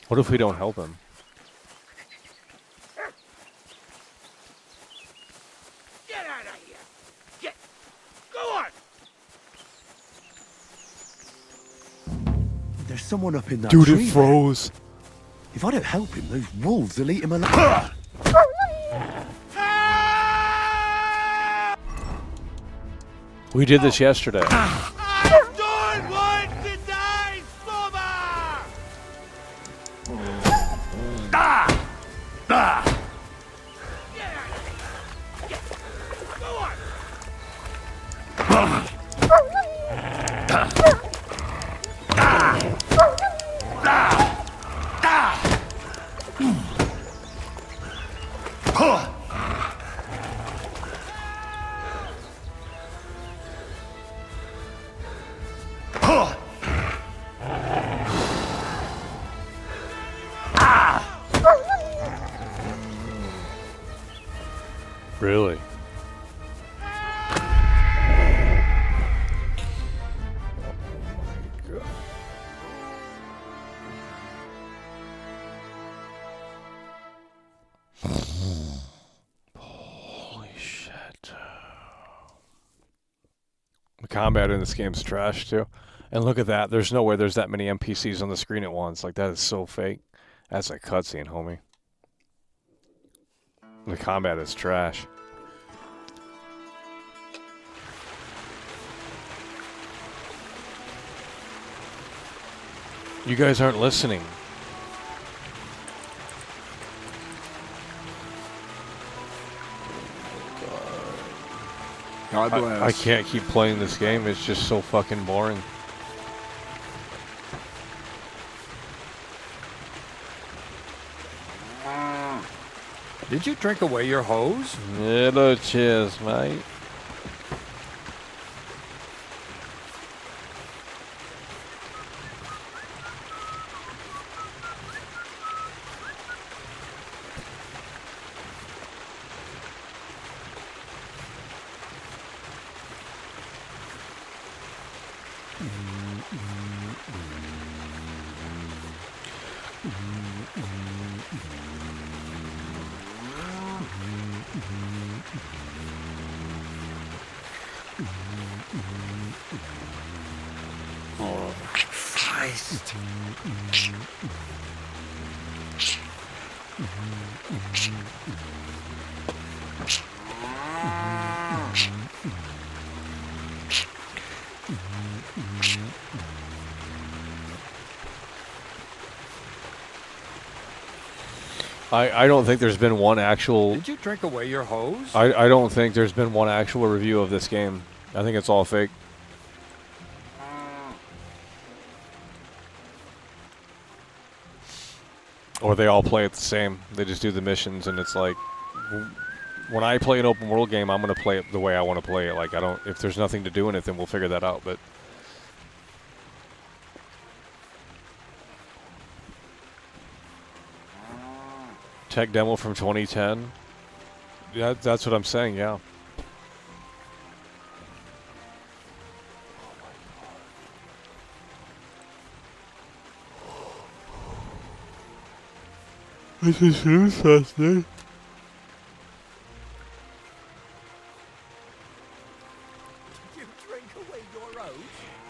What if we don't help him? Get out of here! Get! Go on! There's someone up in that Dude, tree. it froze. If I don't help him, those wolves will eat him alive. We did this yesterday. Don't want to die, Soma! Get out of here! Get! Go on! Really? Holy shit. The combat in this game's trash, too. And look at that. There's no way there's that many NPCs on the screen at once. Like, that is so fake. That's a cutscene, homie. The combat is trash. You guys aren't listening. God bless. I can't keep playing this game. It's just so fucking boring. Did you drink away your hose? Hello, cheers, mate. Oh, Christ. I don't think there's been one actual... Did you drink away your hose? I don't think there's been one actual review of this game. I think it's all fake. Or they all play it the same. They just do the missions, and it's like... When I play an open world game, I'm going to play it the way I want to play it. Like, I don't... If there's nothing to do in it, then we'll figure that out, but... Tech demo from 2010. Yeah, that's what I'm saying, yeah. This is snoozefest.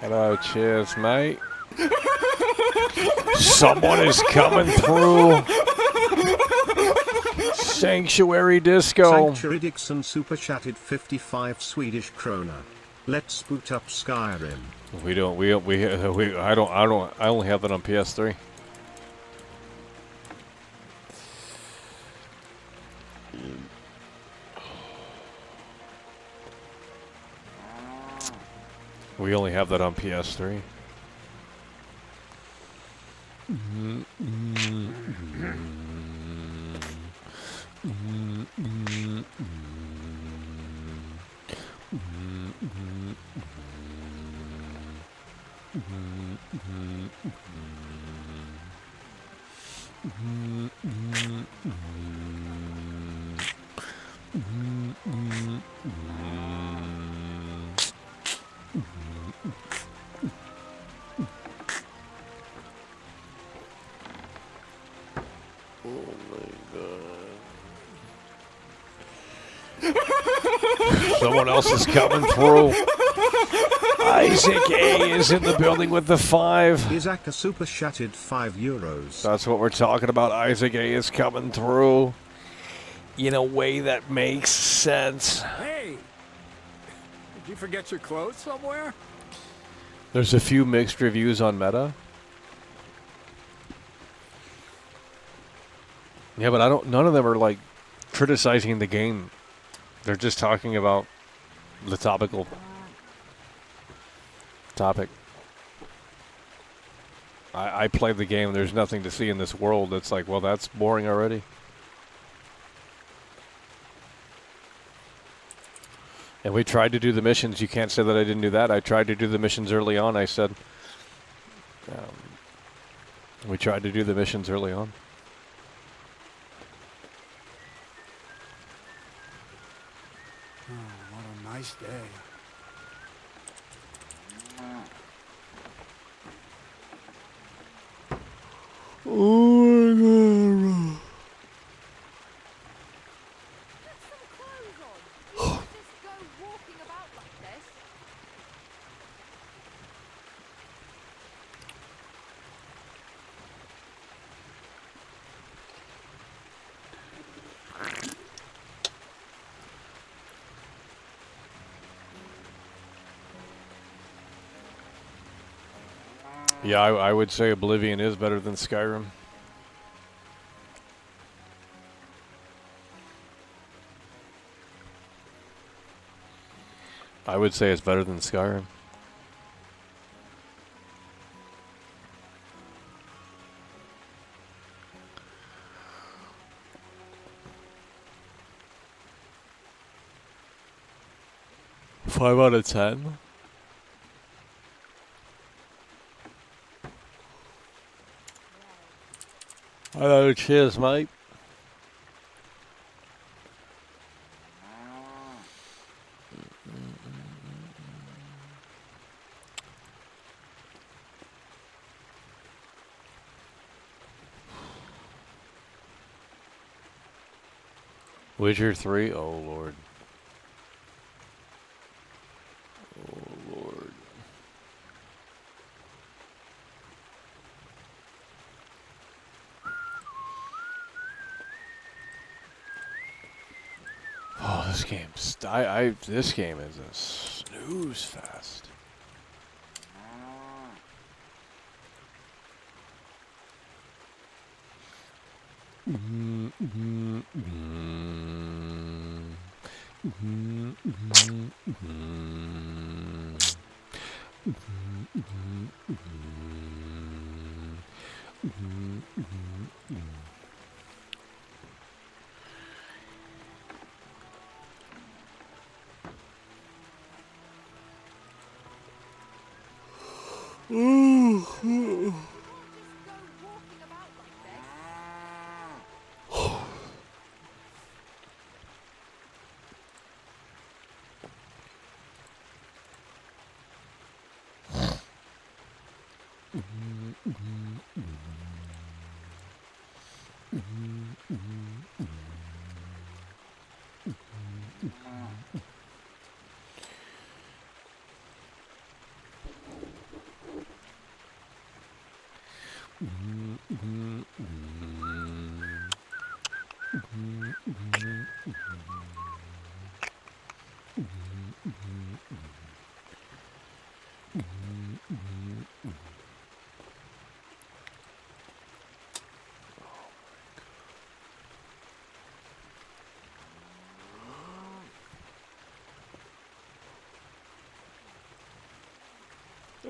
Hello, cheers, mate. Someone is coming through. Sanctuary Disco. Sanctuary Dixon super chatted 55 Swedish krona. Let's boot up Skyrim. I only have that on PS3. We only have that on PS3. Someone else is coming through. Isaac A is in the building with the 5. Isaac a super chatted €5. That's what we're talking about. Isaac A is coming through in a way that makes sense. Hey! Did you forget your clothes somewhere? There's a few mixed reviews on Meta. Yeah, but none of them are like criticizing the game. They're just talking about the topic. I played the game. There's nothing to see in this world. It's like, well, that's boring already. And we tried to do the missions. You can't say that I didn't do that. I tried to do the missions early on. I said, we tried to do the missions early on. Oh, what a nice day. Oh my God. Yeah, I would say Oblivion is better than Skyrim. I would say it's better than Skyrim. Five out of 10. Hello, cheers, mate. Witcher 3? Oh, Lord. Oh, Lord. Oh, this game's... this game is a snooze fest.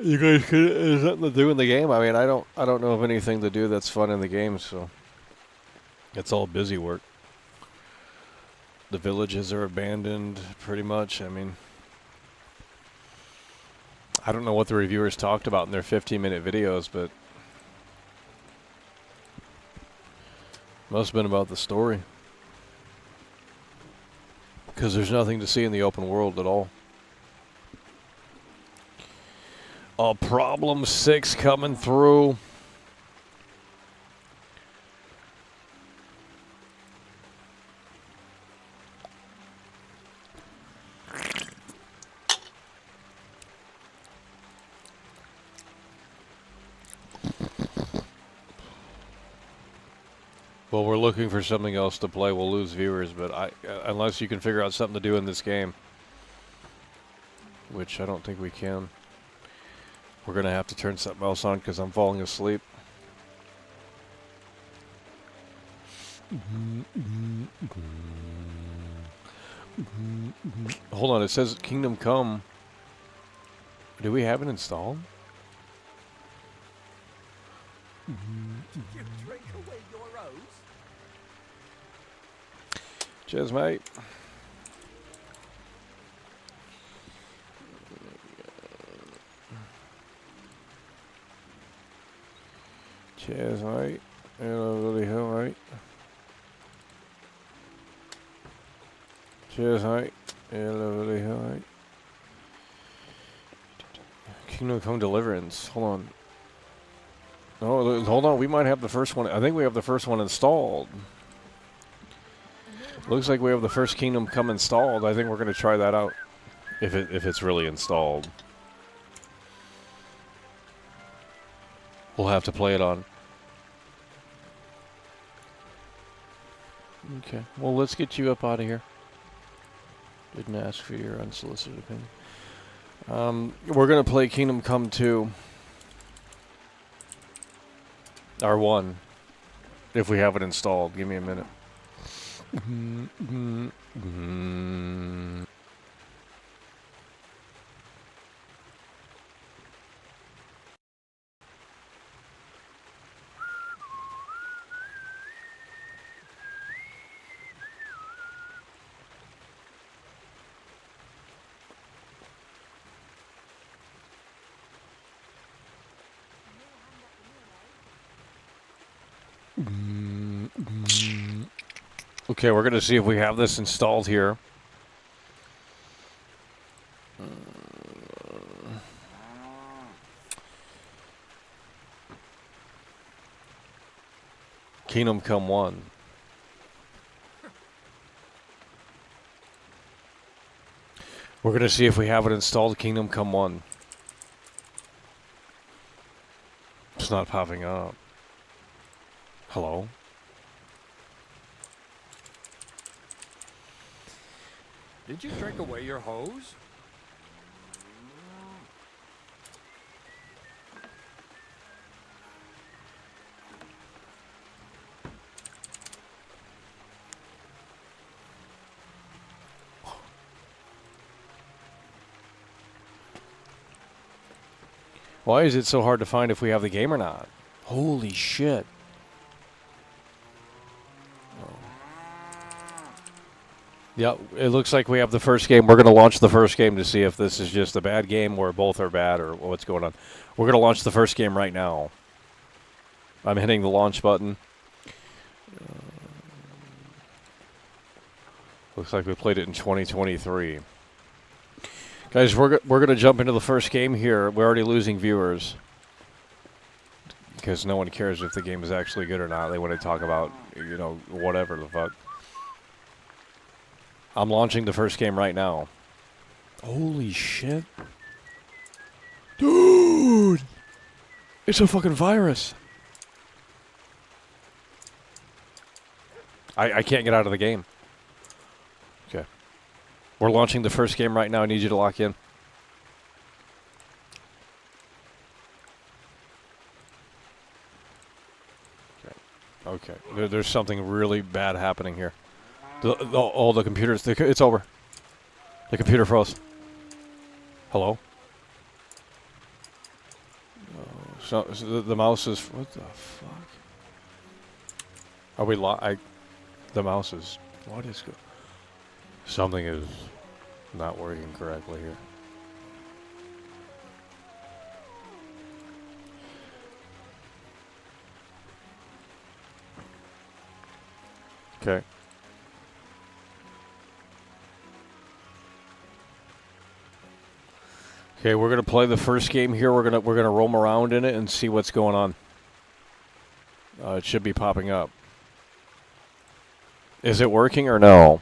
You guys could, is something to do in the game? I mean, I don't know of anything to do that's fun in the game, so it's all busy work. The villages are abandoned, pretty much. I mean, I don't know what the reviewers talked about in their 15-minute videos, but must have been about the story. Because there's nothing to see in the open world at all. Problem 6 coming through. Well, we're looking for something else to play. We'll lose viewers, but unless you can figure out something to do in this game, which I don't think we can. We're going to have to turn something else on because I'm falling asleep. Hold on, it says Kingdom Come. Do we have it installed? Did you drink away your rose? Cheers, mate. Cheers, mate. Hello, Willie Hill, mate. Cheers, mate. Hello, Willie Hill, mate. Kingdom Come Deliverance. Hold on. No, hold on. We might have the first one. I think we have the first one installed. Looks like we have the first Kingdom Come installed. I think we're going to try that out if it's really installed. We'll have to play it on. Okay. Well, let's get you up out of here. Didn't ask for your unsolicited opinion. We're going to play Kingdom Come 2. R1. If we have it installed. Give me a minute. Okay, we're going to see if we have this installed here. Kingdom Come 1. We're going to see if we have it installed, Kingdom Come 1. It's not popping up. Hello? Did you drink away your hose? Why is it so hard to find if we have the game or not? Holy shit. Yeah, it looks like we have the first game. We're going to launch the first game to see if this is just a bad game or both are bad or what's going on. We're going to launch the first game right now. I'm hitting the launch button. Looks like we played it in 2023. Guys, we're going to jump into the first game here. We're already losing viewers because no one cares if the game is actually good or not. They want to talk about, you know, whatever the fuck. I'm launching the first game right now. Holy shit. Dude! It's a fucking virus. I can't get out of the game. Okay. We're launching the first game right now. I need you to lock in. Okay. There's something really bad happening here. All the computers, it's over. The computer froze. Hello? So the mouse is, what the fuck? Are we the mouse is, what is, something is not working correctly here. Okay. Okay, we're gonna play the first game here. We're gonna roam around in it and see what's going on. It should be popping up. Is it working or no?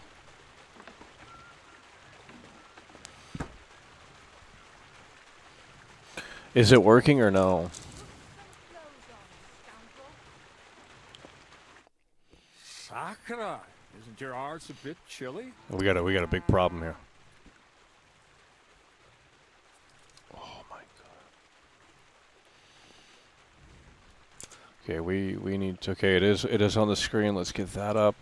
Is it working or no? Sakura, isn't your arse a bit chilly? We got a big problem here. Okay, we need to, okay, it is on the screen. Let's get that up.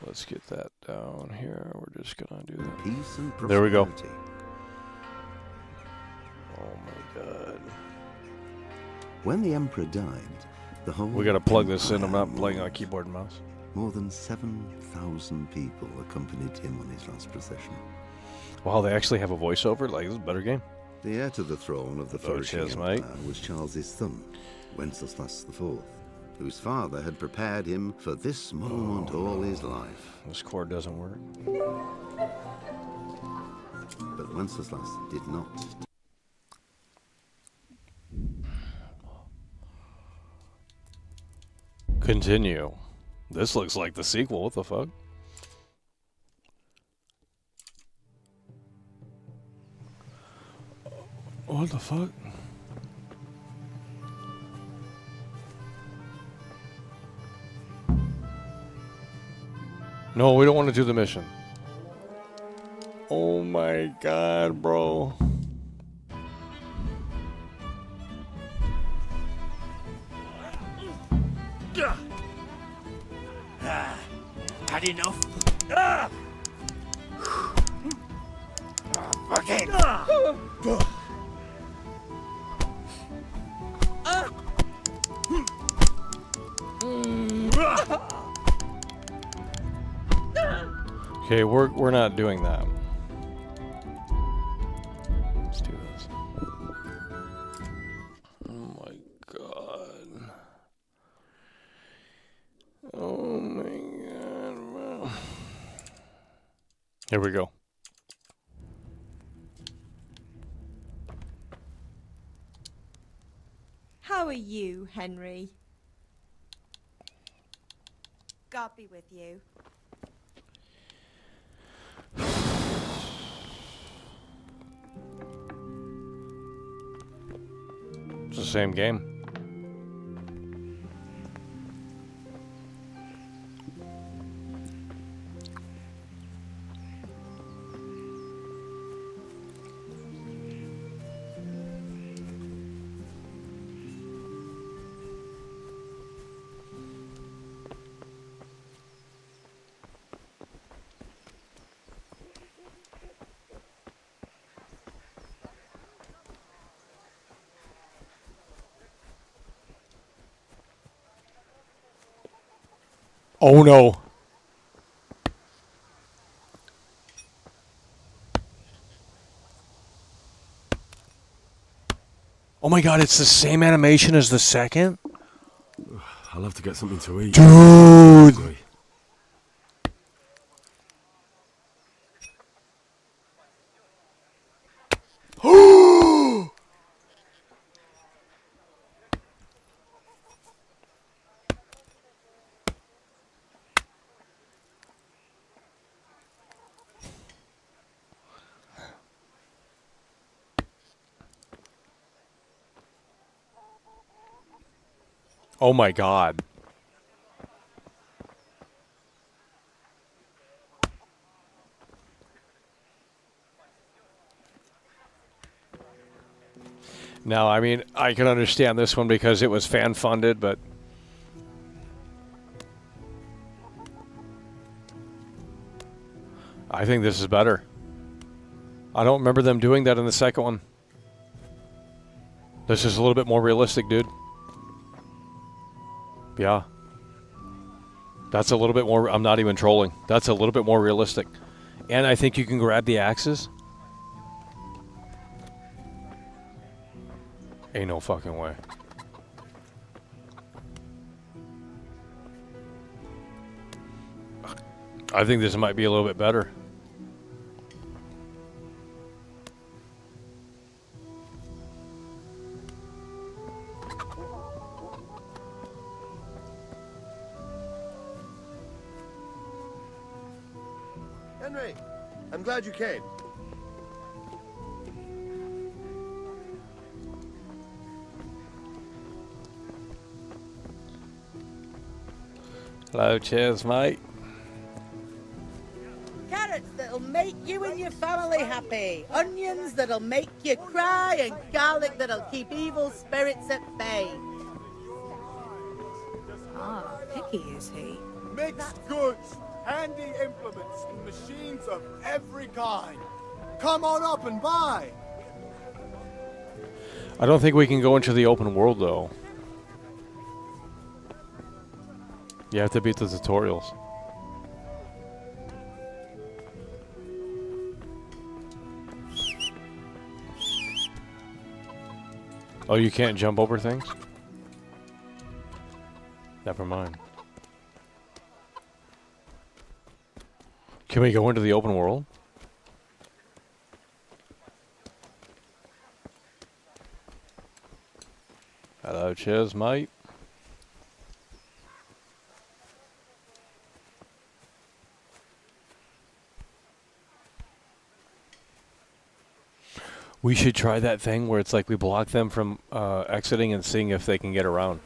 Let's get that down here. We're just gonna do that. Peace and prosperity. There we go. Oh my god. When the emperor died, the whole We gotta plug this in. I'm not playing on keyboard and mouse. More than 7,000 people accompanied him on his last procession. Wow, they actually have a voiceover? Like, this is a better game. The heir to the throne of the flourishing cheers, empire mate. was Charles's son, Wenceslas IV, whose father had prepared him for this moment all his life. This cord doesn't work. But Wenceslas did not. Continue. This looks like the sequel. What the fuck? What the fuck? No, we don't want to do the mission. Oh my god, bro. Had enough? Fuck it! Okay, we're not doing that. Let's do this. Oh my god. Oh my god. Here we go. How are you, Henry? God be with you. It's the same game. Oh no. Oh my god, it's the same animation as the second? I'll have to get something to eat. Dude! Oh my god. Now, I mean, I can understand this one because it was fan-funded, but... I think this is better. I don't remember them doing that in the second one. This is a little bit more realistic, dude. Yeah. That's a little bit more... I'm not even trolling. That's a little bit more realistic. And I think you can grab the axes. Ain't no fucking way. I think this might be a little bit better. Henry, I'm glad you came. Hello, cheers, mate. Carrots that'll make you and your family happy. Onions that'll make you cry. And garlic that'll keep evil spirits at bay. Ah, picky is he? Mixed goods, handy implements, and machines of every kind. Come on up and buy. I don't think we can go into the open world, though. You have to beat the tutorials. Oh, you can't jump over things? Never mind. Can we go into the open world? Hello, cheers, mate. We should try that thing where it's like we block them from exiting and seeing if they can get around.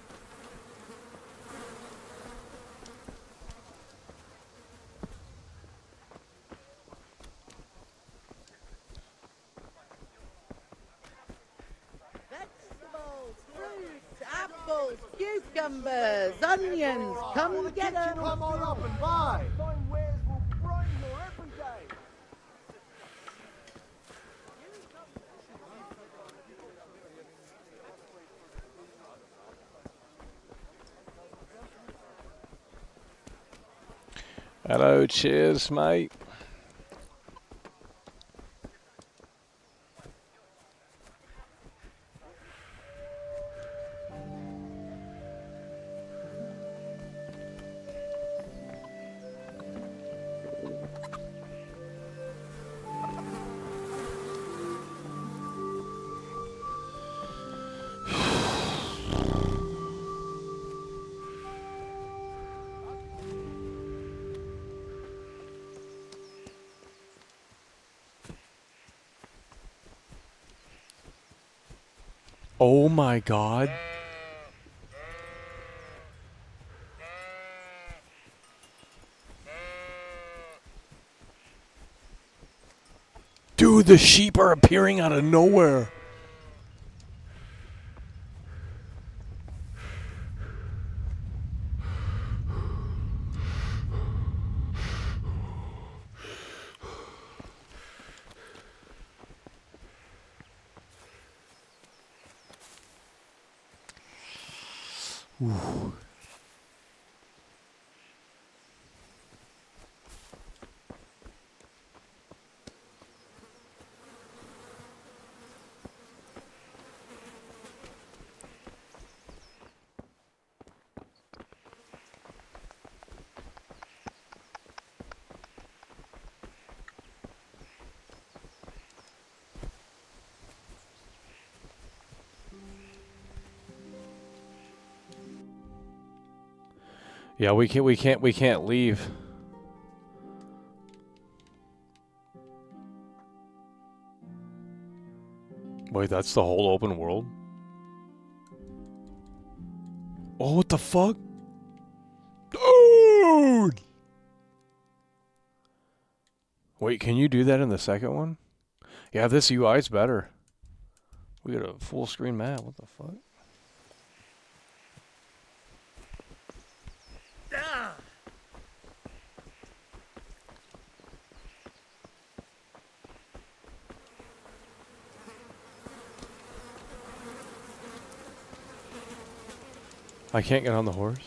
Vegetables, fruits, apples, cucumbers. cucumbers, onions, come get them. Come on up and buy. Find wares will brighten your every day. Hello, cheers, mate. Oh my god. Dude, the sheep are appearing out of nowhere. Ooh. Yeah, we can't leave. Wait, that's the whole open world? Oh, what the fuck? Dude! Wait, can you do that in the second one? Yeah, this UI is better. We got a full screen map. What the fuck? I can't get on the horse.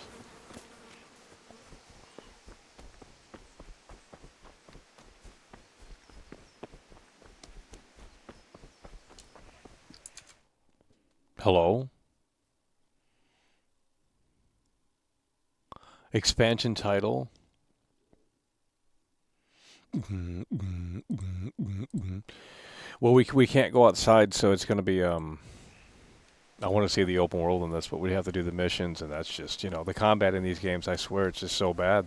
Hello? Expansion title. Well, we can't go outside, so it's going to be I want to see the open world in this, but we have to do the missions, and that's just, you know, the combat in these games, I swear, it's just so bad.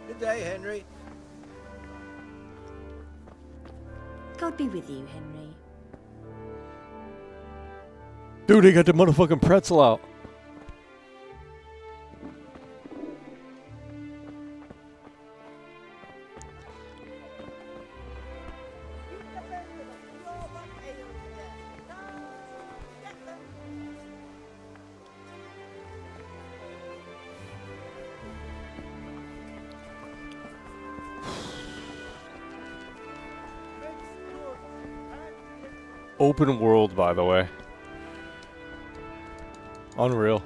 Good day, Henry. God be with you, Henry. Dude, they got the motherfucking pretzel out. Open world, by the way. Unreal.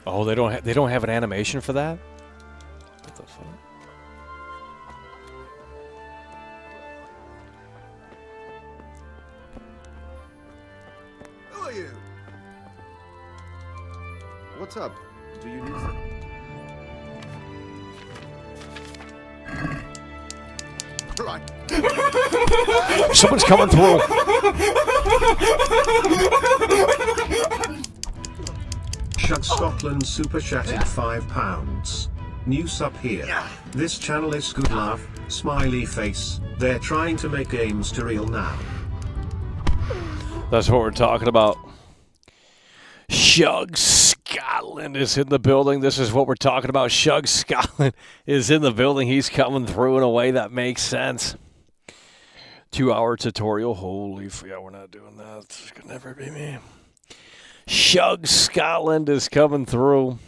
Oh, they don't have an animation for that? What the fuck? Who are you? What's up? Do you need some? Right. Someone's coming through. Shug Scotland super chatted £5. New sub here. This channel is good laugh, smiley face. They're trying to make games to real now. That's what we're talking about. Shug Scotland is in the building. This is what we're talking about. Shug Scotland is in the building. He's coming through in a way that makes sense. 2-hour tutorial. Holy yeah, we're not doing that. This could never be me. Shug Scotland is coming through.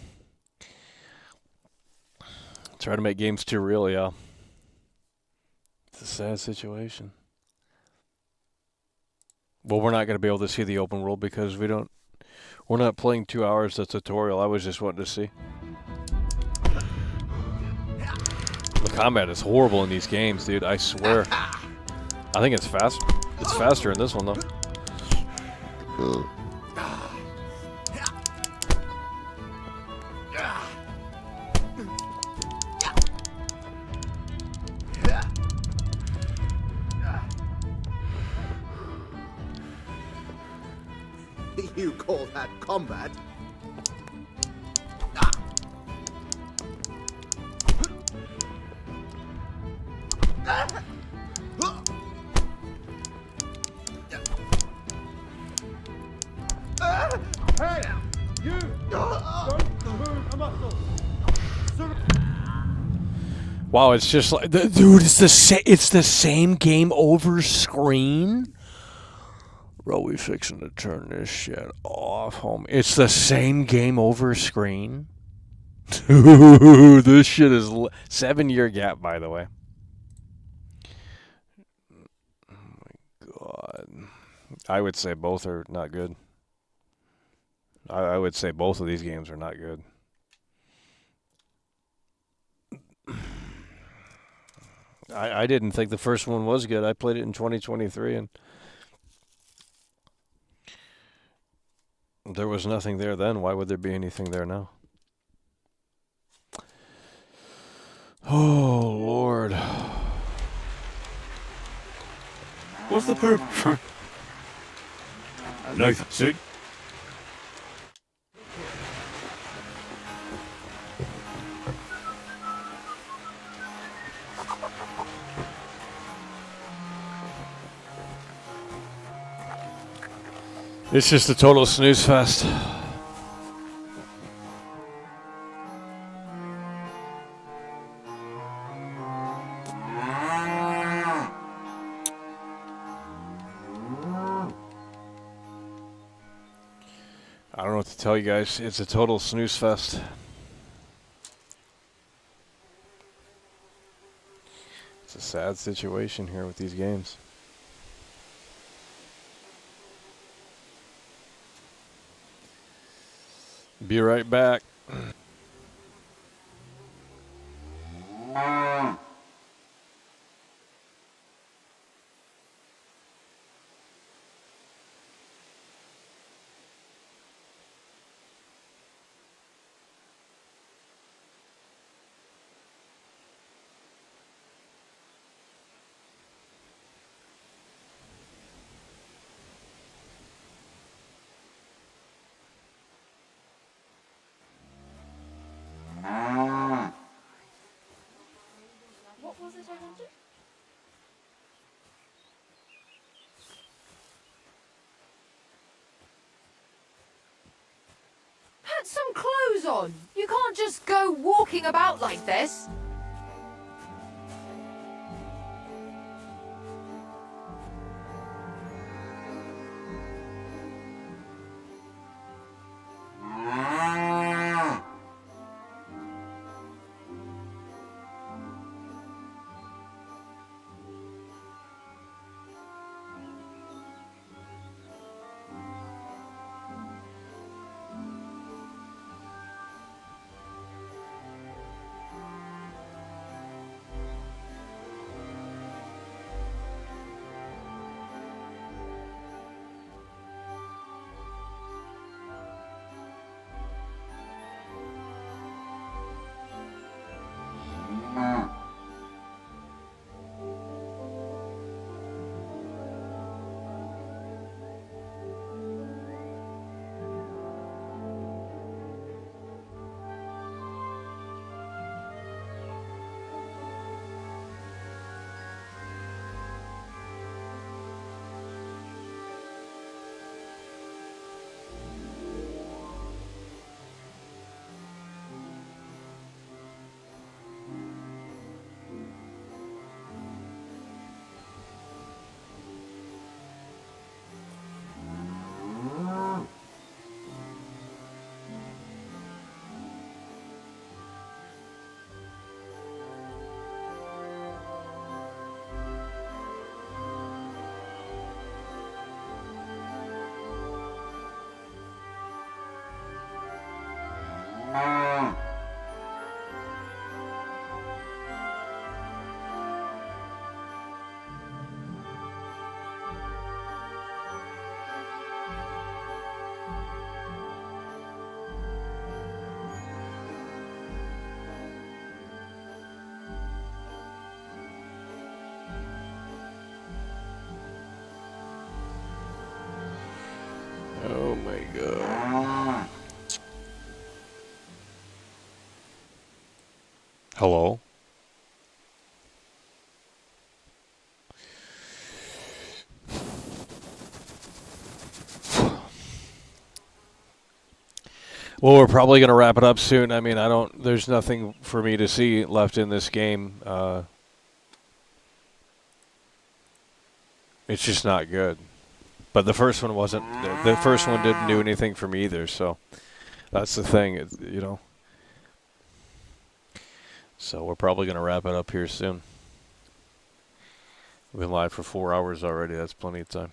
Try to make games too real, yeah. It's a sad situation. Well, we're not going to be able to see the open world because we're not playing 2 hours of tutorial. I was just wanting to see. The combat is horrible in these games, dude. I swear. I think it's fast. It's faster in this one, though. You call that combat? Hey! You! Don't move a muscle! Wow, it's just like, dude, it's the same game over screen. Bro, we fixing to turn this shit off, homie. It's the same game over screen. Dude, this shit is 7-year gap, by the way. Oh my god. I would say both are not good. I would say both of these games are not good. I didn't think the first one was good. I played it in 2023 and there was nothing there then. Why would there be anything there now? Oh, Lord. What's the purpose? Nathan, see? It's just a total snooze fest. I don't know what to tell you guys. It's a total snooze fest. It's a sad situation here with these games. Be right back. What was it I wanted? Put some clothes on. You can't just go walking about like this. my god. Hello? Well, we're probably going to wrap it up soon. I mean, there's nothing for me to see left in this game. It's just not good. But the first one wasn't, the first one didn't do anything for me either, so that's the thing, you know. So we're probably going to wrap it up here soon. We've been live for 4 hours already. That's plenty of time.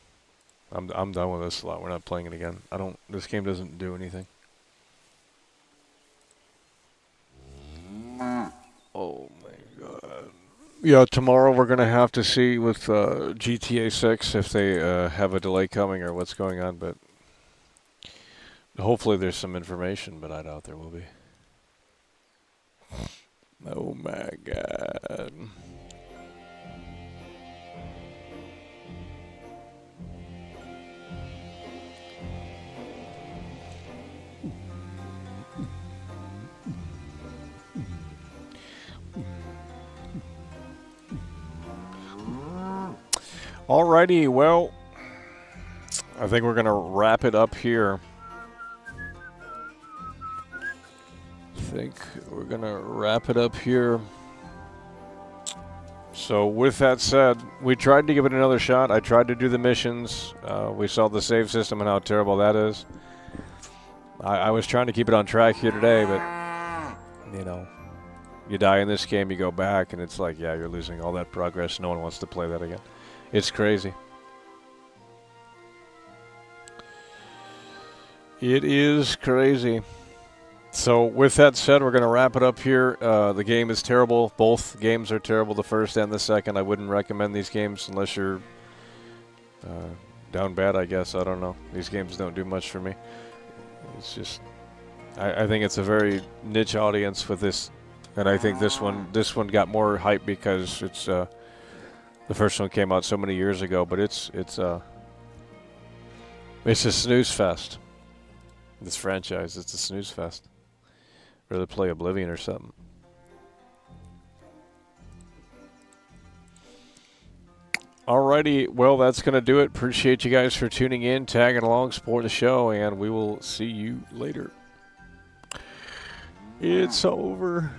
I'm done with this a lot. We're not playing it again. This game doesn't do anything. Oh my god. Yeah, tomorrow we're going to have to see with GTA 6 if they have a delay coming or what's going on, but hopefully there's some information, but I doubt there will be. Oh my god. Alrighty, well, I think we're going to wrap it up here. So with that said, we tried to give it another shot. I tried to do the missions. We saw the save system and how terrible that is. I was trying to keep it on track here today, but, you know, you die in this game, you go back, and it's like, yeah, you're losing all that progress. No one wants to play that again. It's crazy. It is crazy. So with that said, we're going to wrap it up here. The game is terrible. Both games are terrible, the first and the second. I wouldn't recommend these games unless you're down bad, I guess. I don't know. These games don't do much for me. It's just, I think it's a very niche audience with this, and I think this one got more hype because it's the first one came out so many years ago, but it's a snooze fest. This franchise, it's a snooze fest. Rather play Oblivion or something. Alrighty, well, that's going to do it. Appreciate you guys for tuning in, tagging along, supporting the show, and we will see you later. It's over.